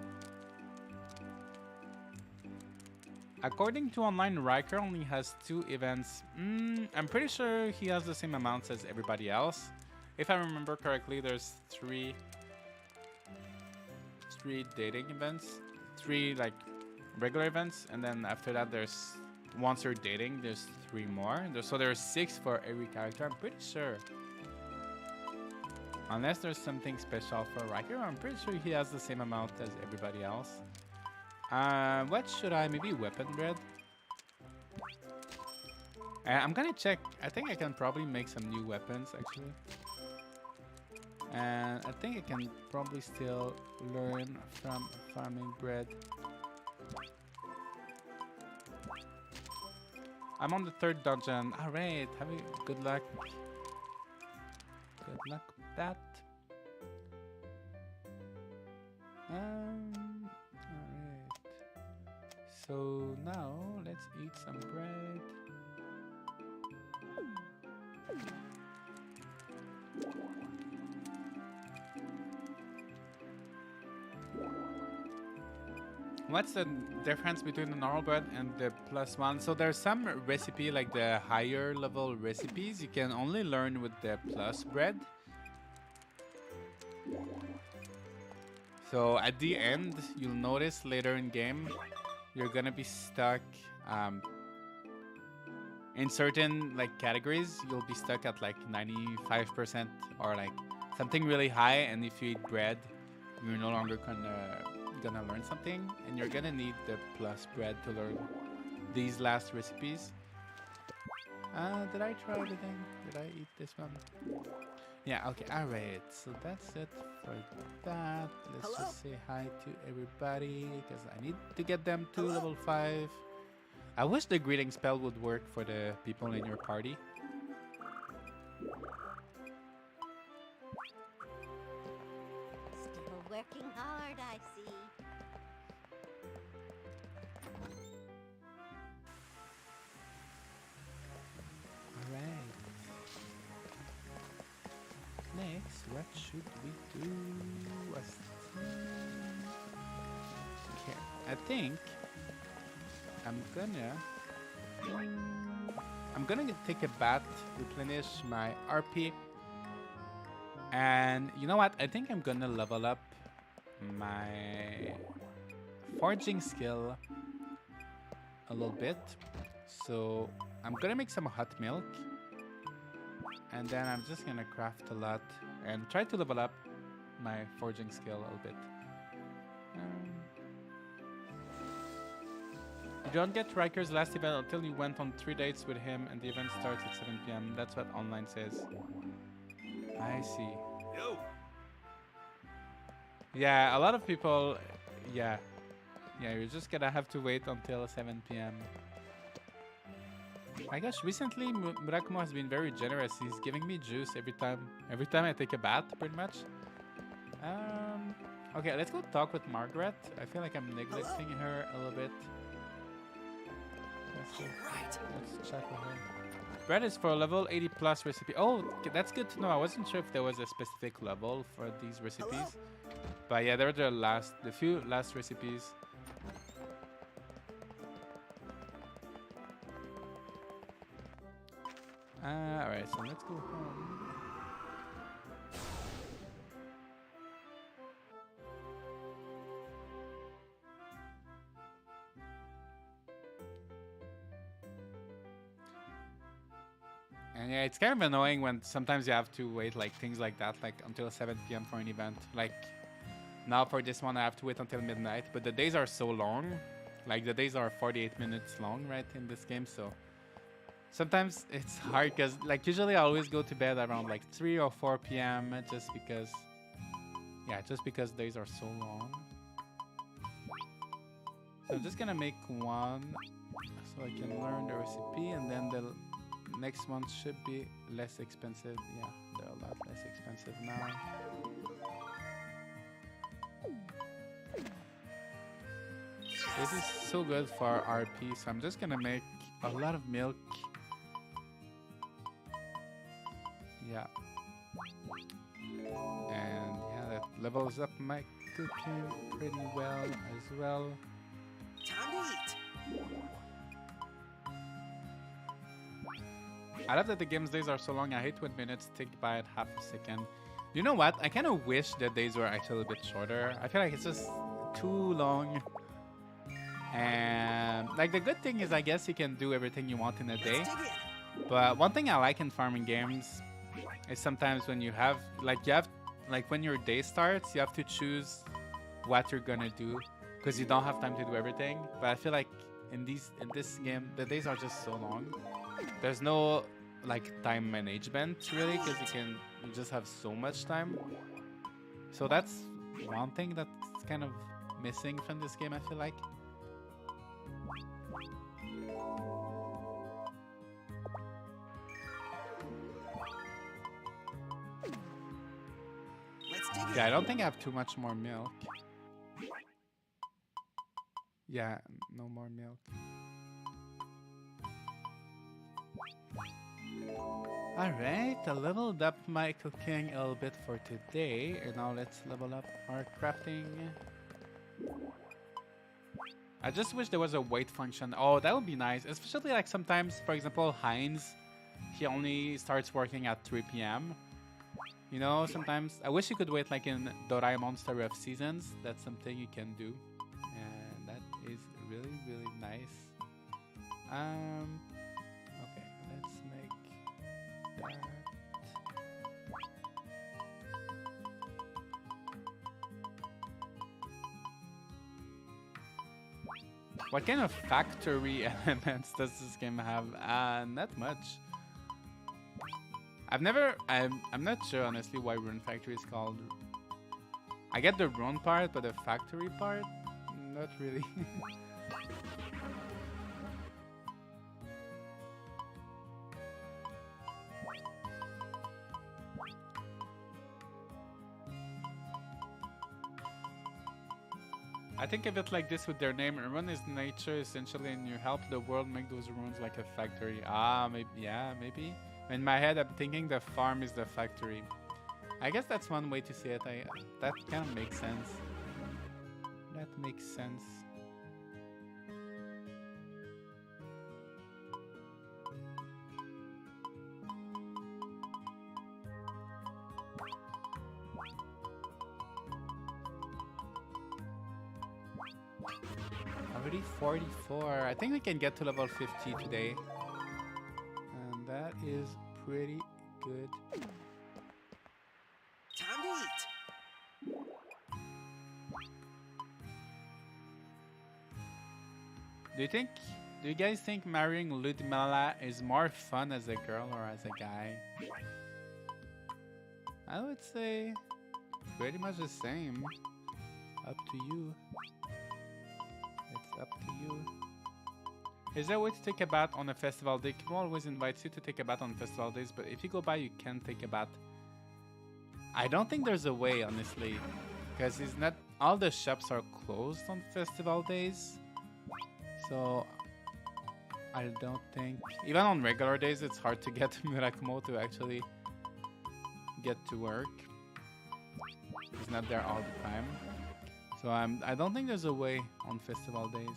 According to online, Riker only has 2 events. I'm pretty sure he has the same amounts as everybody else. If I remember correctly, there's 3 dating events. 3 like regular events. And then after that, there's... Once you're dating, there's 3 more. So there's 6 for every character, I'm pretty sure. Unless there's something special for Riker, I'm pretty sure he has the same amount as everybody else. What should I... Maybe weapon bread? I'm gonna check. I think I can probably make some new weapons, actually. And I think I can probably still learn from farming bread. I'm on the 3rd dungeon. Alright, good luck. Good luck with that. Alright. So now let's eat some bread. What's the difference between the normal bread and the +1? So there's some recipe, like the higher level recipes, you can only learn with the plus bread. So at the end, you'll notice later in game, you're gonna be stuck in certain like categories. You'll be stuck at like 95% or like something really high, and if you eat bread, you're no longer gonna learn something, and you're gonna need the plus bread to learn these last recipes. Did I try everything? Did I eat this one? Yeah, okay, alright, so that's it for that. Let's just say hi to everybody, because I need to get them to level 5. I wish the greeting spell would work for the people in your party. Still working hard, I see. Alright. Next, what should we do? Okay, I think I'm gonna take a bath, replenish my RP, and you know what? I think I'm gonna level up my forging skill a little bit. So I'm gonna make some hot milk, And then I'm just gonna craft a lot and try to level up my forging skill a little bit. You don't get Riker's last event until you went on 3 dates with him and the event starts at 7 p.m. That's what online says. I see. Yo. Yeah, a lot of people... Yeah, you're just gonna have to wait until 7 p.m. My gosh, recently Murakumo has been very generous. He's giving me juice every time I take a bath, pretty much. Okay, let's go talk with Margaret. I feel like I'm neglecting her a little bit. Let's check with her. Bread is for a level 80 plus recipe. Oh, okay, that's good to know. I wasn't sure if there was a specific level for these recipes. But yeah, they're the few last recipes. Alright, so let's go home. And yeah, it's kind of annoying when sometimes you have to wait like things like that, like until 7 p.m. for an event. Like now for this one, I have to wait until midnight, but the days are so long. Like the days are 48 minutes long, right, in this game, so sometimes it's hard because like usually I always go to bed around like 3 or 4 p.m. just because days are so long. So I'm just gonna make one so I can learn the recipe, and then the next one should be less expensive. Yeah, they're a lot less expensive now. This is so good for RP, so I'm just gonna make a lot of milk. Yeah. And yeah, that levels up my cooking pretty well as well. Time to eat. I love that the game's days are so long. I hate when minutes tick by at half a second. You know what? I kind of wish that days were actually a bit shorter. I feel like it's just too long. And like the good thing is I guess you can do everything you want in a day. But one thing I like in farming games is sometimes when you have when your day starts, you have to choose what you're gonna do because you don't have time to do everything. But I feel like in this game, the days are just so long. There's no like time management really because you just have so much time. So that's one thing that's kind of missing from this game, I feel like. Yeah, I don't think I have too much more milk. Yeah, no more milk. Alright, I leveled up my cooking a little bit for today, and now let's level up our crafting. I just wish there was a wait function. Oh, that would be nice, especially like sometimes, for example, Heinz, he only starts working at 3 p.m. You know, sometimes I wish you could wait like in Doraemon Story of Seasons. That's something you can do, and that is really, really nice. Okay, let's make that. What kind of factory elements does this game have? Not much. I'm not sure honestly why Rune Factory is called. I get the rune part, but the factory part, not really. I think of it like this with their name. Rune is nature essentially, and you help the world make those runes like a factory. Maybe, yeah, maybe. In my head, I'm thinking the farm is the factory. I guess that's one way to see it. That kind of makes sense. That makes sense. Already 44. I think we can get to level 50 today. And that is pretty good. Time to eat. Do you guys think marrying Ludmila is more fun as a girl or as a guy? I would say pretty much the same. Up to you. It's up to you. Is there a way to take a bath on a festival day? Kim always invites you to take a bath on festival days, but if you go by, you can't take a bath. I don't think there's a way, honestly, because it's not all the shops are closed on festival days. So I don't think, even on regular days, it's hard to get Murakumo to actually get to work. He's not there all the time. So I don't think there's a way on festival days.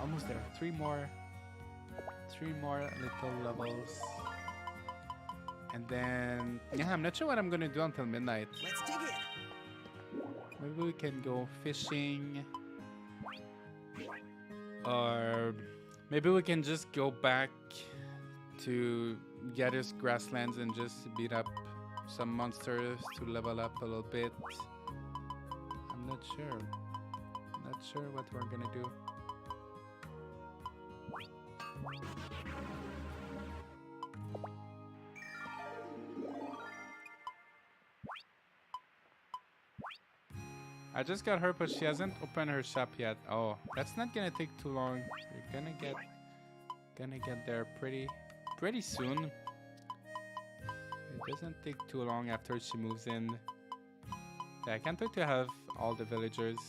Almost there. Three more little levels. And then, yeah, I'm not sure what I'm gonna do until midnight. Let's dig in. Maybe we can go fishing. Or maybe we can just go back to Gadius Grasslands and just beat up some monsters to level up a little bit. I'm not sure. Not sure what we're gonna do. I just got her, but she hasn't opened her shop yet. Oh, that's not gonna take too long. You're gonna get there pretty soon. It doesn't take too long after she moves in. Yeah, I can't wait to have all the villagers.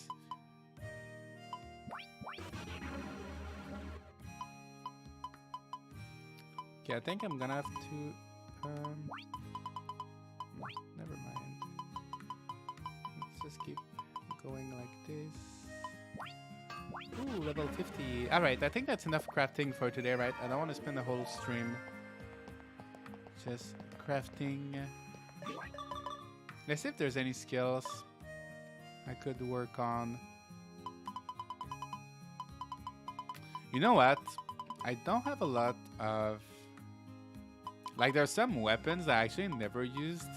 Okay, I think I'm gonna have to never mind. Let's just keep going like this. Ooh, level 50. Alright, I think that's enough crafting for today, right? I don't want to spend the whole stream just crafting. Let's see if there's any skills I could work on. You know what? I don't have a lot of... Like, there's some weapons I actually never used.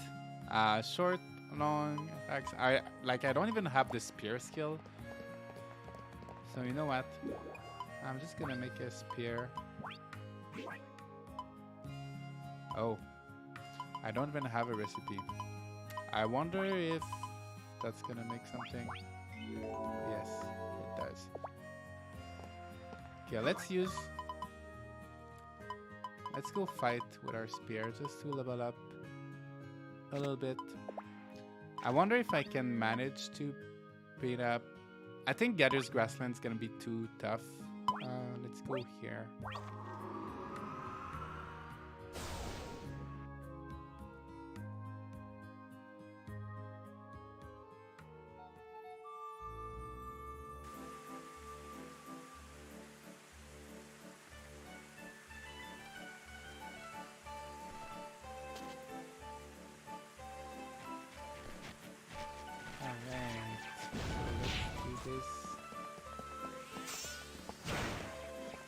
Short, long attacks. I don't even have the spear skill. So you know what? I'm just gonna make a spear. Oh. I don't even have a recipe. I wonder if that's gonna make something. Yes, it does. Okay, let's go fight with our spear just to level up a little bit. I wonder if I can manage to beat up. I think Gadius Grasslands gonna be too tough. Let's go here.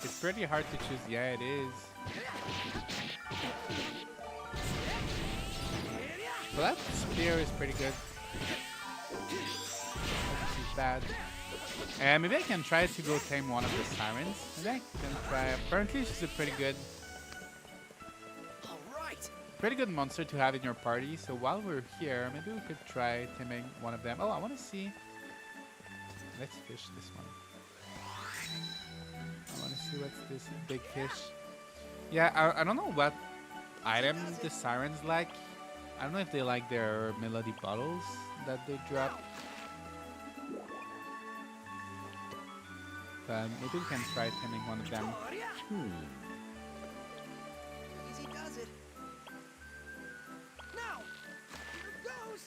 It's pretty hard to choose. Yeah, it is. So that spear is pretty good. Not too bad. And maybe I can try to go tame one of the sirens. Maybe I can try. Apparently she's a pretty good monster to have in your party. So while we're here, maybe we could try taming one of them. Oh, I want to see. Let's fish this one. I want to see what's this big fish. Yeah, I don't know what items the sirens like. I don't know if they like their melody bottles that they drop. But maybe we can try taming one of them. Easy does it. Now, here goes.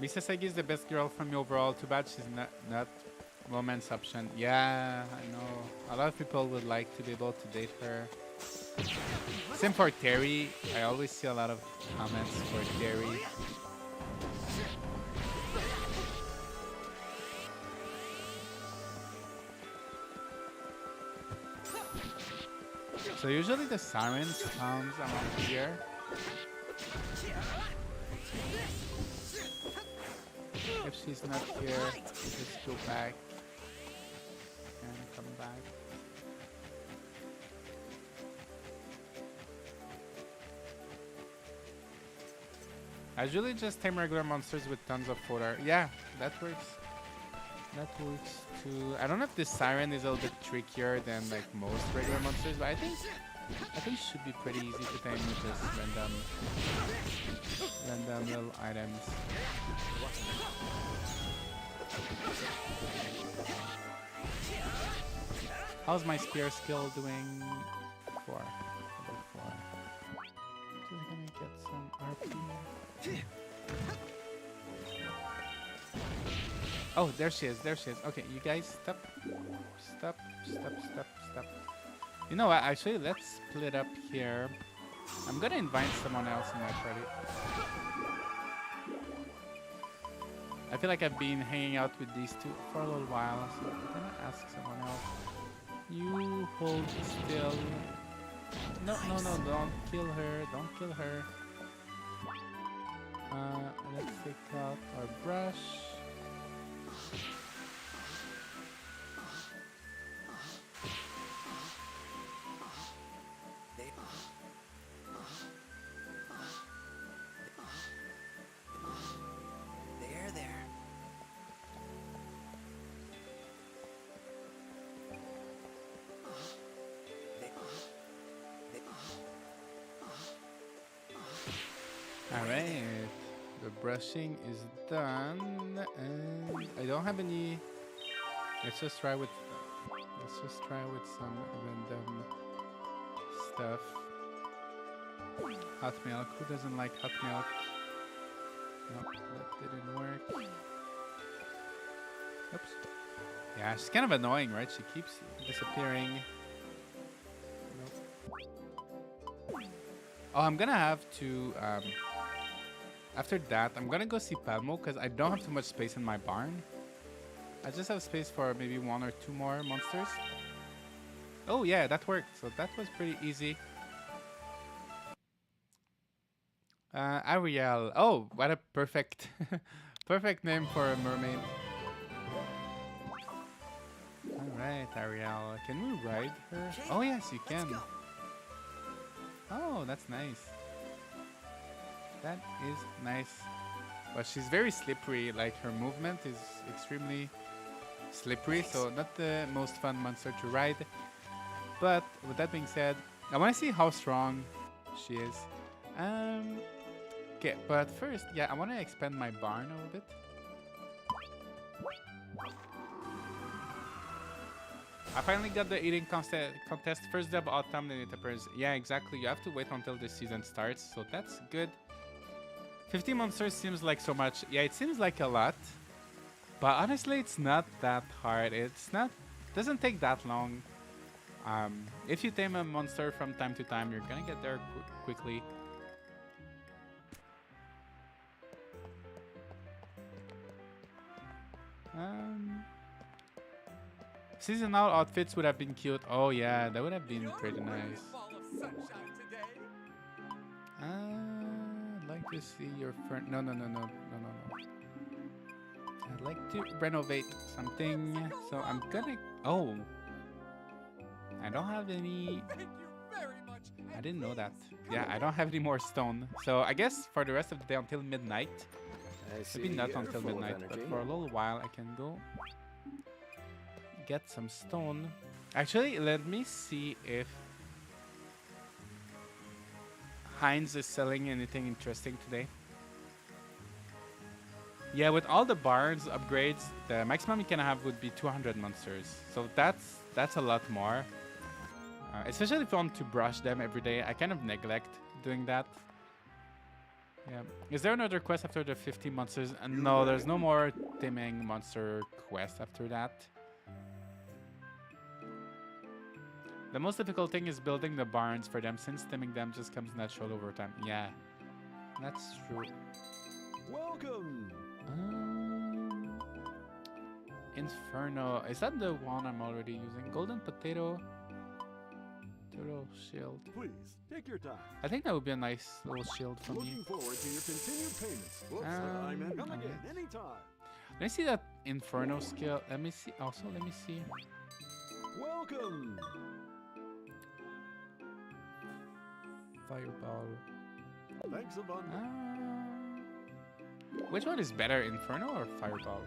Misasagi is the best girl from me overall. Too bad she's not woman's option. Yeah, I know. A lot of people would like to be able to date her. Same for Terry. I always see a lot of comments for Terry. So usually the sirens comes around here. If she's not here, just go back and come back. I usually just tame regular monsters with tons of fodder. Yeah, that works. That works too. I don't know if this siren is a little bit trickier than like most regular monsters, but I think it should be pretty easy to tame with just random little items. How's my spear skill doing? 4. Level 4. Just gonna get some RP. Oh, there she is. There she is. Okay, you guys, stop. Stop. You know what? Actually, let's split up here. I'm gonna invite someone else in my party. I feel like I've been hanging out with these two for a little while, so I'm gonna ask someone else. You hold still. No, don't kill her. Don't kill her. Let's take out our brush. Alright, the brushing is done, and I don't have any. Let's just try with some random stuff. Hot milk. Who doesn't like hot milk? No, that didn't work. Oops. Yeah, she's kind of annoying, right? She keeps disappearing. Nope. Oh, I'm gonna have to. After that, I'm gonna go see Palmo because I don't have too much space in my barn. I just have space for maybe 1 or 2 more monsters. Oh yeah, that worked. So that was pretty easy. Ariel. Oh, what a perfect, perfect name for a mermaid. All right, Ariel. Can we ride her? Oh yes, you can. Oh, that's nice. That is nice. But she's very slippery. Like her movement is extremely slippery, so not the most fun monster to ride. But with that being said, I want to see how strong she is. Okay, but first, yeah, I want to expand my barn a little bit. I finally got the eating contest. First day of autumn, then it appears. Yeah, exactly. You have to wait until the season starts, so that's good. 50 monsters seems like so much. Yeah, it seems like a lot. But honestly, it's not that hard. Doesn't take that long. If you tame a monster from time to time, you're gonna get there quickly. Seasonal outfits would have been cute. Oh yeah, that would have been pretty nice. I'd like to see your friend. No. I'd like to renovate something, so I'm gonna. Oh, I don't have any. I didn't know that. Yeah, I don't have any more stone. So I guess for the rest of the day until midnight. Maybe not until midnight, but for a little while I can go get some stone. Actually, let me see if Heinz is selling anything interesting today. Yeah, with all the barns upgrades, the maximum you can have would be 200 monsters. So that's a lot more. Especially if you want to brush them every day. I kind of neglect doing that. Yeah. Is there another quest after the 50 monsters? No, there's no more taming monster quest after that. The most difficult thing is building the barns for them, since taming them just comes natural over time. Yeah, that's true. Welcome. Inferno. Is that the one I'm already using? Golden potato. Turtle shield. Please take your time. I think that would be a nice little shield for me. Looking forward to your continued payments. Whoops, I meant come again anytime. Let me see that Inferno skill. Let me see. Also, let me see. Welcome. Fireball. Thanks a bundle. Which one is better, Inferno or Fireball?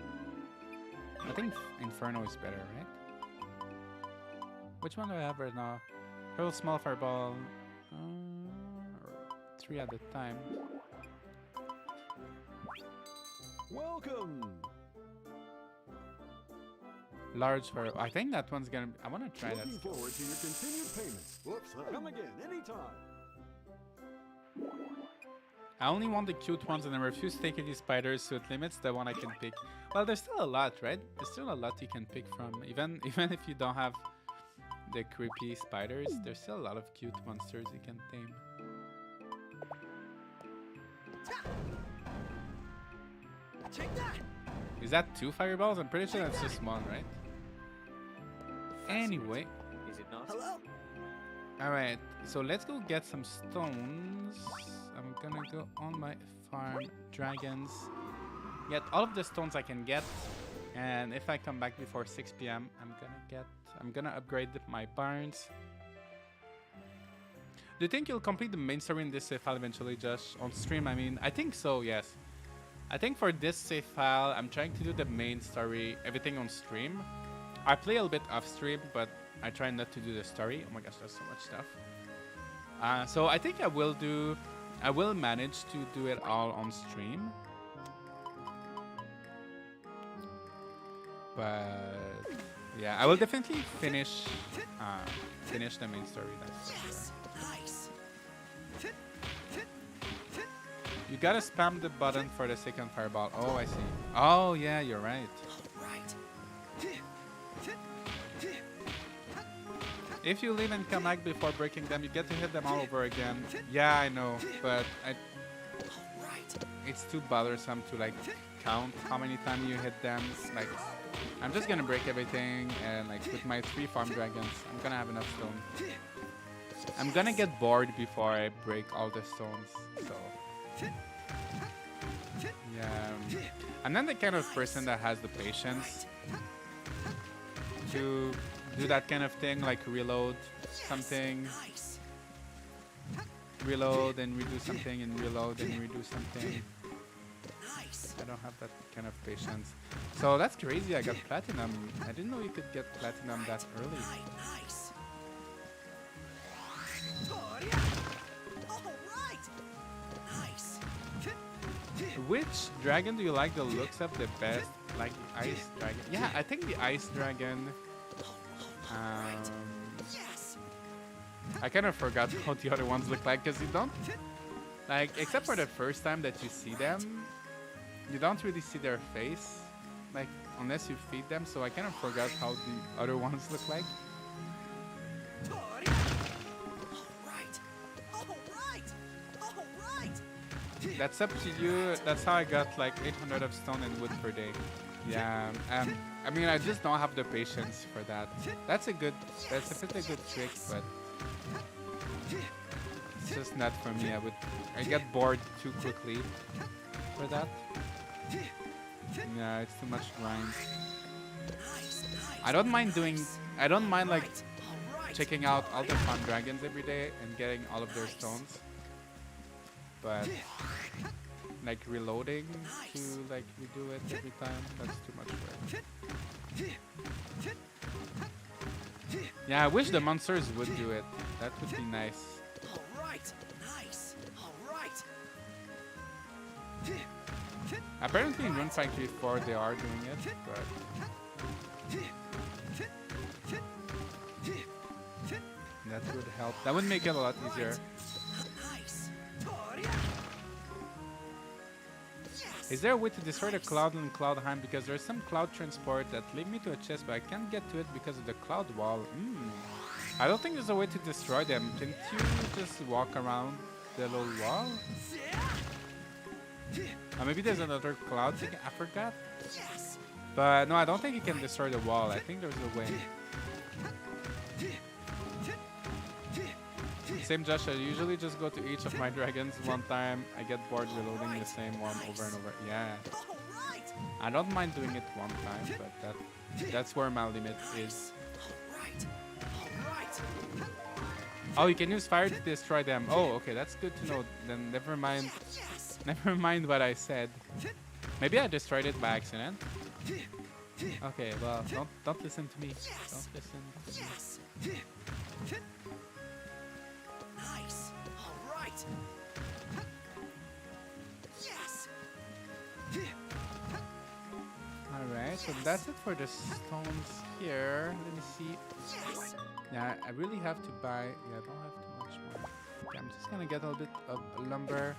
I think Inferno is better, right? Which one do I have right now? Hurl small fireball. 3 at a time. Welcome. Large fireball. I think that one's gonna. I want to try that. Looking forward to your continued payments. Whoops, come again anytime. I only want the cute ones and I refuse to take any spiders, so it limits the one I can pick. Well, there's still a lot, right? There's still a lot you can pick from. Even if you don't have the creepy spiders, there's still a lot of cute monsters you can tame. Take that. Is that 2 fireballs? I'm pretty sure that's just 1, right? Anyway. Is it not? Hello? Alright, so let's go get some stones. I'm gonna go on my farm, dragons. Get all of the stones I can get. And if I come back before 6 p.m, I'm gonna upgrade my barns. Do you think you'll complete the main story in this save file eventually, Josh? On stream, I mean, I think so, yes. I think for this save file, I'm trying to do the main story, everything on stream. I play a little bit off stream, but I try not to do the story. Oh my gosh, there's so much stuff. So I think I will manage to do it all on stream. But yeah, I will definitely finish the main story. That's for sure. Nice. You gotta spam the button for the second fireball. Oh, I see. Oh yeah, you're right. Right. If you leave and come back before breaking them, you get to hit them all over again. Yeah, I know, but it's too bothersome to like count how many times you hit them. Like, I'm just gonna break everything, and like with my 3 farm dragons, I'm gonna have enough stone. I'm gonna get bored before I break all the stones, so yeah. I'm not the kind of person that has the patience to do that kind of thing, like reload something, reload and redo something, and reload and redo something. I don't have that kind of patience. So that's crazy, I got platinum. I didn't know you could get platinum that early. Which dragon do you like the looks of the best? Like the ice dragon? Yeah, I think the ice dragon. I kind of forgot what the other ones look like, because you don't, like, except for the first time that you see them, you don't really see their face, like, unless you feed them, so I kind of forgot how the other ones look like. That's up to you. That's how I got like 800 of stone and wood per day. Yeah, I mean, I just don't have the patience for that. That's a pretty good trick, but it's just not for me. I get bored too quickly for that. Yeah, it's too much grind. I don't mind like checking out all the farm dragons every day and getting all of their stones, but like reloading to like redo it every time, that's too much work. Yeah, I wish the monsters would do it. That would be nice. Apparently in Rune Factory 4 they are doing it, but that would help. That would make it a lot easier. Is there a way to destroy the cloud in Cloudheim? Because there's some cloud transport that lead me to a chest, but I can't get to it because of the cloud wall. I don't think there's a way to destroy them. Can't you just walk around the little wall? Maybe there's another cloud thing. I forgot. But no, I don't think you can destroy the wall. I think there's a way. Same Josh, I usually just go to each of my dragons one time. I get bored reloading the same one over and over. Yeah. I don't mind doing it one time, but that's where my limit is. Oh, you can use fire to destroy them. Oh, okay, that's good to know. Then never mind. Never mind what I said. Maybe I destroyed it by accident. Okay, well, don't listen to me. Don't listen to me. Nice. All right. Yes. Alright, so that's it for the stones here. Let me see. Yeah, I really have to buy. Yeah, I don't have too much more. Okay, I'm just gonna get a little bit of lumber.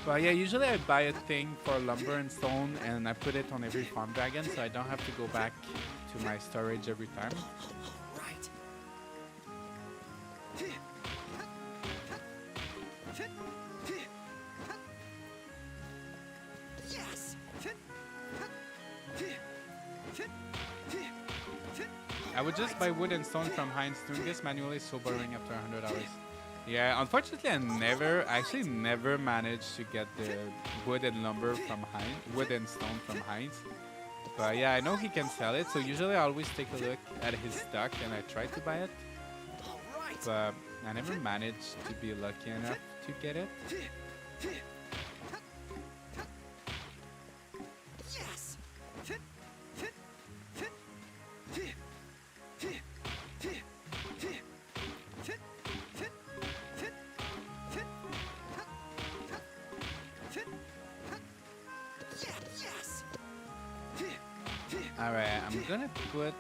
But yeah, usually I buy a thing for lumber and stone and I put it on every farm dragon so I don't have to go back to my storage every time. I would just buy wood and stone from Heinz. Doing this manually is so boring after 100 hours. Yeah, unfortunately, I actually never managed to get the wood and lumber from Heinz, wood and stone from Heinz. But yeah, I know he can sell it, so usually I always take a look at his stock and I try to buy it. But I never managed to be lucky enough to get it. Alright, I'm gonna put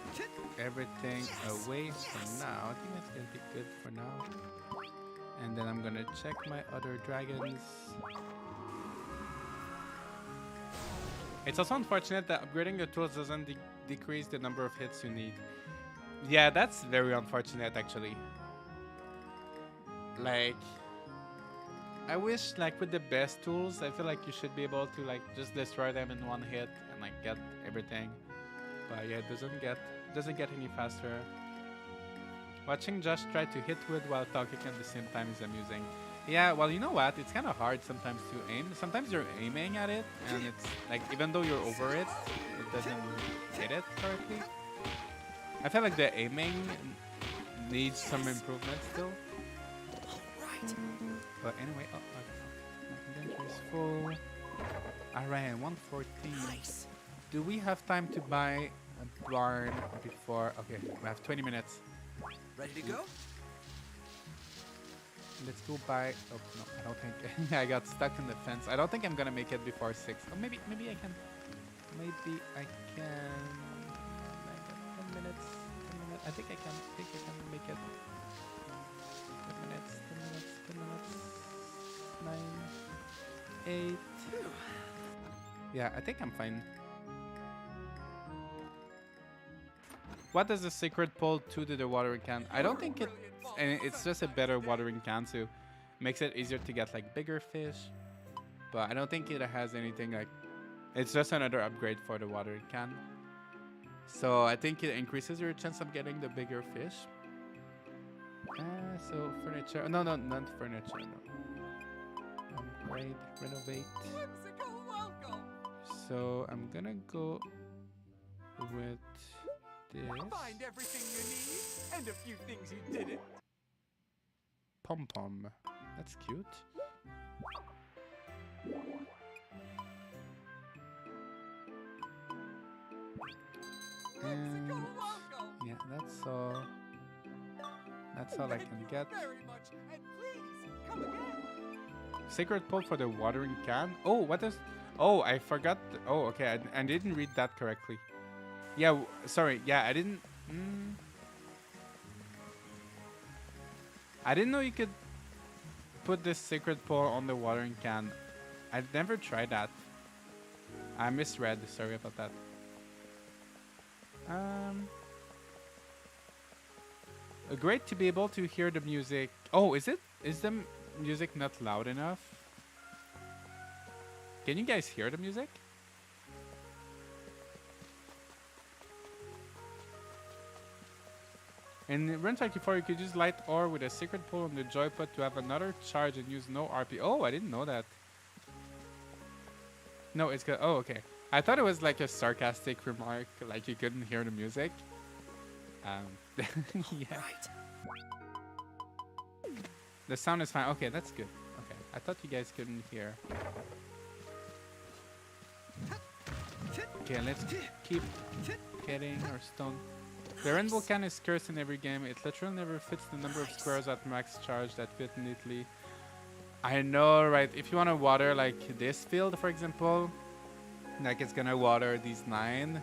everything away for now. I think that's gonna be good for now. And then I'm gonna check my other dragons. It's also unfortunate that upgrading the tools doesn't decrease the number of hits you need. Yeah, that's very unfortunate actually. Like, I wish like with the best tools, I feel like you should be able to like just destroy them in one hit and like get everything. But yeah, it doesn't get any faster. Watching Josh try to hit wood while talking at the same time is amusing. Yeah, well, you know what? It's kind of hard sometimes to aim. Sometimes you're aiming at it, and it's like even though you're over it, it doesn't hit it correctly. I feel like the aiming needs some improvement still. But anyway, oh, okay. My inventory is full. Alright, 114. Nice. Do we have time to buy a barn before? Okay, we have 20 minutes. Ready to go? Let's go buy. Oh no, I don't think I got stuck in the fence. I don't think I'm gonna make it before 6. Oh, maybe I can. Maybe I can. I got 10 minutes. 10 minutes. I think I can. Make it. 10 minutes. 10 minutes. 10 minutes. 9, 8. Yeah, I think I'm fine. What does the secret pole to the watering can? I don't think it's just a better watering can, so makes it easier to get like bigger fish. But I don't think it has anything like, it's just another upgrade for the watering can. So I think it increases your chance of getting the bigger fish. So furniture, no, not furniture, no. Upgrade, renovate. So I'm gonna go with this. Find everything you need and a few things you didn't. Pom pom. That's cute. And yeah, that's all. That's all I can get. Sacred pole for the watering can. Oh, what is? Oh, I forgot. Oh, okay. I didn't read that correctly. Yeah, sorry. Yeah, I didn't. I didn't know you could put this sacred pole on the watering can. I've never tried that. I misread. Sorry about that. Great to be able to hear the music. Oh, is it? Is the music not loud enough? Can you guys hear the music? In Rune Factory 4, you could use light ore with a secret pull on the joypad to have another charge and use no RP. Oh, I didn't know that. No, it's good. Oh, okay. I thought it was like a sarcastic remark, like you couldn't hear the music. Yeah. The sound is fine. Okay, that's good. Okay, I thought you guys couldn't hear. Okay, let's keep getting our stone. The rainbow volcano is cursed in every game. It literally never fits the number of squares at max charge that fit neatly. I know, right? If you want to water like this field, for example, like it's gonna water these 9,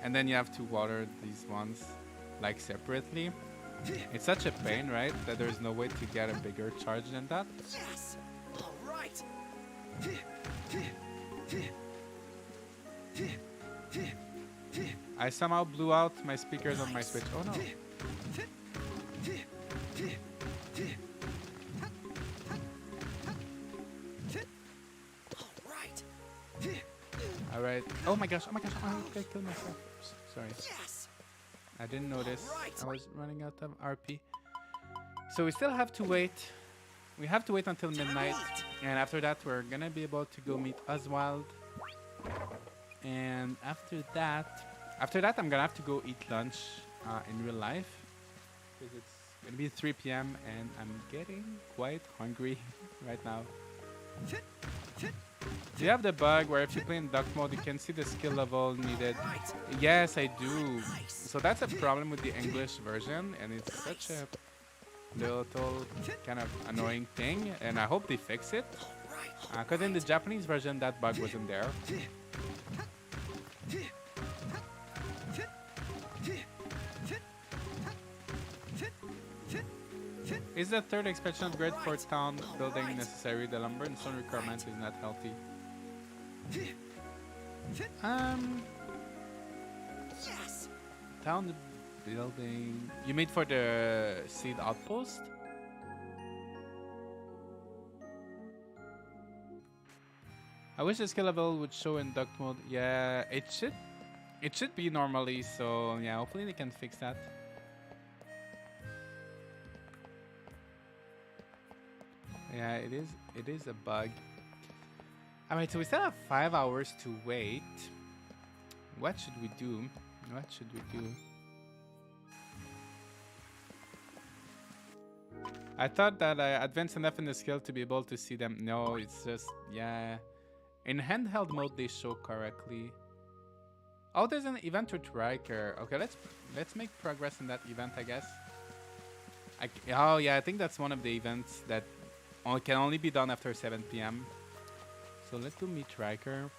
and then you have to water these ones like separately. It's such a pain, right? That there's no way to get a bigger charge than that. Yes! All right! I somehow blew out my speakers on my Switch. Oh no. Alright. Oh my gosh. Oh my gosh. I'm gonna kill myself. Sorry. Yes! I didn't notice. I was running out of RP. So we still have to wait. We have to wait until midnight. And after that, we're gonna be able to go meet Oswald. And after that, I'm gonna have to go eat lunch in real life. Because it's gonna be 3 p.m. and I'm getting quite hungry right now. Do you have the bug where if you play in duck mode, you can see the skill level needed? Yes, I do. So that's a problem with the English version, and it's such a little kind of annoying thing, and I hope they fix it. Because in the Japanese version, that bug wasn't there. Is the third expansion upgrade for town building necessary? The lumber and stone requirement is not healthy. Yes! Town building. You made for the seed outpost? I wish the skill level would show in duct mode. Yeah, it should be normally, so yeah, hopefully they can fix that. Yeah, it is a bug. Alright, so we still have 5 hours to wait. What should we do? What should we do? I thought that I advanced enough in the skill to be able to see them. No, it's just, yeah. In handheld mode, they show correctly. Oh, there's an event with Riker. Okay, let's make progress in that event, I guess. Oh, yeah, I think that's one of the events that can only be done after 7 p.m. So let's go meet Riker.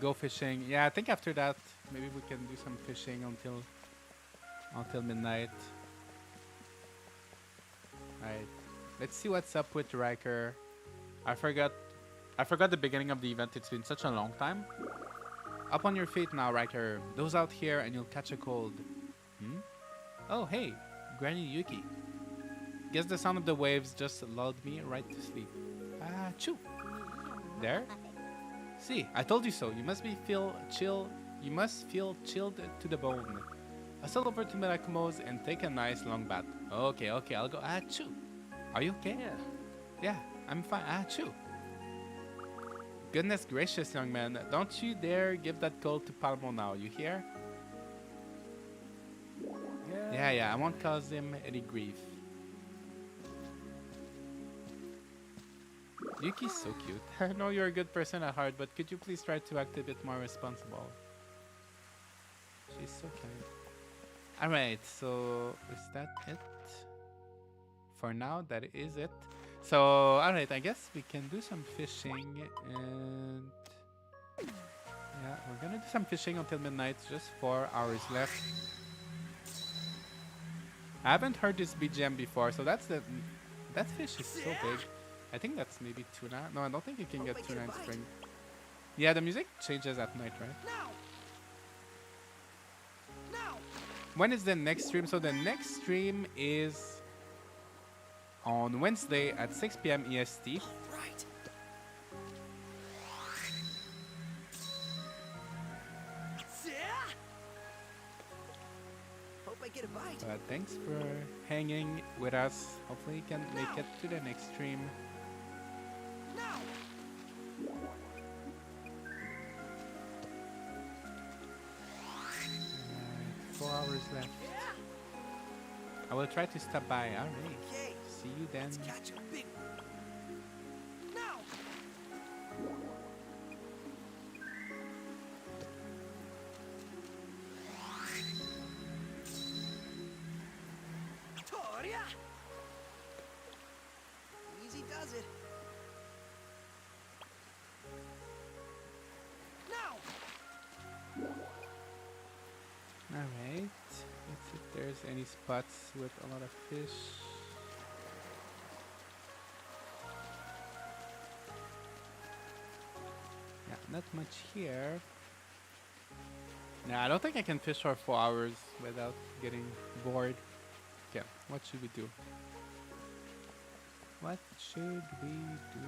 Go fishing. Yeah, I think after that, maybe we can do some fishing until midnight. Alright. Let's see what's up with Riker. I forgot the beginning of the event. It's been such a long time. Up on your feet now, Riker. Doze out here and you'll catch a cold. Hmm? Oh, hey, Granny Yuki. Guess the sound of the waves just lulled me right to sleep. Ah, choo. There? See, I told you so. You must feel chilled to the bone. I'll settle over to Mirakumo's and take a nice long bath. Okay, I'll go. Ah, choo. Are you okay? Yeah, I'm fine. Ah, choo. Goodness gracious, young man. Don't you dare give that cold to Palmo now, you hear? Yeah, I won't cause him any grief. Yuki's so cute. I know you're a good person at heart, but could you please try to act a bit more responsible? She's so kind. Alright, so is that it? For now, that is it. So, alright, I guess we can do some fishing and... Yeah, we're gonna do some fishing until midnight. Just 4 hours left. I haven't heard this BGM before, so that's the that fish is so big. I think that's maybe tuna. No, I don't think you can get tuna in spring. Yeah, the music changes at night, right? When is the next stream? So the next stream is on Wednesday at 6 p.m. EST. Right. Hope I get a bite. But thanks for hanging with us. Hopefully you can make it to the next stream. Alright, 4 hours left. I will try to stop by. Alright. Okay. See you then. Let's catch a big one. Now. Toria. Easy does it. Now. Alright. Let's see if there's any spots with a lot of fish. Yeah, not much here. Nah, I don't think I can fish for 4 hours without getting bored. Okay, what should we do? What should we do?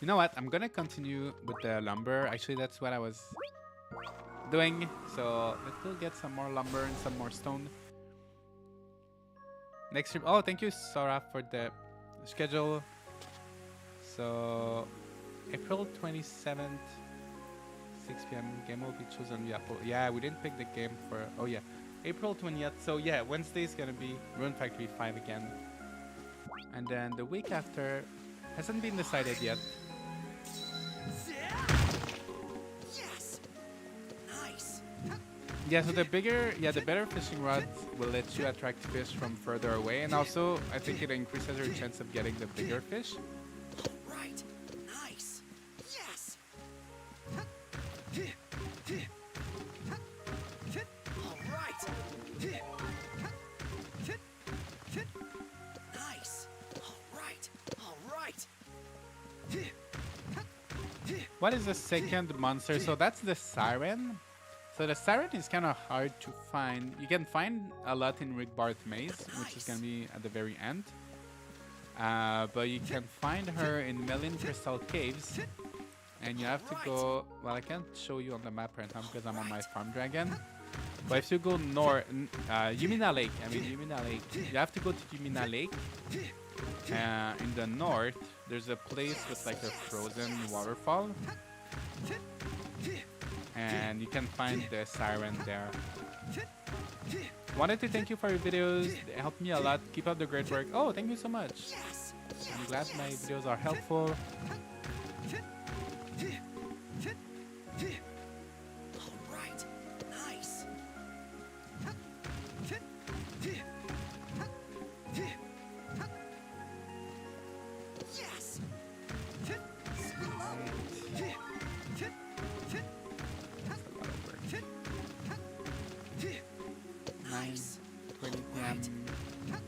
You know what? I'm gonna continue with the lumber. Actually, that's what I was doing. So let's go get some more lumber and some more stone. Next stream. Oh, thank you, Sora, for the schedule. So April 27th, 6 p.m. Game will be chosen via poll. Yeah, we didn't pick the game for. Oh yeah, April 20th. So yeah, Wednesday is gonna be Rune Factory 5 again, and then the week after hasn't been decided yet. Yes. Nice. Yeah, so the better fishing rods will let you attract fish from further away, and also I think it increases your chance of getting the bigger fish. Right. Nice. Yes. All right. Nice. All right. All right. What is the second monster? So that's the siren. So the siren is kind of hard to find. You can find a lot in Rigbarth Maze, which is going to be at the very end. But you can find her in Melin Crystal Caves. And you have to go... Well, I can't show you on the map right now because I'm on my farm dragon. But if you go north... Yumina Lake. Yumina Lake. You have to go to Yumina Lake. In the north, there's a place with like a frozen waterfall. And you can find the siren there. Wanted to thank you for your videos. They helped me a lot. Keep up the great work. Oh, thank you so much. I'm glad my videos are helpful. All right. Nice. Yes. Nice. 20 p.m.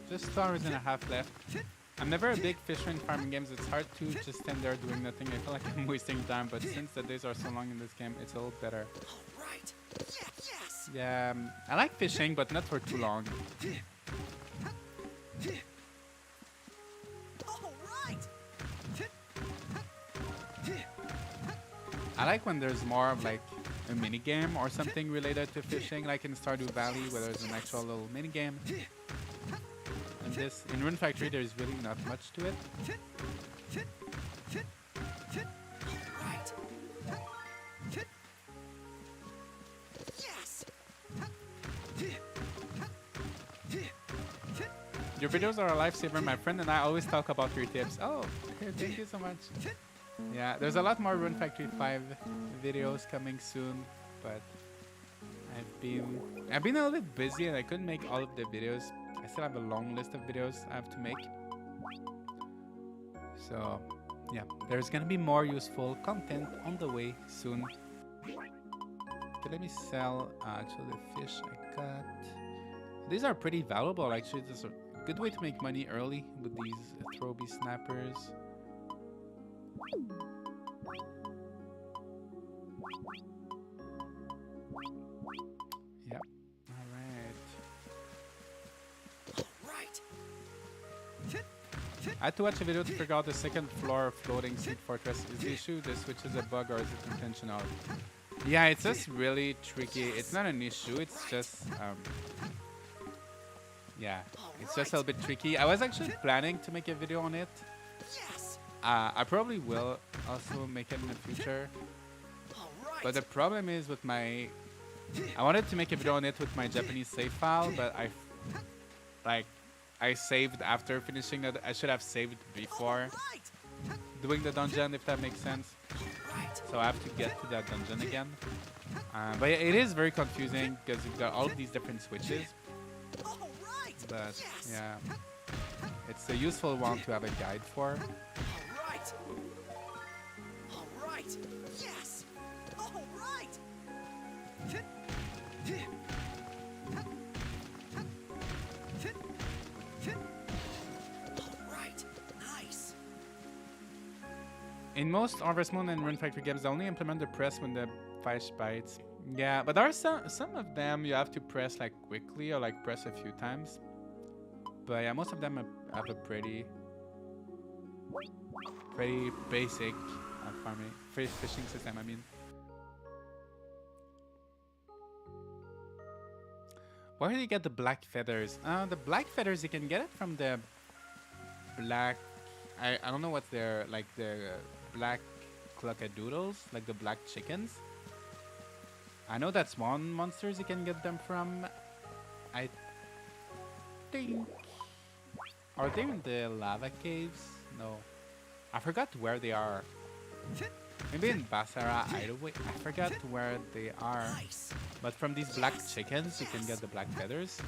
Just 2 hours and a half left. I'm never a big fisher in farming games. It's hard to just stand there doing nothing. I feel like I'm wasting time, but since the days are so long in this game, it's a little better. All right. Yes. Yeah, I like fishing, but not for too long. All right. I like when there's more of like a mini game or something related to fishing, like in Stardew Valley, where there's an actual little mini game. And in Rune Factory, there's really not much to it. Right. Yes. Your videos are a lifesaver. My friend and I always talk about your tips. Oh, thank you so much. Yeah, there's a lot more Rune Factory 5 videos coming soon, but I've been a little bit busy and I couldn't make all of the videos. I still have a long list of videos I have to make. So yeah, there's gonna be more useful content on the way soon. Okay, let me sell actually the fish I got. These are pretty valuable actually. This is a good way to make money early with these throwbee snappers. Yep. All right. I had to watch a video to figure out the second floor floating seed fortress. Is the issue the switch is a bug or is it intentional? Yeah, it's just really tricky. It's not an issue. It's just yeah, it's just a little bit tricky. I was actually planning to make a video on it. I probably will also make it in the future. But the problem is with my... I wanted to make a video on it with my Japanese save file, but I saved after finishing that. I should have saved before doing the dungeon, if that makes sense. So I have to get to that dungeon again. But it is very confusing because you've got all of these different switches. But yeah, it's a useful one to have a guide for. In most Harvest Moon and Rune Factory games, they only implement the press when the fish bites. Yeah, but there are some of them you have to press like quickly or like press a few times. But yeah, most of them have a pretty basic farming fishing system. I mean, where do you get the black feathers? The black feathers you can get it from the black. I don't know what they're like, the black cluckadoodles, like the black chickens. I know that's one monsters you can get them from. I think. Are they in the lava caves? No. I forgot where they are. Maybe in Basara, Idaho. I forgot where they are. But from these black chickens, you can get the black feathers.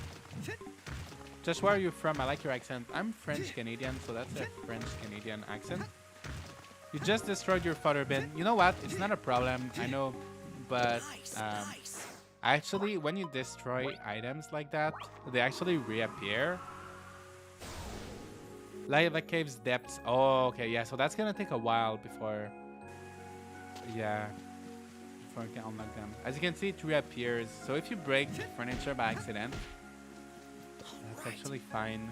Just where are you from? I like your accent. I'm French-Canadian, so that's a French-Canadian accent. You just destroyed your fodder bin. You know what? It's not a problem. I know. But actually, when you destroy items like that, they actually reappear. Lava caves depths. Oh, okay, yeah. So that's gonna take a while before, yeah, before I can unlock them. As you can see, it reappears. So if you break furniture by accident, that's actually fine.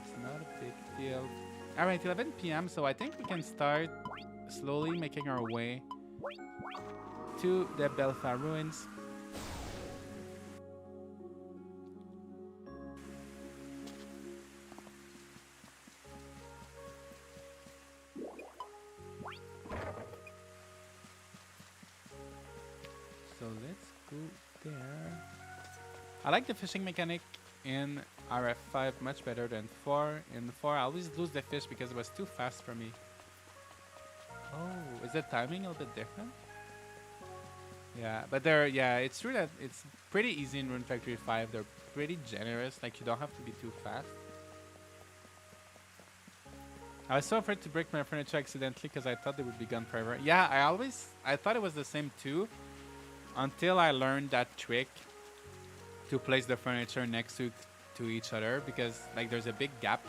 It's not a big deal. All right, 11 p.m. So I think we can start slowly making our way to the Belfa ruins. So let's go there. I like the fishing mechanic in RF5 much better than 4. In 4, I always lose the fish because it was too fast for me. Oh, is the timing a little bit different? Yeah, but it's true that it's pretty easy in Rune Factory 5. They're pretty generous, like you don't have to be too fast. I was so afraid to break my furniture accidentally because I thought they would be gone forever. Yeah, I thought it was the same too, until I learned that trick to place the furniture next to each other, because like there's a big gap.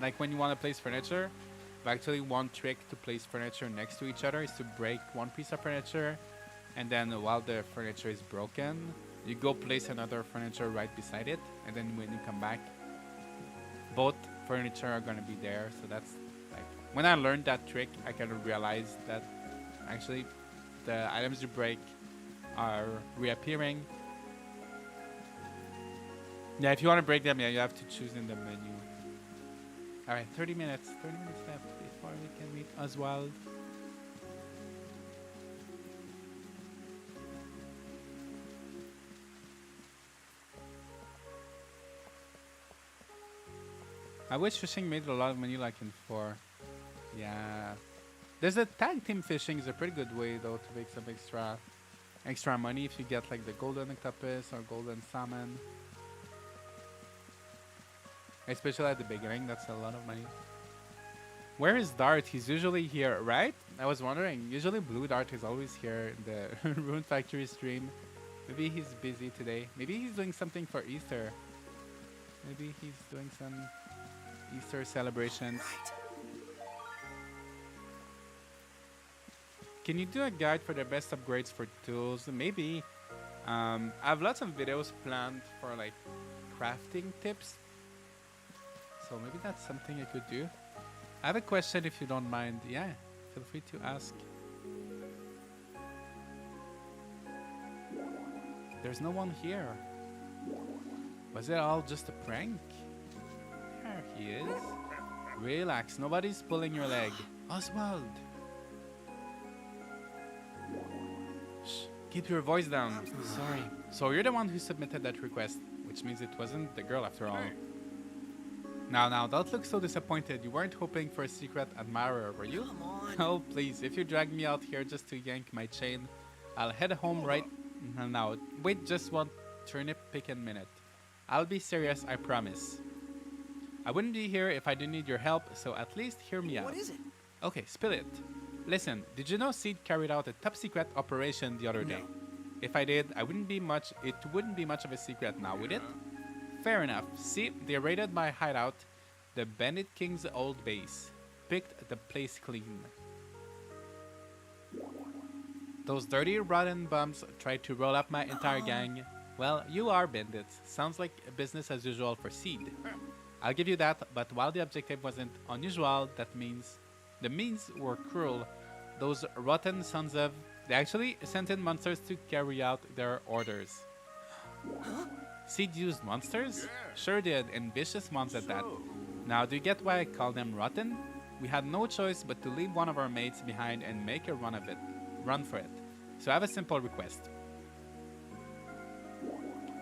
Like when you want to place furniture, actually one trick to place furniture next to each other is to break one piece of furniture, and then while the furniture is broken, you go place another furniture right beside it, and then when you come back, both furniture are gonna be there. So that's like when I learned that trick, I kind of realized that actually the items you break are reappearing. Yeah, if you want to break them, yeah, you have to choose in the menu. All right, 30 minutes left before we can meet Oswald. I wish fishing made a lot of money like in 4. Yeah. There's a tag team fishing is a pretty good way though to make some extra money if you get like the golden octopus or golden salmon. Especially at the beginning, that's a lot of money. Where is Dart? He's usually here, right? I was wondering. Usually Blue Dart is always here in the Rune Factory stream. Maybe he's busy today. Maybe he's doing something for Easter. Maybe he's doing some Easter celebrations. Can you do a guide for the best upgrades for tools? Maybe. I have lots of videos planned for like crafting tips. So maybe that's something I could do. I have a question if you don't mind. Yeah, feel free to ask. There's no one here. Was it all just a prank? There he is. Relax, nobody's pulling your leg. Oswald! Shh, keep your voice down. Sorry. So you're the one who submitted that request, which means it wasn't the girl after all. Now, don't look so disappointed. You weren't hoping for a secret admirer, were you? Come on. Oh, please, if you drag me out here just to yank my chain, I'll head home right now. Wait just one turnip picking minute. I'll be serious, I promise. I wouldn't be here if I didn't need your help, so at least hear me out. What is it? Okay, spill it. Listen, did you know Seed carried out a top secret operation the other day? If I did, it wouldn't be much of a secret now, would it? Fair enough. See, they raided my hideout, the Bandit King's old base. Picked the place clean. Those dirty, rotten bums tried to roll up my entire gang. Well, you are bandits. Sounds like business as usual for Seed. I'll give you that, but while the objective wasn't unusual, the means were cruel. Those rotten sons of... They actually sent in monsters to carry out their orders. Seed used monsters? Sure did, and vicious ones at that. Now, do you get why I call them rotten? We had no choice but to leave one of our mates behind and make a run for it. So I have a simple request.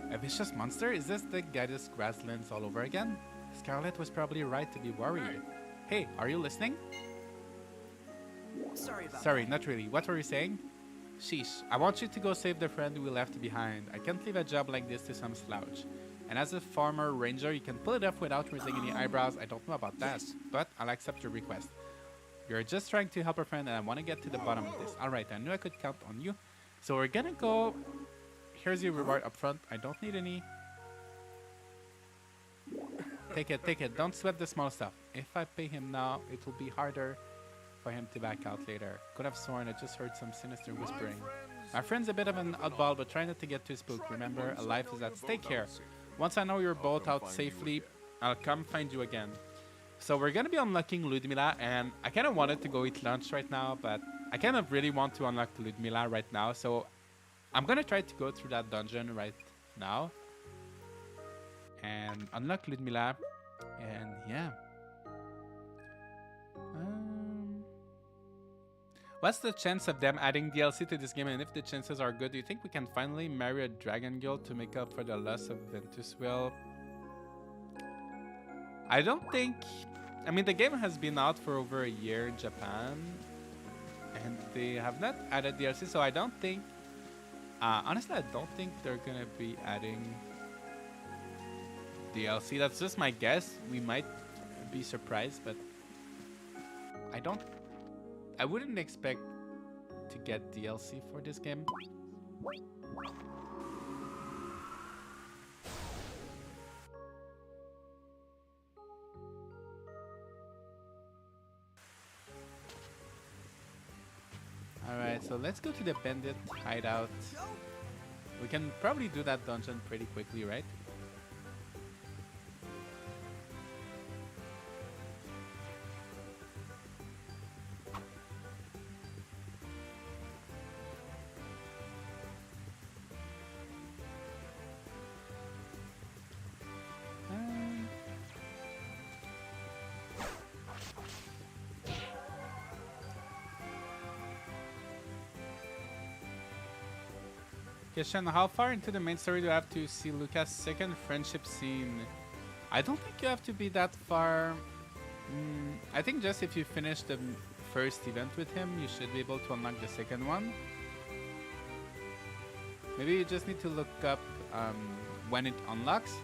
A vicious monster? Is this the Gadius Grasslands all over again? Scarlet was probably right to be worried. Hey, are you listening? Sorry, not really. What were you saying? Sheesh, I want you to go save the friend we left behind. I can't leave a job like this to some slouch. And as a former ranger, you can pull it off without raising any eyebrows. I don't know about that, but I'll accept your request. You're just trying to help a friend and I want to get to the bottom of this. Alright, I knew I could count on you. So we're gonna go... Here's your reward up front. I don't need any. Take it. Don't sweat the small stuff. If I pay him now, it will be harder for him to back out later. Could have sworn I just heard some sinister whispering. My friend's a bit of an oddball, but try not to get too spooked. Remember, a life is at stake here. Once I know you're both out safely, I'll come find you again. So we're gonna be unlocking Ludmila, and I kind of wanted to go eat lunch right now, but I kind of really want to unlock Ludmila right now, so I'm gonna try to go through that dungeon right now and unlock Ludmila, and yeah. What's the chance of them adding DLC to this game, and if the chances are good, do you think we can finally marry a dragon girl to make up for the loss of Ventus Will? I don't think... I mean, the game has been out for over a year in Japan, and they have not added DLC, so I don't think... honestly, I don't think they're gonna be adding DLC. That's just my guess. We might be surprised, but I wouldn't expect to get DLC for this game. Alright, so let's go to the bandit hideout. We can probably do that dungeon pretty quickly, right? Question, how far into the main story do I have to see Lucas' second friendship scene? I don't think you have to be that far. I think just if you finish the first event with him, you should be able to unlock the second one. Maybe you just need to look up when it unlocks.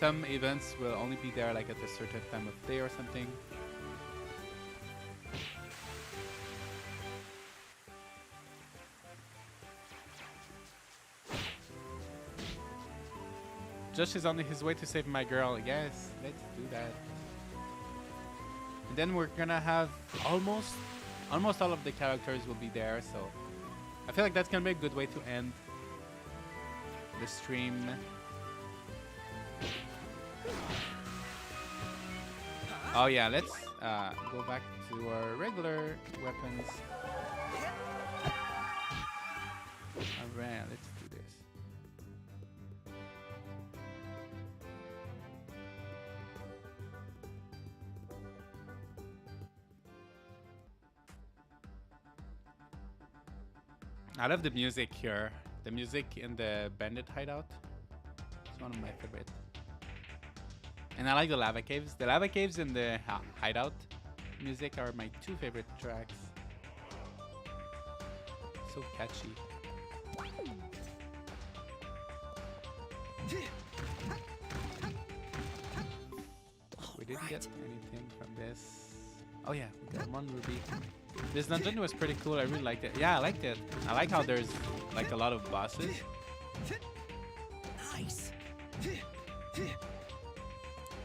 Some events will only be there like at a certain time of day or something. Josh is on his way to save my girl. Yes, let's do that. And then we're gonna have almost all of the characters will be there. So I feel like that's gonna be a good way to end the stream. Oh yeah, let's go back to our regular weapons. Alright, let's do this. I love the music here. The music in the bandit hideout. It's one of my favorite. And I like the lava caves. The lava caves and the hideout music are my two favorite tracks. So catchy. We didn't get anything from this. Oh yeah, we got one ruby. This dungeon was pretty cool. I really liked it. Yeah, I liked it. I like how there's like a lot of bosses. Nice.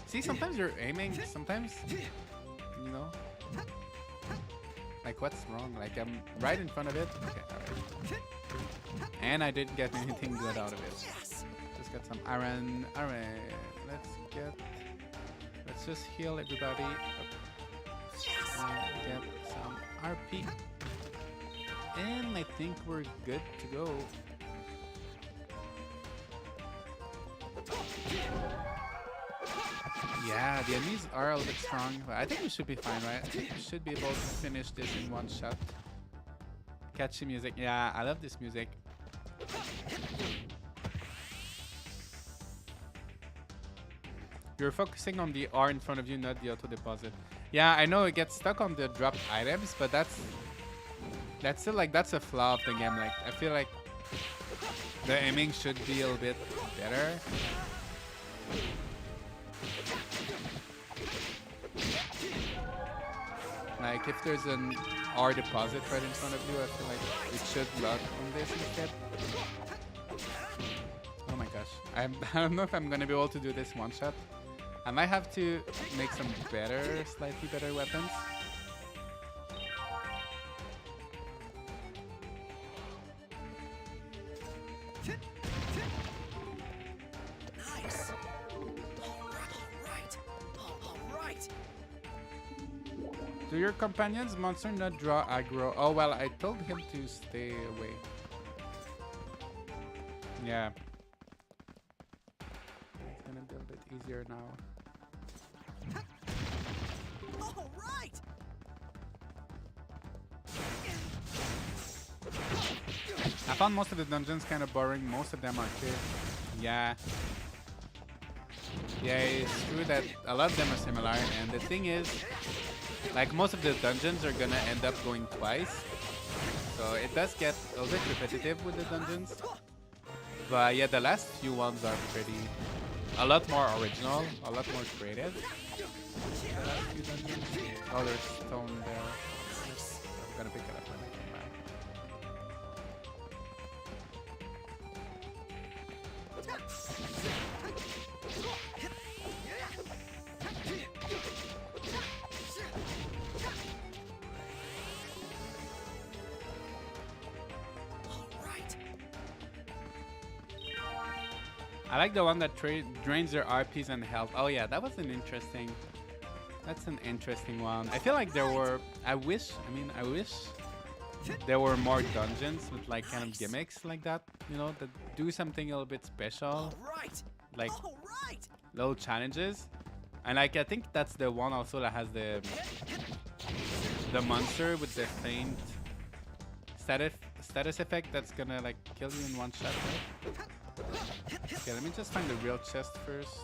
See, sometimes you're aiming, sometimes, you know, like what's wrong? Like I'm right in front of it. Okay, alright. And I didn't get anything good out of it. Just got some iron. Alright, let's just heal everybody. Get some RP. And I think we're good to go. Yeah, the enemies are a little bit strong, but I think we should be fine, right? I think we should be able to finish this in one shot. Catchy music. Yeah, I love this music. You're focusing on the R in front of you, not the auto deposit. Yeah, I know it gets stuck on the dropped items, but that's still like that's a flaw of the game. Like I feel like the aiming should be a little bit better. Like if there's an R deposit right in front of you, I feel like it should lock on this instead. Oh my gosh, I don't know if I'm gonna be able to do this one shot. I might have to make some slightly better weapons. Nice. All right. Do your companions monster not draw aggro? Oh well, I told him to stay away. Yeah. It's gonna be a bit easier now. All right. I found most of the dungeons kind of boring. Most of them are clear. Yeah. Yeah, it's true that a lot of them are similar. And the thing is, like most of the dungeons are gonna end up going twice. So it does get a little bit repetitive with the dungeons. But yeah, the last few ones are a lot more original, a lot more creative. The last few dungeons. Oh, there's stone there. I'm gonna pick it up when I come back. I like the one that drains your RPs and health. Oh yeah, that was an interesting. That's an interesting one. I feel like there were. I wish there were more dungeons with like kind of gimmicks like that. You know, that do something a little bit special. Like little challenges. And like I think that's the one also that has the monster with the faint status effect that's gonna like kill you in one shot. Right? Okay, let me just find the real chest first.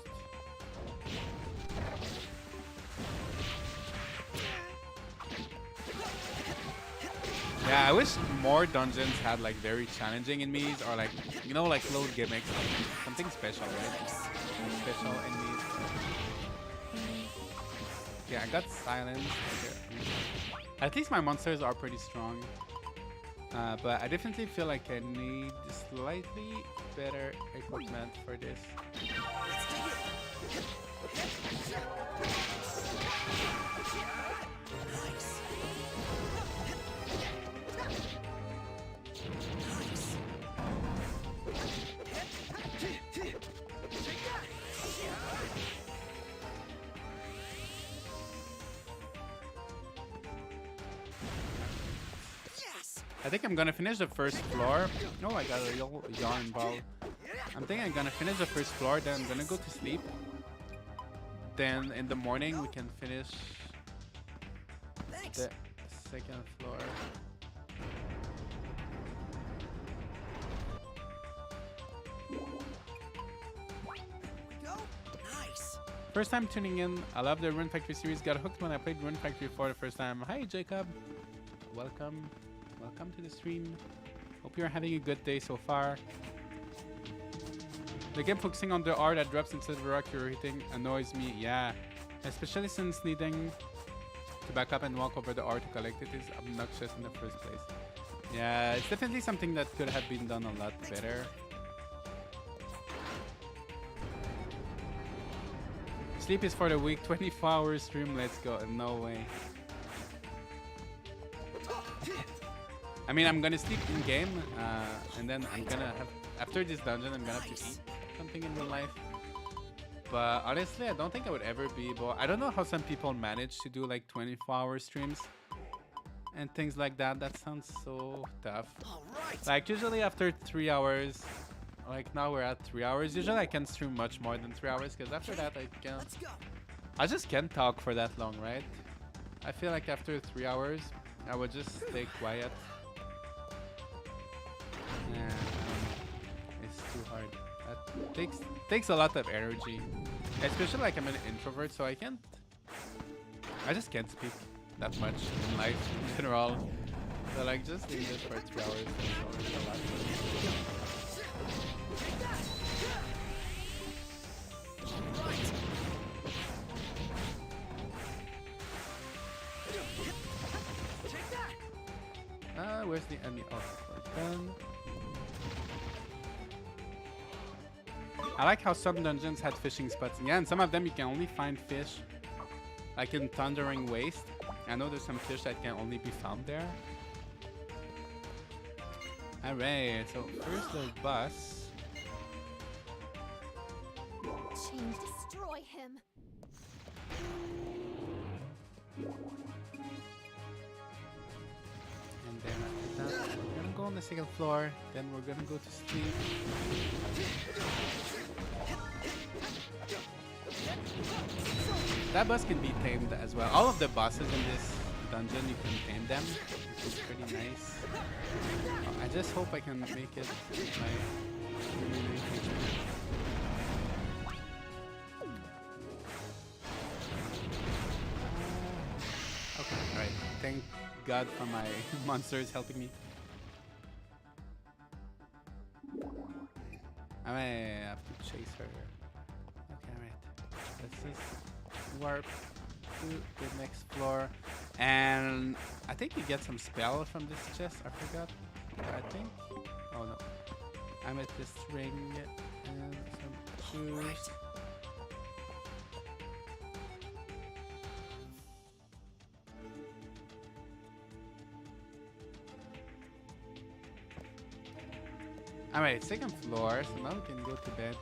Yeah, I wish more dungeons had like very challenging enemies or like, you know, like little gimmicks, something special, right? Special enemies. Yeah, I got silence. Okay. At least my monsters are pretty strong. But I definitely feel like I need slightly better equipment for this. I think I'm gonna finish the first floor. Oh, I got a yarn ball. I'm thinking I'm gonna finish the first floor, then I'm gonna go to sleep. Then in the morning we can finish the second floor. Nice. First time tuning in. I love the Rune Factory series. Got hooked when I played Rune Factory for the first time. Hi Jacob. Welcome. Welcome to the stream. Hope you're having a good day so far. The game focusing on the R that drops instead of the rock you're hitting annoys me. Yeah. Especially since needing to back up and walk over the R to collect it is obnoxious in the first place. Yeah, it's definitely something that could have been done a lot better. Sleep is for the week. 24 hours stream. Let's go. No way. I mean, I'm gonna sleep in game, and then I'm gonna have after this dungeon. I'm gonna have to eat something in real life. But honestly, I don't think I would ever be able. I don't know how some people manage to do like 24-hour streams and things like that. That sounds so tough. Like usually after 3 hours. Like now we're at 3 hours. Usually I can stream much more than 3 hours because after that I can't. I just can't talk for that long, right? I feel like after 3 hours I would just stay quiet. And it's too hard. That takes a lot of energy. Especially like I'm an introvert, so I just can't speak that much in life in general. So like just doing this for 3 hours is already a lot. Where's the enemy? Oh, we're done. I like how some dungeons had fishing spots. Yeah, and some of them you can only find fish like in Thundering Waste. I know there's some fish that can only be found there. Alright, so first the bus. Change, destroy him. And then after that, we're gonna go on the second floor. Then we're gonna go to sleep. That boss can be tamed as well. All of the bosses in this dungeon, you can tame them, which is pretty nice. I just hope I can make it my okay, alright. Thank God for my monsters helping me. I have to chase her. Okay, alright. Let's just warp to the next floor. And I think you get some spell from this chest. I forgot. I think. Oh no. I'm at this ring and some shoes. Alright, second floor, so now we can go to bed.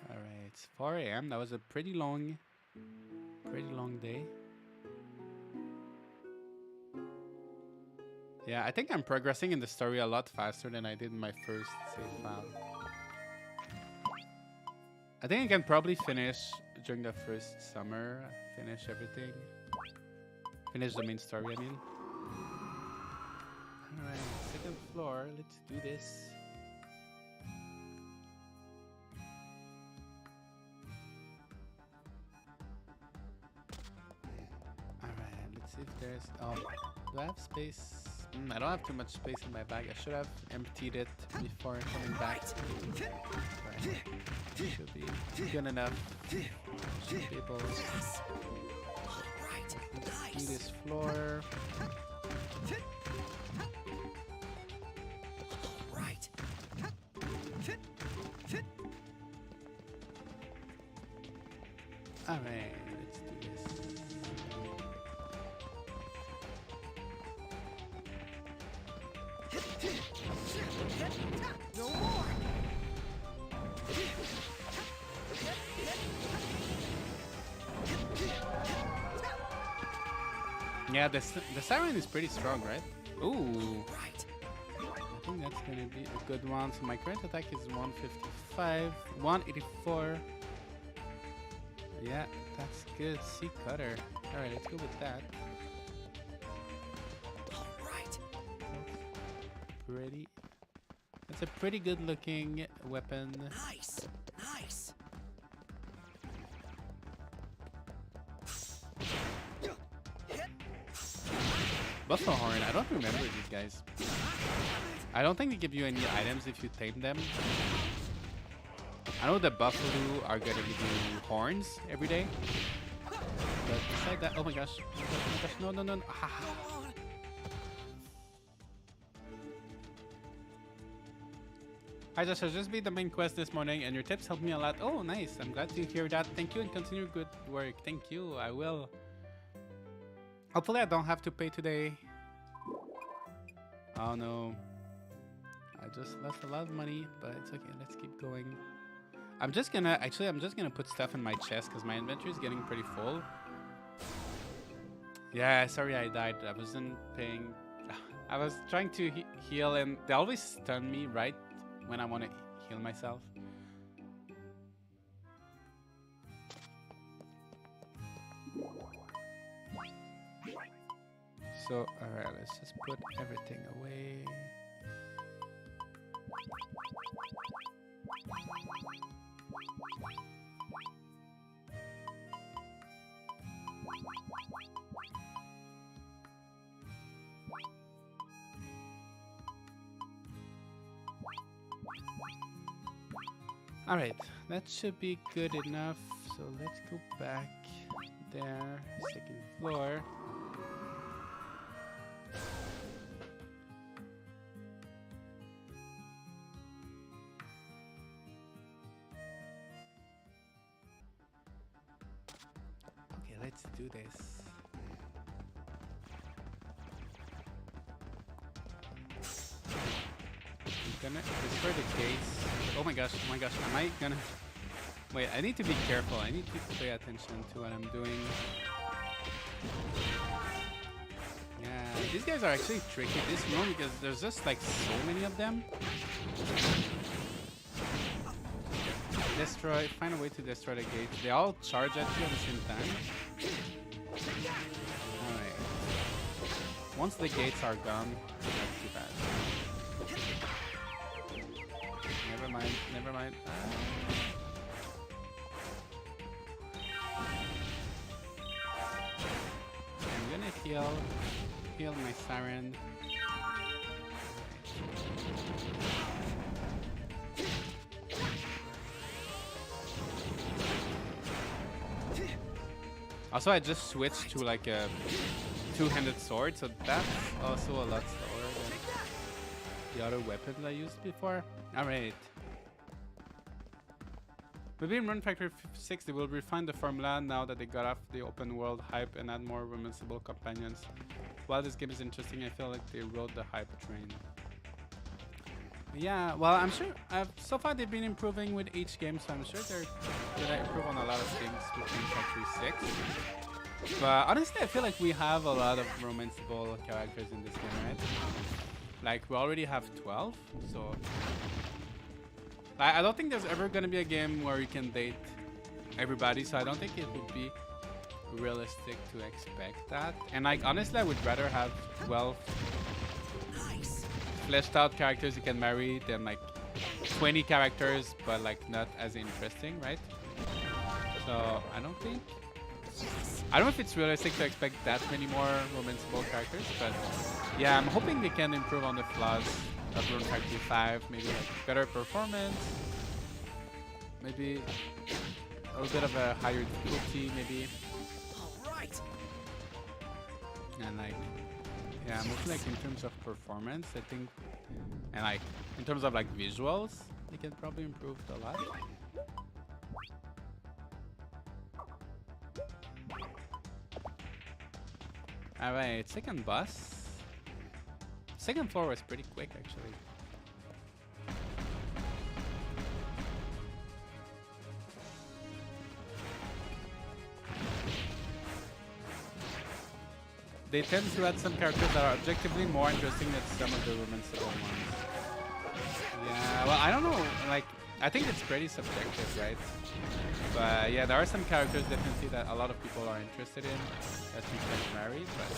Alright, it's 4 AM. That was a pretty long day. Yeah, I think I'm progressing in the story a lot faster than I did in my first save file. I think I can probably finish during the first summer, finish everything. Finish the main story, I mean. Alright, second floor, let's do this. Alright, let's see if there's... Oh, do I have space? I don't have too much space in my bag. I should have emptied it before coming back. Right. Should be good enough. Should be able to do this floor. Alright, let's do this. No more. Yeah, the siren is pretty strong, right? Ooh. Right. I think that's gonna be a good one. So my current attack is 155, 184. Yeah, that's good. Sea cutter. All right, let's go with that. All right. Pretty. That's a pretty good looking weapon. Nice. Nice. Buffalo horn. I don't remember these guys. I don't think they give you any items if you tame them. I know the buffalo are gonna give you horns every day. But beside that, oh my gosh. Oh my gosh, no, no, no, no. Ah. Hi Josh, I just beat the main quest this morning and your tips helped me a lot. Oh, nice. I'm glad to hear that. Thank you and continue good work. Thank you. I will. Hopefully I don't have to pay today. Oh no. I just lost a lot of money, but it's okay. Let's keep going. I'm just gonna put stuff in my chest because my inventory is getting pretty full. Yeah, sorry I died. I wasn't paying. I was trying to heal and they always stun me right when I want to heal myself. So, alright, let's just put everything away. Alright, that should be good enough. So let's go back there, second floor. Okay, let's do this. I'm gonna destroy the gates. Oh my gosh, am I gonna... Wait, I need to be careful. I need to pay attention to what I'm doing. Yeah, these guys are actually tricky this room because there's just like so many of them. Destroy, find a way to destroy the gate. They all charge at you at the same time. Alright. Once the gates are gone, not too bad. Never mind, never mind. I'm gonna heal my siren. Also, I just switched to like a two-handed sword, so that's also a lot slower than the other weapons I used before. Alright. Maybe in Rune Factory 6 they will refine the formula now that they got off the open world hype and add more romanceable companions. While this game is interesting, I feel like they rode the hype train. Yeah, well, I'm sure so far they've been improving with each game, so I'm sure they're gonna improve on a lot of things with Rune Factory 6. But honestly, I feel like we have a lot of romanceable characters in this game, right? Like, we already have 12, so... I don't think there's ever gonna be a game where you can date everybody, so I don't think it would be realistic to expect that. And like, honestly, I would rather have 12 fleshed out characters you can marry than like 20 characters, but like not as interesting, right? So I don't know if it's realistic to expect that many more romanceable characters, but yeah, I'm hoping they can improve on the flaws of Rune Factory 5, maybe like better performance, maybe a little bit of a higher difficulty, maybe. Alright. And like, yeah, mostly like in terms of performance, I think, and like in terms of like visuals, they can probably improve a lot. Alright, second boss. Second floor was pretty quick actually. they tend to add some characters that are objectively more interesting than some of the romanceable ones. Yeah, well, I don't know. Like, I think it's pretty subjective, right? But yeah, there are some characters definitely that a lot of people are interested in that you can marry, but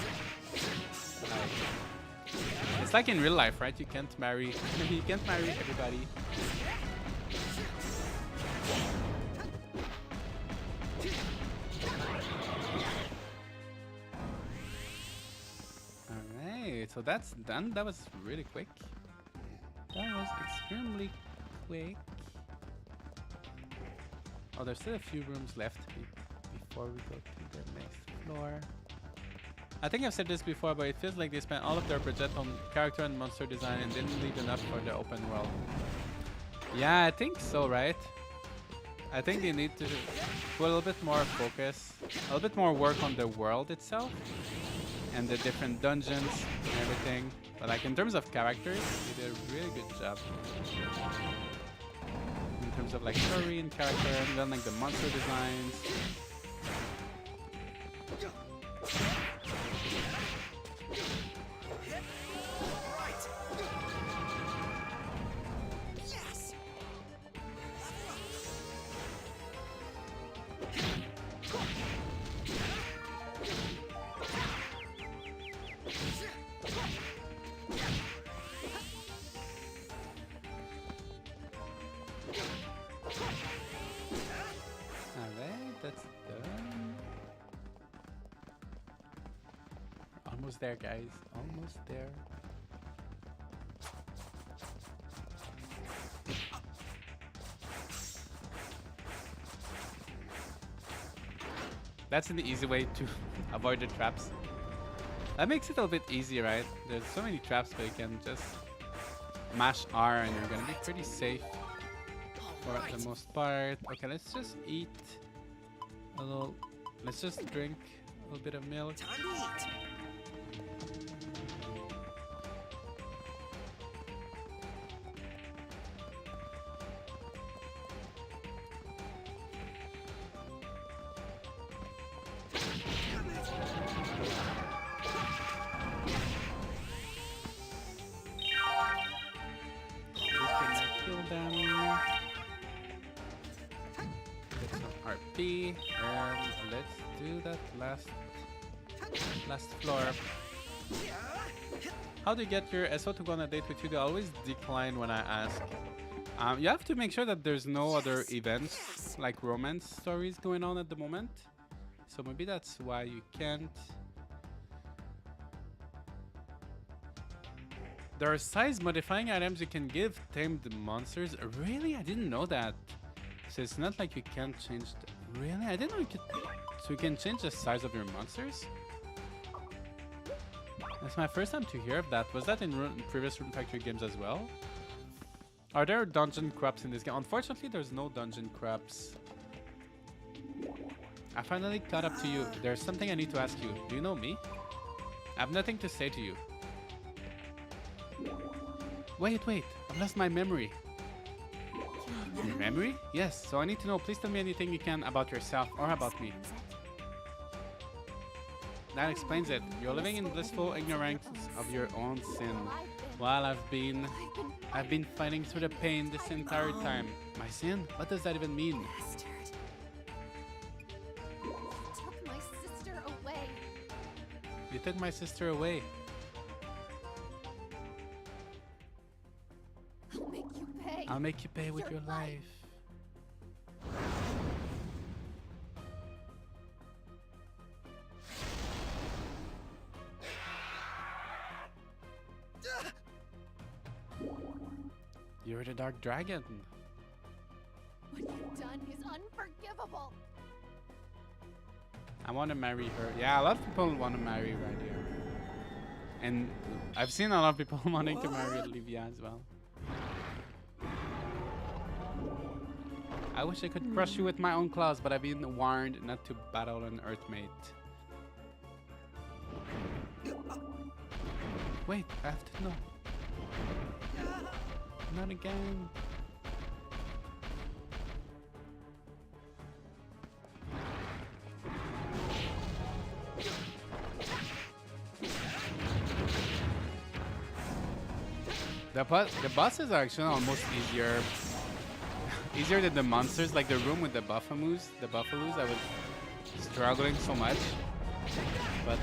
like, it's like in real life, right? You can't marry everybody. Alright, so that's done. That was really quick. That was extremely quick. Oh, there's still a few rooms left before we go to the next floor. I think I've said this before, but it feels like they spent all of their budget on character and monster design and didn't leave enough for the open world. Yeah, I think so, right? I think they need to put a little bit more focus, a little bit more work on the world itself and the different dungeons and everything. But like in terms of characters, they did a really good job. In terms of like story and character, and then like the monster designs. Almost there, guys. Almost there. That's an easy way to avoid the traps. That makes it a little bit easy, right? There's so many traps, but you can just mash R and you're gonna be pretty safe for the most part. Okay, let's just eat a little. Let's just drink a little bit of milk. Time to eat. Last floor. How do you get your SO to go on a date with you? They always decline when I ask. You have to make sure that there's no other events like romance stories going on at the moment. So maybe that's why you can't. There are size modifying items you can give tamed monsters. Really? I didn't know that. So it's not like you can't change. Really? I didn't know you could. So you can change the size of your monsters? That's my first time to hear of that. Was that in previous Rune Factory games as well? Are there dungeon crops in this game? Unfortunately, there's no dungeon crops. I finally caught up to you. There's something I need to ask you. Do you know me? I have nothing to say to you. Wait. I've lost my memory. Your memory? Yes, so I need to know. Please tell me anything you can about yourself or about me. That explains it. You're living in blissful ignorance of your own sin. While I've been fighting through the pain this entire time. My sin? What does that even mean? Bastard. Took my sister away. You took my sister away. I'll make you pay. I'll make you pay with your life. You're the Dark Dragon. What you've done is unforgivable. I want to marry her. Yeah, a lot of people want to marry right here. And I've seen a lot of people wanting to marry Olivia as well. I wish I could crush you with my own claws, but I've been warned not to battle an Earthmate. Wait, I have to know. Not again. The bosses are actually almost easier. Easier than the monsters, like the room with the buffamoos. The buffalos, I was struggling so much. But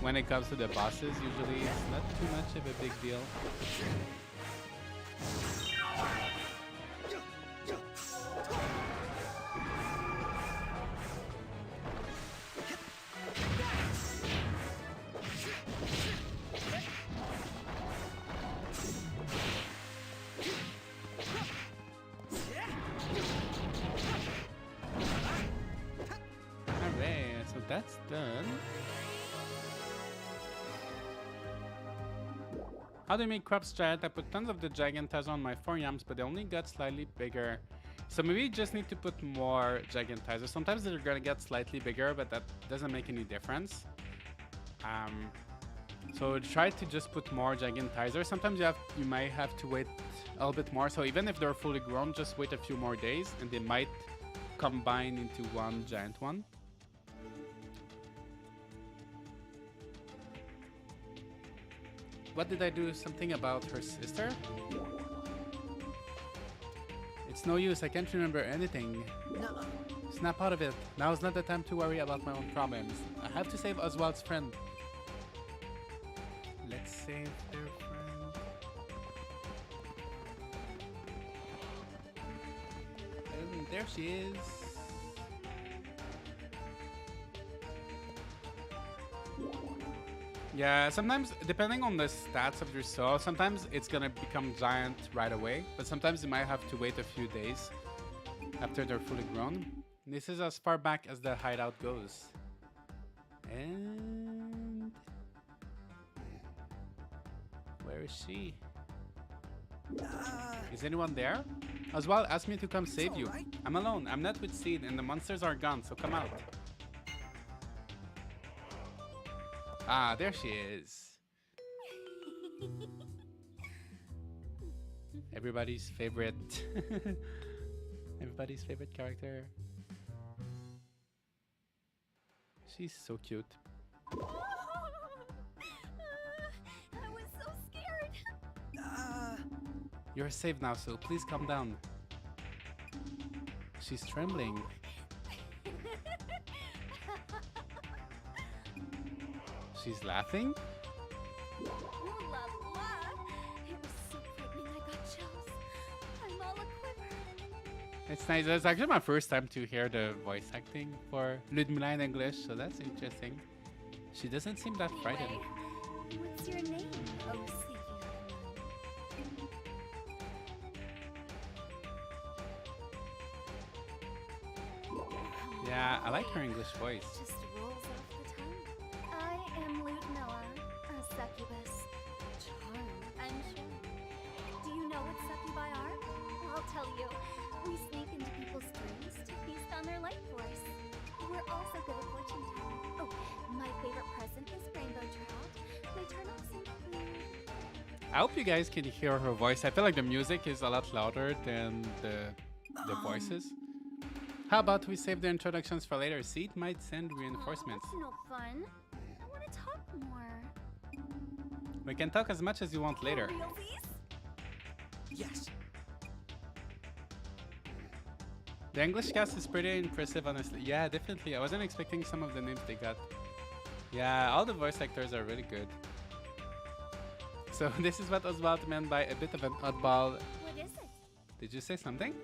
when it comes to the bosses, usually it's not too much of a big deal. Alright, so that's done. How do you make crops giant? I put tons of the gigantizer on my 4 yams, but they only got slightly bigger. So maybe you just need to put more gigantizer. Sometimes they're gonna get slightly bigger, but that doesn't make any difference. So try to just put more gigantizer. Sometimes you might have to wait a little bit more. So even if they're fully grown, just wait a few more days, and they might combine into one giant one. What did I do? Something about her sister? It's no use. I can't remember anything. Nuh-uh. Snap out of it. Now is not the time to worry about my own problems. I have to save Oswald's friend. Let's save their friend. And there she is. Yeah, sometimes, depending on the stats of your soul, sometimes it's gonna become giant right away, but sometimes you might have to wait a few days after they're fully grown. This is as far back as the hideout goes. And... where is she? Is anyone there? Oswald asked me to come save you. Right. I'm alone. I'm not with Seed, and the monsters are gone, so come out. Ah, there she is. Everybody's favorite. Everybody's favorite character. She's so cute. I was so scared. You're safe now, so please calm down. She's trembling. She's laughing? Ooh la la. It was so frightening I got chills. I'm all a quiver. It's nice. It's actually my first time to hear the voice acting for Ludmila in English, so that's interesting. She doesn't seem that frightened. Anyway, what's your name, oh savior? Yeah, I like her English voice. Just rolls off the tongue. I am Ludmila, a succubus. Charm, I'm sure. Do you know what succubi are? I'll tell you. We sneak into people's dreams to feast on their life force. We're also good at fortune telling. Oh, my favorite present is rainbow trout. They turn out some food. I hope you guys can hear her voice. I feel like the music is a lot louder than the voices. How about we save the introductions for later? Seed might send reinforcements. That's no fun. I want to talk more. We can talk as much as you want later. Realsies? Yes. The English cast is pretty impressive, honestly. Yeah, definitely. I wasn't expecting some of the names they got. Yeah, all the voice actors are really good. So this is what Oswald meant by a bit of an oddball. What is it? Did you say something?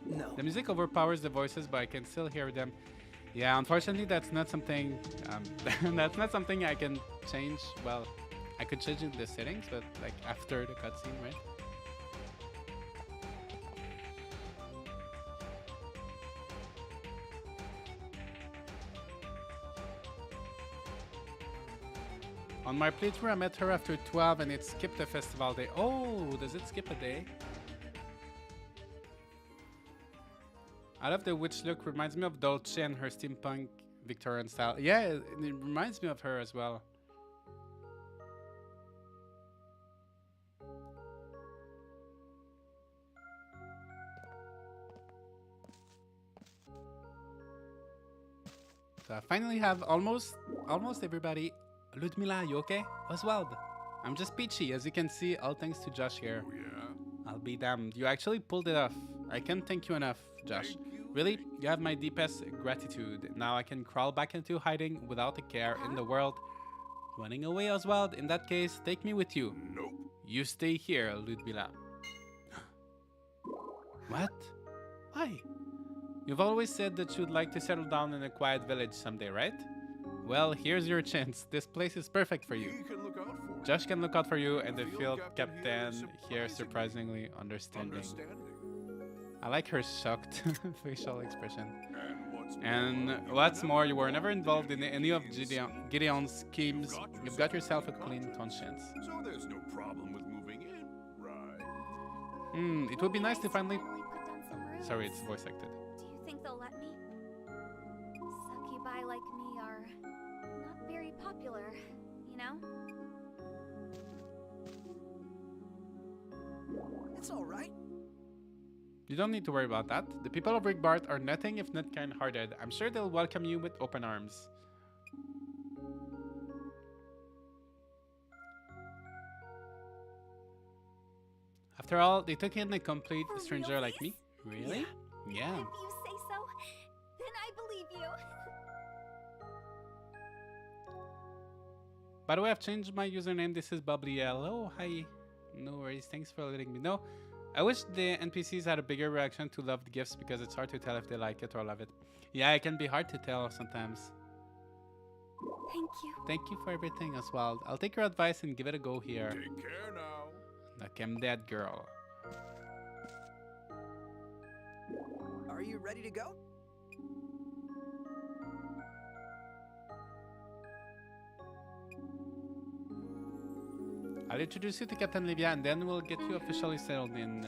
No. The music overpowers the voices, but I can still hear them. Yeah, unfortunately, that's not something. That's not something I can change. Well, I could change in the settings, but like after the cutscene, right? On my playthrough, I met her after 12 and it skipped the festival day. Oh, does it skip a day? I love the witch look. Reminds me of Dolce and her steampunk Victorian style. Yeah, it reminds me of her as well. So I finally have almost everybody. Ludmila, you okay? Oswald, I'm just peachy. As you can see, all thanks to Josh here. Oh, yeah? I'll be damned. You actually pulled it off. I can't thank you enough, Josh. Thank you. Really? You have my deepest gratitude. Now I can crawl back into hiding without a care in the world. Running away, Oswald? In that case, take me with you. Nope. You stay here, Ludmila. What? Why? You've always said that you'd like to settle down in a quiet village someday, right? Well, here's your chance. This place is perfect for you. He can look out for. Josh can look out for you, and the Field field captain captain here here is surprisingly understanding. Understanding. I like her shocked facial expression. And And what's more, you were never involved in any of Gideon's schemes. You've got yourself a clean conscience. So there's no problem with moving in, right? It would be nice to finally... Put down some rules. Sorry, it's voice acted. Do you think they'll let me? Succubi like me are not very popular, you know? It's all right. You don't need to worry about that. The people of Rigbart are nothing if not kind-hearted. I'm sure they'll welcome you with open arms. After all, they took in a complete For stranger like me. realsies? Really? Yeah. If you say so, then I believe you. By the way, I've changed my username. This is Bubbly L. Oh, hi. No worries. Thanks for letting me know. I wish the NPCs had a bigger reaction to loved gifts because it's hard to tell if they like it or love it. Yeah, it can be hard to tell sometimes. Thank you. Thank you for everything, Oswald. I'll take your advice and give it a go here. Take care now. Look, I'm that girl. Are you ready to go? I'll introduce you to Captain Livia and then we'll get you officially settled in.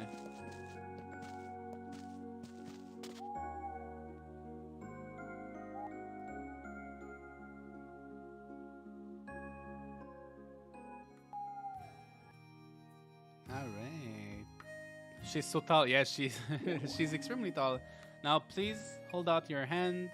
Alright. She's so tall. Yeah, she's she's extremely tall. Now please hold out your hand.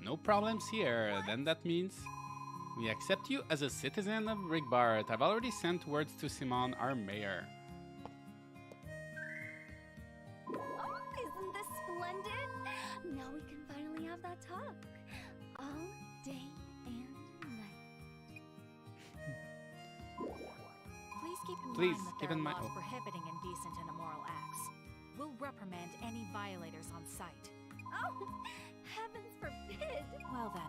No problems here. Then that means we accept you as a citizen of Rigbart. I've already sent words to Simon, our mayor. Oh, isn't this splendid? Now we can finally have that talk. All day and night. Please keep in Please, mind that keep there in are mind- laws oh. prohibiting indecent and immoral acts. We'll reprimand any violators on sight. Oh, heavens forbid! Well then,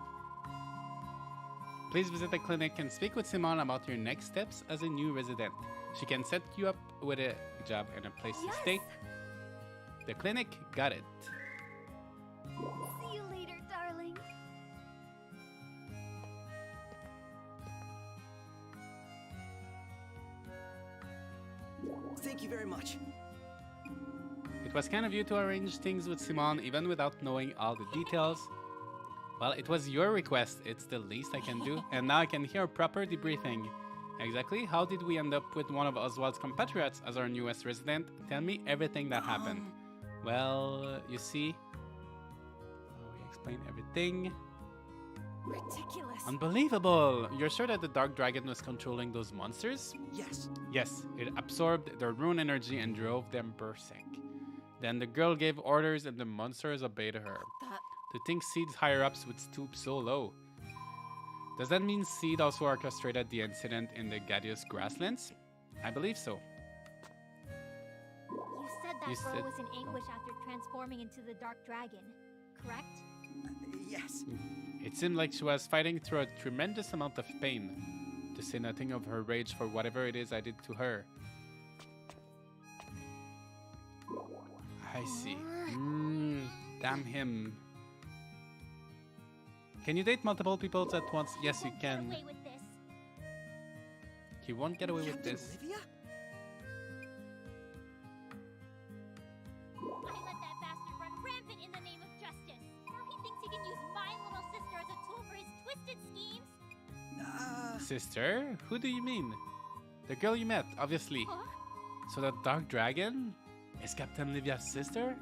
Please visit the clinic and speak with Simon about your next steps as a new resident. She can set you up with a job and a place to stay. The clinic got it. See you later, darling. Thank you very much. It was kind of you to arrange things with Simon even without knowing all the details. Well, it was your request. It's the least I can do. And now I can hear a proper debriefing. Exactly how did we end up with one of Oswald's compatriots as our newest resident? Tell me everything that happened. Well, you see, we explained everything. ridiculous. Unbelievable! You're sure that the Dark Dragon was controlling those monsters? Yes. Yes, it absorbed their rune energy and drove them berserk. Then the girl gave orders and the monsters obeyed her. That To think Seed's higher-ups would stoop so low. Does that mean Seed also orchestrated the incident in the Gadius Grasslands? I believe so. You said that You girl said- was in anguish after transforming into the Dark Dragon, correct? Yes. It seemed like she was fighting through a tremendous amount of pain, to say nothing of her rage for whatever it is I did to her. I see. Damn him. Can you date multiple people at once? Yes, you Won't get can. away with this. You won't get away with Captain this. Olivia? I let that bastard run rampant in the name of justice. Now he thinks he can use my little sister as a tool for his twisted schemes. Sister? Who do you mean? The girl you met, obviously. Huh? So the Dark Dragon is Captain Livia's sister?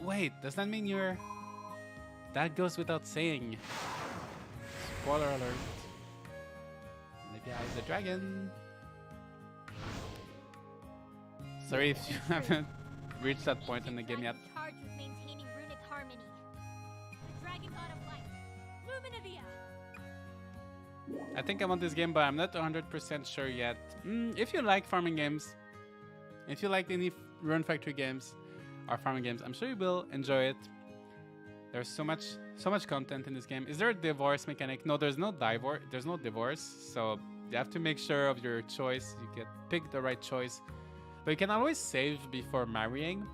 Wait, does that mean you're... That goes without saying. Spoiler alert. Livia is a dragon. Sorry if you haven't reached that point in the game yet. Charged with maintaining runic harmony. The dragon god of light, Luminavia. I think I want this game, but I'm not 100% sure yet. If you like farming games, if you like any Rune Factory games or farming games, I'm sure you will enjoy it. There's so much content in this game. Is there a divorce mechanic? No, there's no divorce. There's no divorce. So you have to make sure of your choice. You pick the right choice. But you can always save before marrying.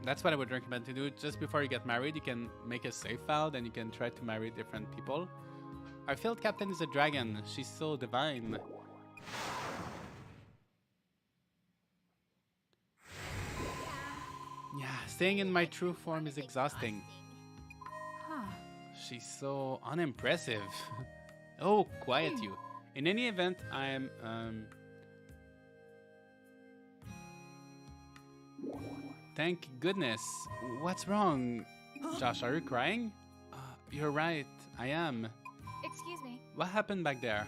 That's what I would recommend to do. Just before you get married, you can make a save file. Then you can try to marry different people. Our field captain is a dragon. She's so divine. Yeah, staying in my true form is exhausting. Huh. She's so unimpressive. Oh, quiet you. In any event, I'm thank goodness. What's wrong? Josh, are you crying? You're right, I am. Excuse me. What happened back there?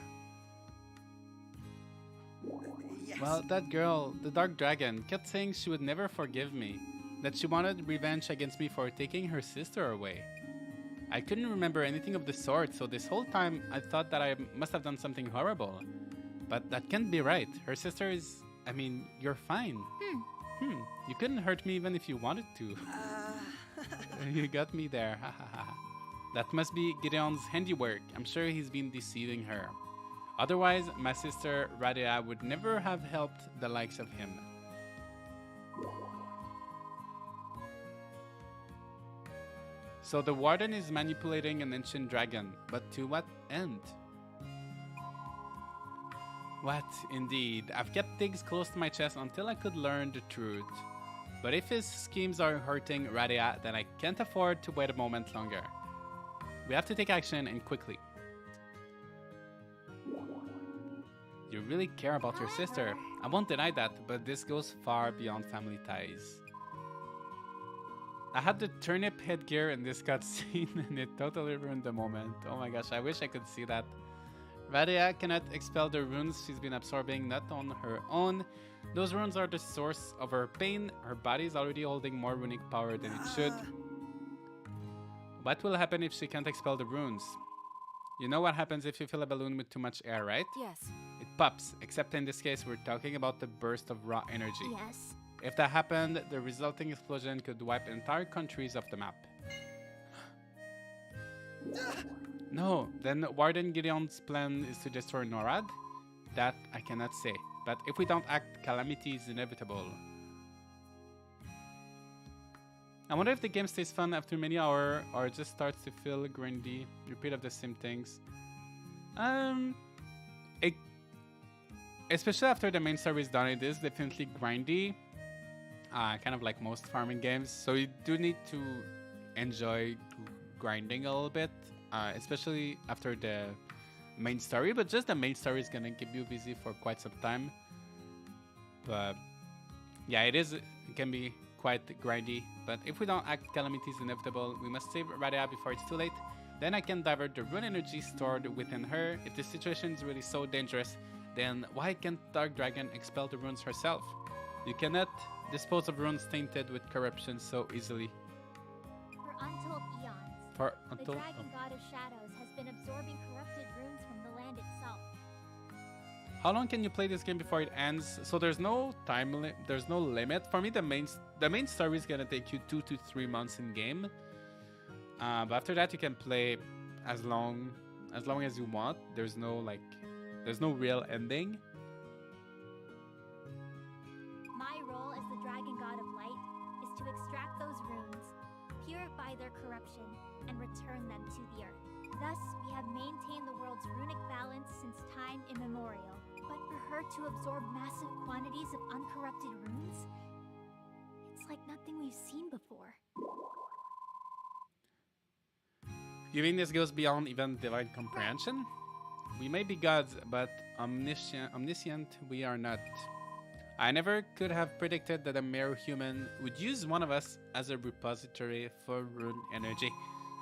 Yes. Well, that girl, the Dark Dragon, kept saying she would never forgive me. That she wanted revenge against me for taking her sister away. I couldn't remember anything of the sort, so this whole time I thought that I must have done something horrible. But that can't be right. Her sister is... I mean, you're fine. You couldn't hurt me even if you wanted to. You got me there. That must be Gideon's handiwork. I'm sure he's been deceiving her. Otherwise, my sister Radia would never have helped the likes of him. So the warden is manipulating an ancient dragon, but to what end? What, indeed. I've kept things close to my chest until I could learn the truth. But if his schemes are hurting Radia, then I can't afford to wait a moment longer. We have to take action, and quickly. You really care about your sister. I won't deny that, but this goes far beyond family ties. I had the turnip headgear in this cutscene and it totally ruined the moment. Oh my gosh, I wish I could see that. Radia cannot expel the runes she's been absorbing, not on her own. Those runes are the source of her pain. Her body is already holding more runic power than it should. What will happen if she can't expel the runes? You know what happens if you fill a balloon with too much air, right? Yes. It pops, except in this case we're talking about the burst of raw energy. Yes. If that happened, the resulting explosion could wipe entire countries off the map. No, then Warden Gideon's plan is to destroy NORAD? That I cannot say. But if we don't act, calamity is inevitable. I wonder if the game stays fun after many hours or just starts to feel grindy, repeat of the same things. Especially after the main story is done, it is definitely grindy. Kind of like most farming games. So you do need to enjoy grinding a little bit, especially after the main story. But just the main story is gonna keep you busy for quite some time. But yeah, it can be quite grindy. But if we don't act, calamity is inevitable. We must save Radia before it's too late. Then I can divert the rune energy stored within her. If the situation is really so dangerous, then why can't Dark Dragon expel the runes herself? You cannot dispose of runes tainted with corruption so easily. For untold eons, the dragon god of shadows has been absorbing corrupted runes from the land itself. How long can you play this game before it ends? So there's no there's no limit. For me, the main story is gonna take you 2 to 3 months in game. But after that, you can play as long as you want. There's no real ending. My role as the dragon god of light is to extract those runes, purify their corruption, and return them to the earth. Thus, we have maintained the world's runic balance since time immemorial. But for her to absorb massive quantities of uncorrupted runes, it's like nothing we've seen before. You mean this goes beyond even divine comprehension? We may be gods, but omniscient we are not. I never could have predicted that a mere human would use one of us as a repository for rune energy.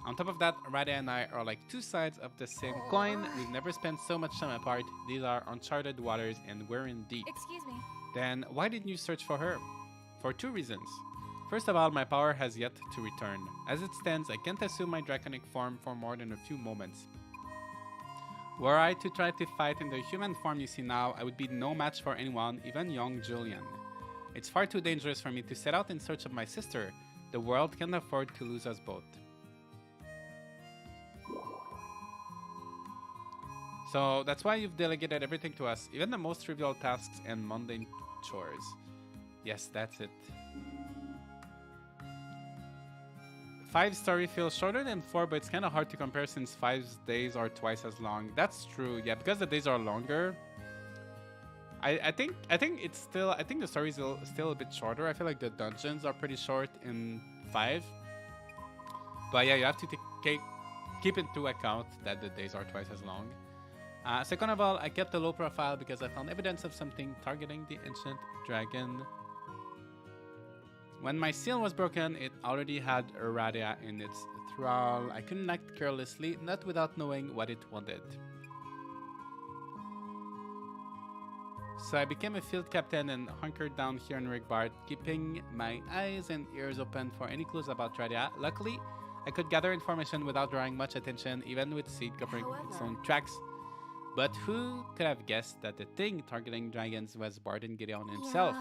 On top of that, Radia and I are like two sides of the same coin. We've never spent so much time apart. These are uncharted waters and we're in deep. Excuse me. Then why didn't you search for her? For two reasons. First of all, my power has yet to return. As it stands, I can't assume my draconic form for more than a few moments. Were I to try to fight in the human form you see now, I would be no match for anyone, even young Julian. It's far too dangerous for me to set out in search of my sister. The world can't afford to lose us both. So that's why you've delegated everything to us, even the most trivial tasks and mundane chores. Yes, that's it. 5 story feels shorter than 4, but it's kind of hard to compare since 5's days are twice as long. That's true. Yeah, because the days are longer. I think it's still. I think the story is still a bit shorter. I feel like the dungeons are pretty short in 5. But yeah, you have to keep into account that the days are twice as long. Second of all, I kept a low profile because I found evidence of something targeting the ancient dragon. When my seal was broken, it already had Radia in its thrall. I couldn't act carelessly, not without knowing what it wanted. So I became a field captain and hunkered down here in Rigbart, keeping my eyes and ears open for any clues about Radia. Luckily, I could gather information without drawing much attention, even with Seed covering its own tracks. But who could have guessed that the thing targeting dragons was Barden Gideon himself?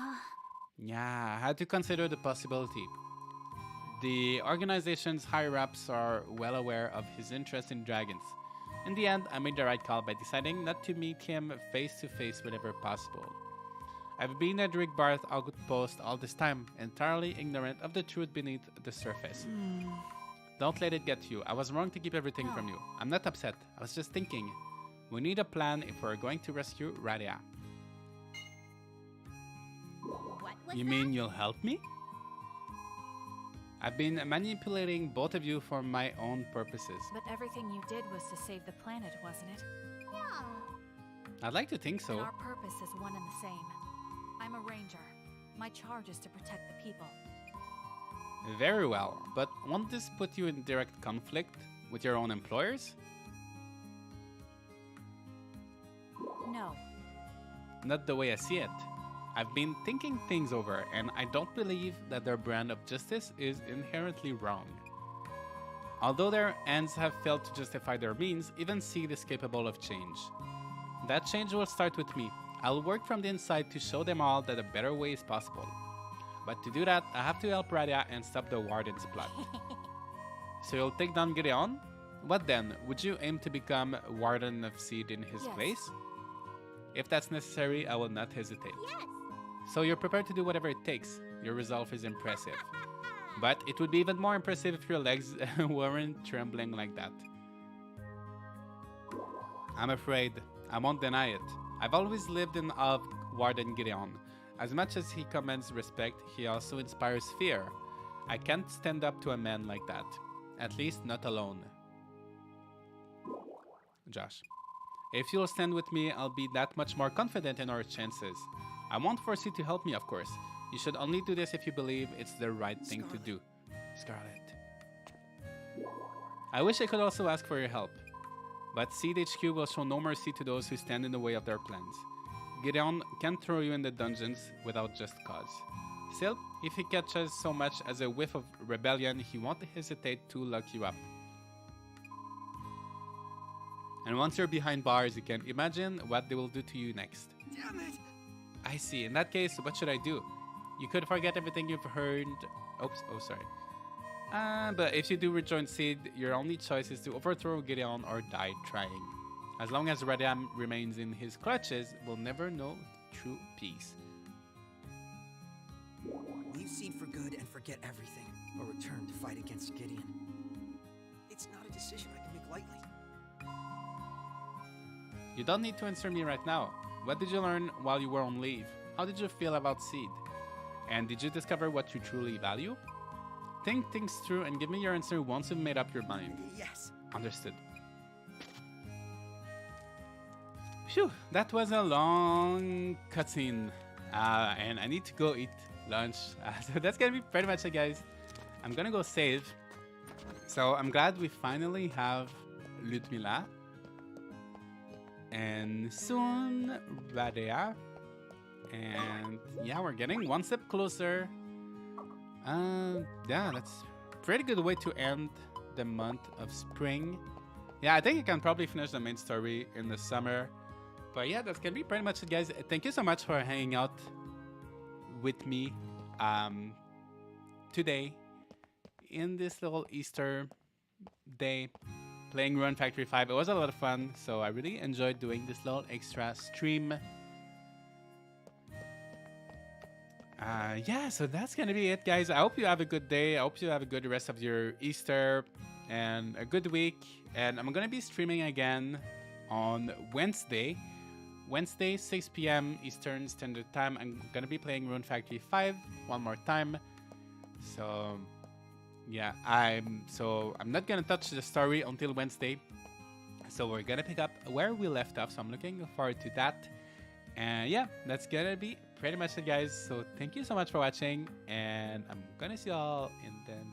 Yeah, I had to consider the possibility. The organization's higher-ups are well aware of his interest in dragons. In the end, I made the right call by deciding not to meet him face-to-face whenever possible. I've been at Rigbarth outpost all this time, entirely ignorant of the truth beneath the surface. Don't let it get to you. I was wrong to keep everything from you. I'm not upset. I was just thinking. We need a plan if we're going to rescue Radia. You mean you'll help me? I've been manipulating both of you for my own purposes. But everything you did was to save the planet, wasn't it? Yeah. I'd like to think so. And our purpose is one and the same. I'm a ranger. My charge is to protect the people. Very well, but won't this put you in direct conflict with your own employers? No. Not the way I see it. I've been thinking things over, and I don't believe that their brand of justice is inherently wrong. Although their ends have failed to justify their means, even Seed is capable of change. That change will start with me. I'll work from the inside to show them all that a better way is possible. But to do that, I have to help Radia and stop the Warden's plot. So you'll take down Gideon? What then? Would you aim to become Warden of Seed in his place? If that's necessary, I will not hesitate. Yes. So you're prepared to do whatever it takes. Your resolve is impressive. But it would be even more impressive if your legs weren't trembling like that. I'm afraid. I won't deny it. I've always lived in awe of Warden Gideon. As much as he commands respect, he also inspires fear. I can't stand up to a man like that. At least not alone. Josh. If you'll stand with me, I'll be that much more confident in our chances. I won't force you to help me, of course. You should only do this if you believe it's the right thing to do. Scarlet. I wish I could also ask for your help. But Seed HQ will show no mercy to those who stand in the way of their plans. Gideon can't throw you in the dungeons without just cause. Still, if he catches so much as a whiff of rebellion, he won't hesitate to lock you up. And once you're behind bars, you can imagine what they will do to you next. Damn it! I see. In that case, what should I do? You could forget everything you've heard. Oops. Oh, sorry. But if you do rejoin Seed, your only choice is to overthrow Gideon or die trying. As long as Radiam remains in his clutches, we'll never know true peace. Leave Seed for good and forget everything, or return to fight against Gideon. It's not a decision I can make lightly. You don't need to answer me right now. What did you learn while you were on leave? How did you feel about Seed? And did you discover what you truly value? Think things through and give me your answer once you've made up your mind. Yes. Understood. Phew, that was a long cutscene. And I need to go eat lunch. So that's gonna be pretty much it, guys. I'm gonna go save. So I'm glad we finally have Ludmila. And soon Radia. And yeah, we're getting one step closer. Yeah, that's pretty good way to end the month of spring. Yeah, I think I can probably finish the main story in the summer. But yeah, that's gonna be pretty much it, guys. Thank you so much for hanging out with me today in this little Easter day playing Rune Factory 5. It was a lot of fun, so I really enjoyed doing this little extra stream. Yeah, so that's gonna be it, guys. I hope you have a good day. I hope you have a good rest of your Easter and a good week. And I'm gonna be streaming again on Wednesday, 6 p.m. Eastern Standard Time. I'm gonna be playing Rune Factory 5 one more time. So yeah, I'm not gonna touch the story until Wednesday. So we're gonna pick up where we left off. So I'm looking forward to that. And yeah, that's gonna be pretty much it, guys. So thank you so much for watching, and I'm gonna see you all in the next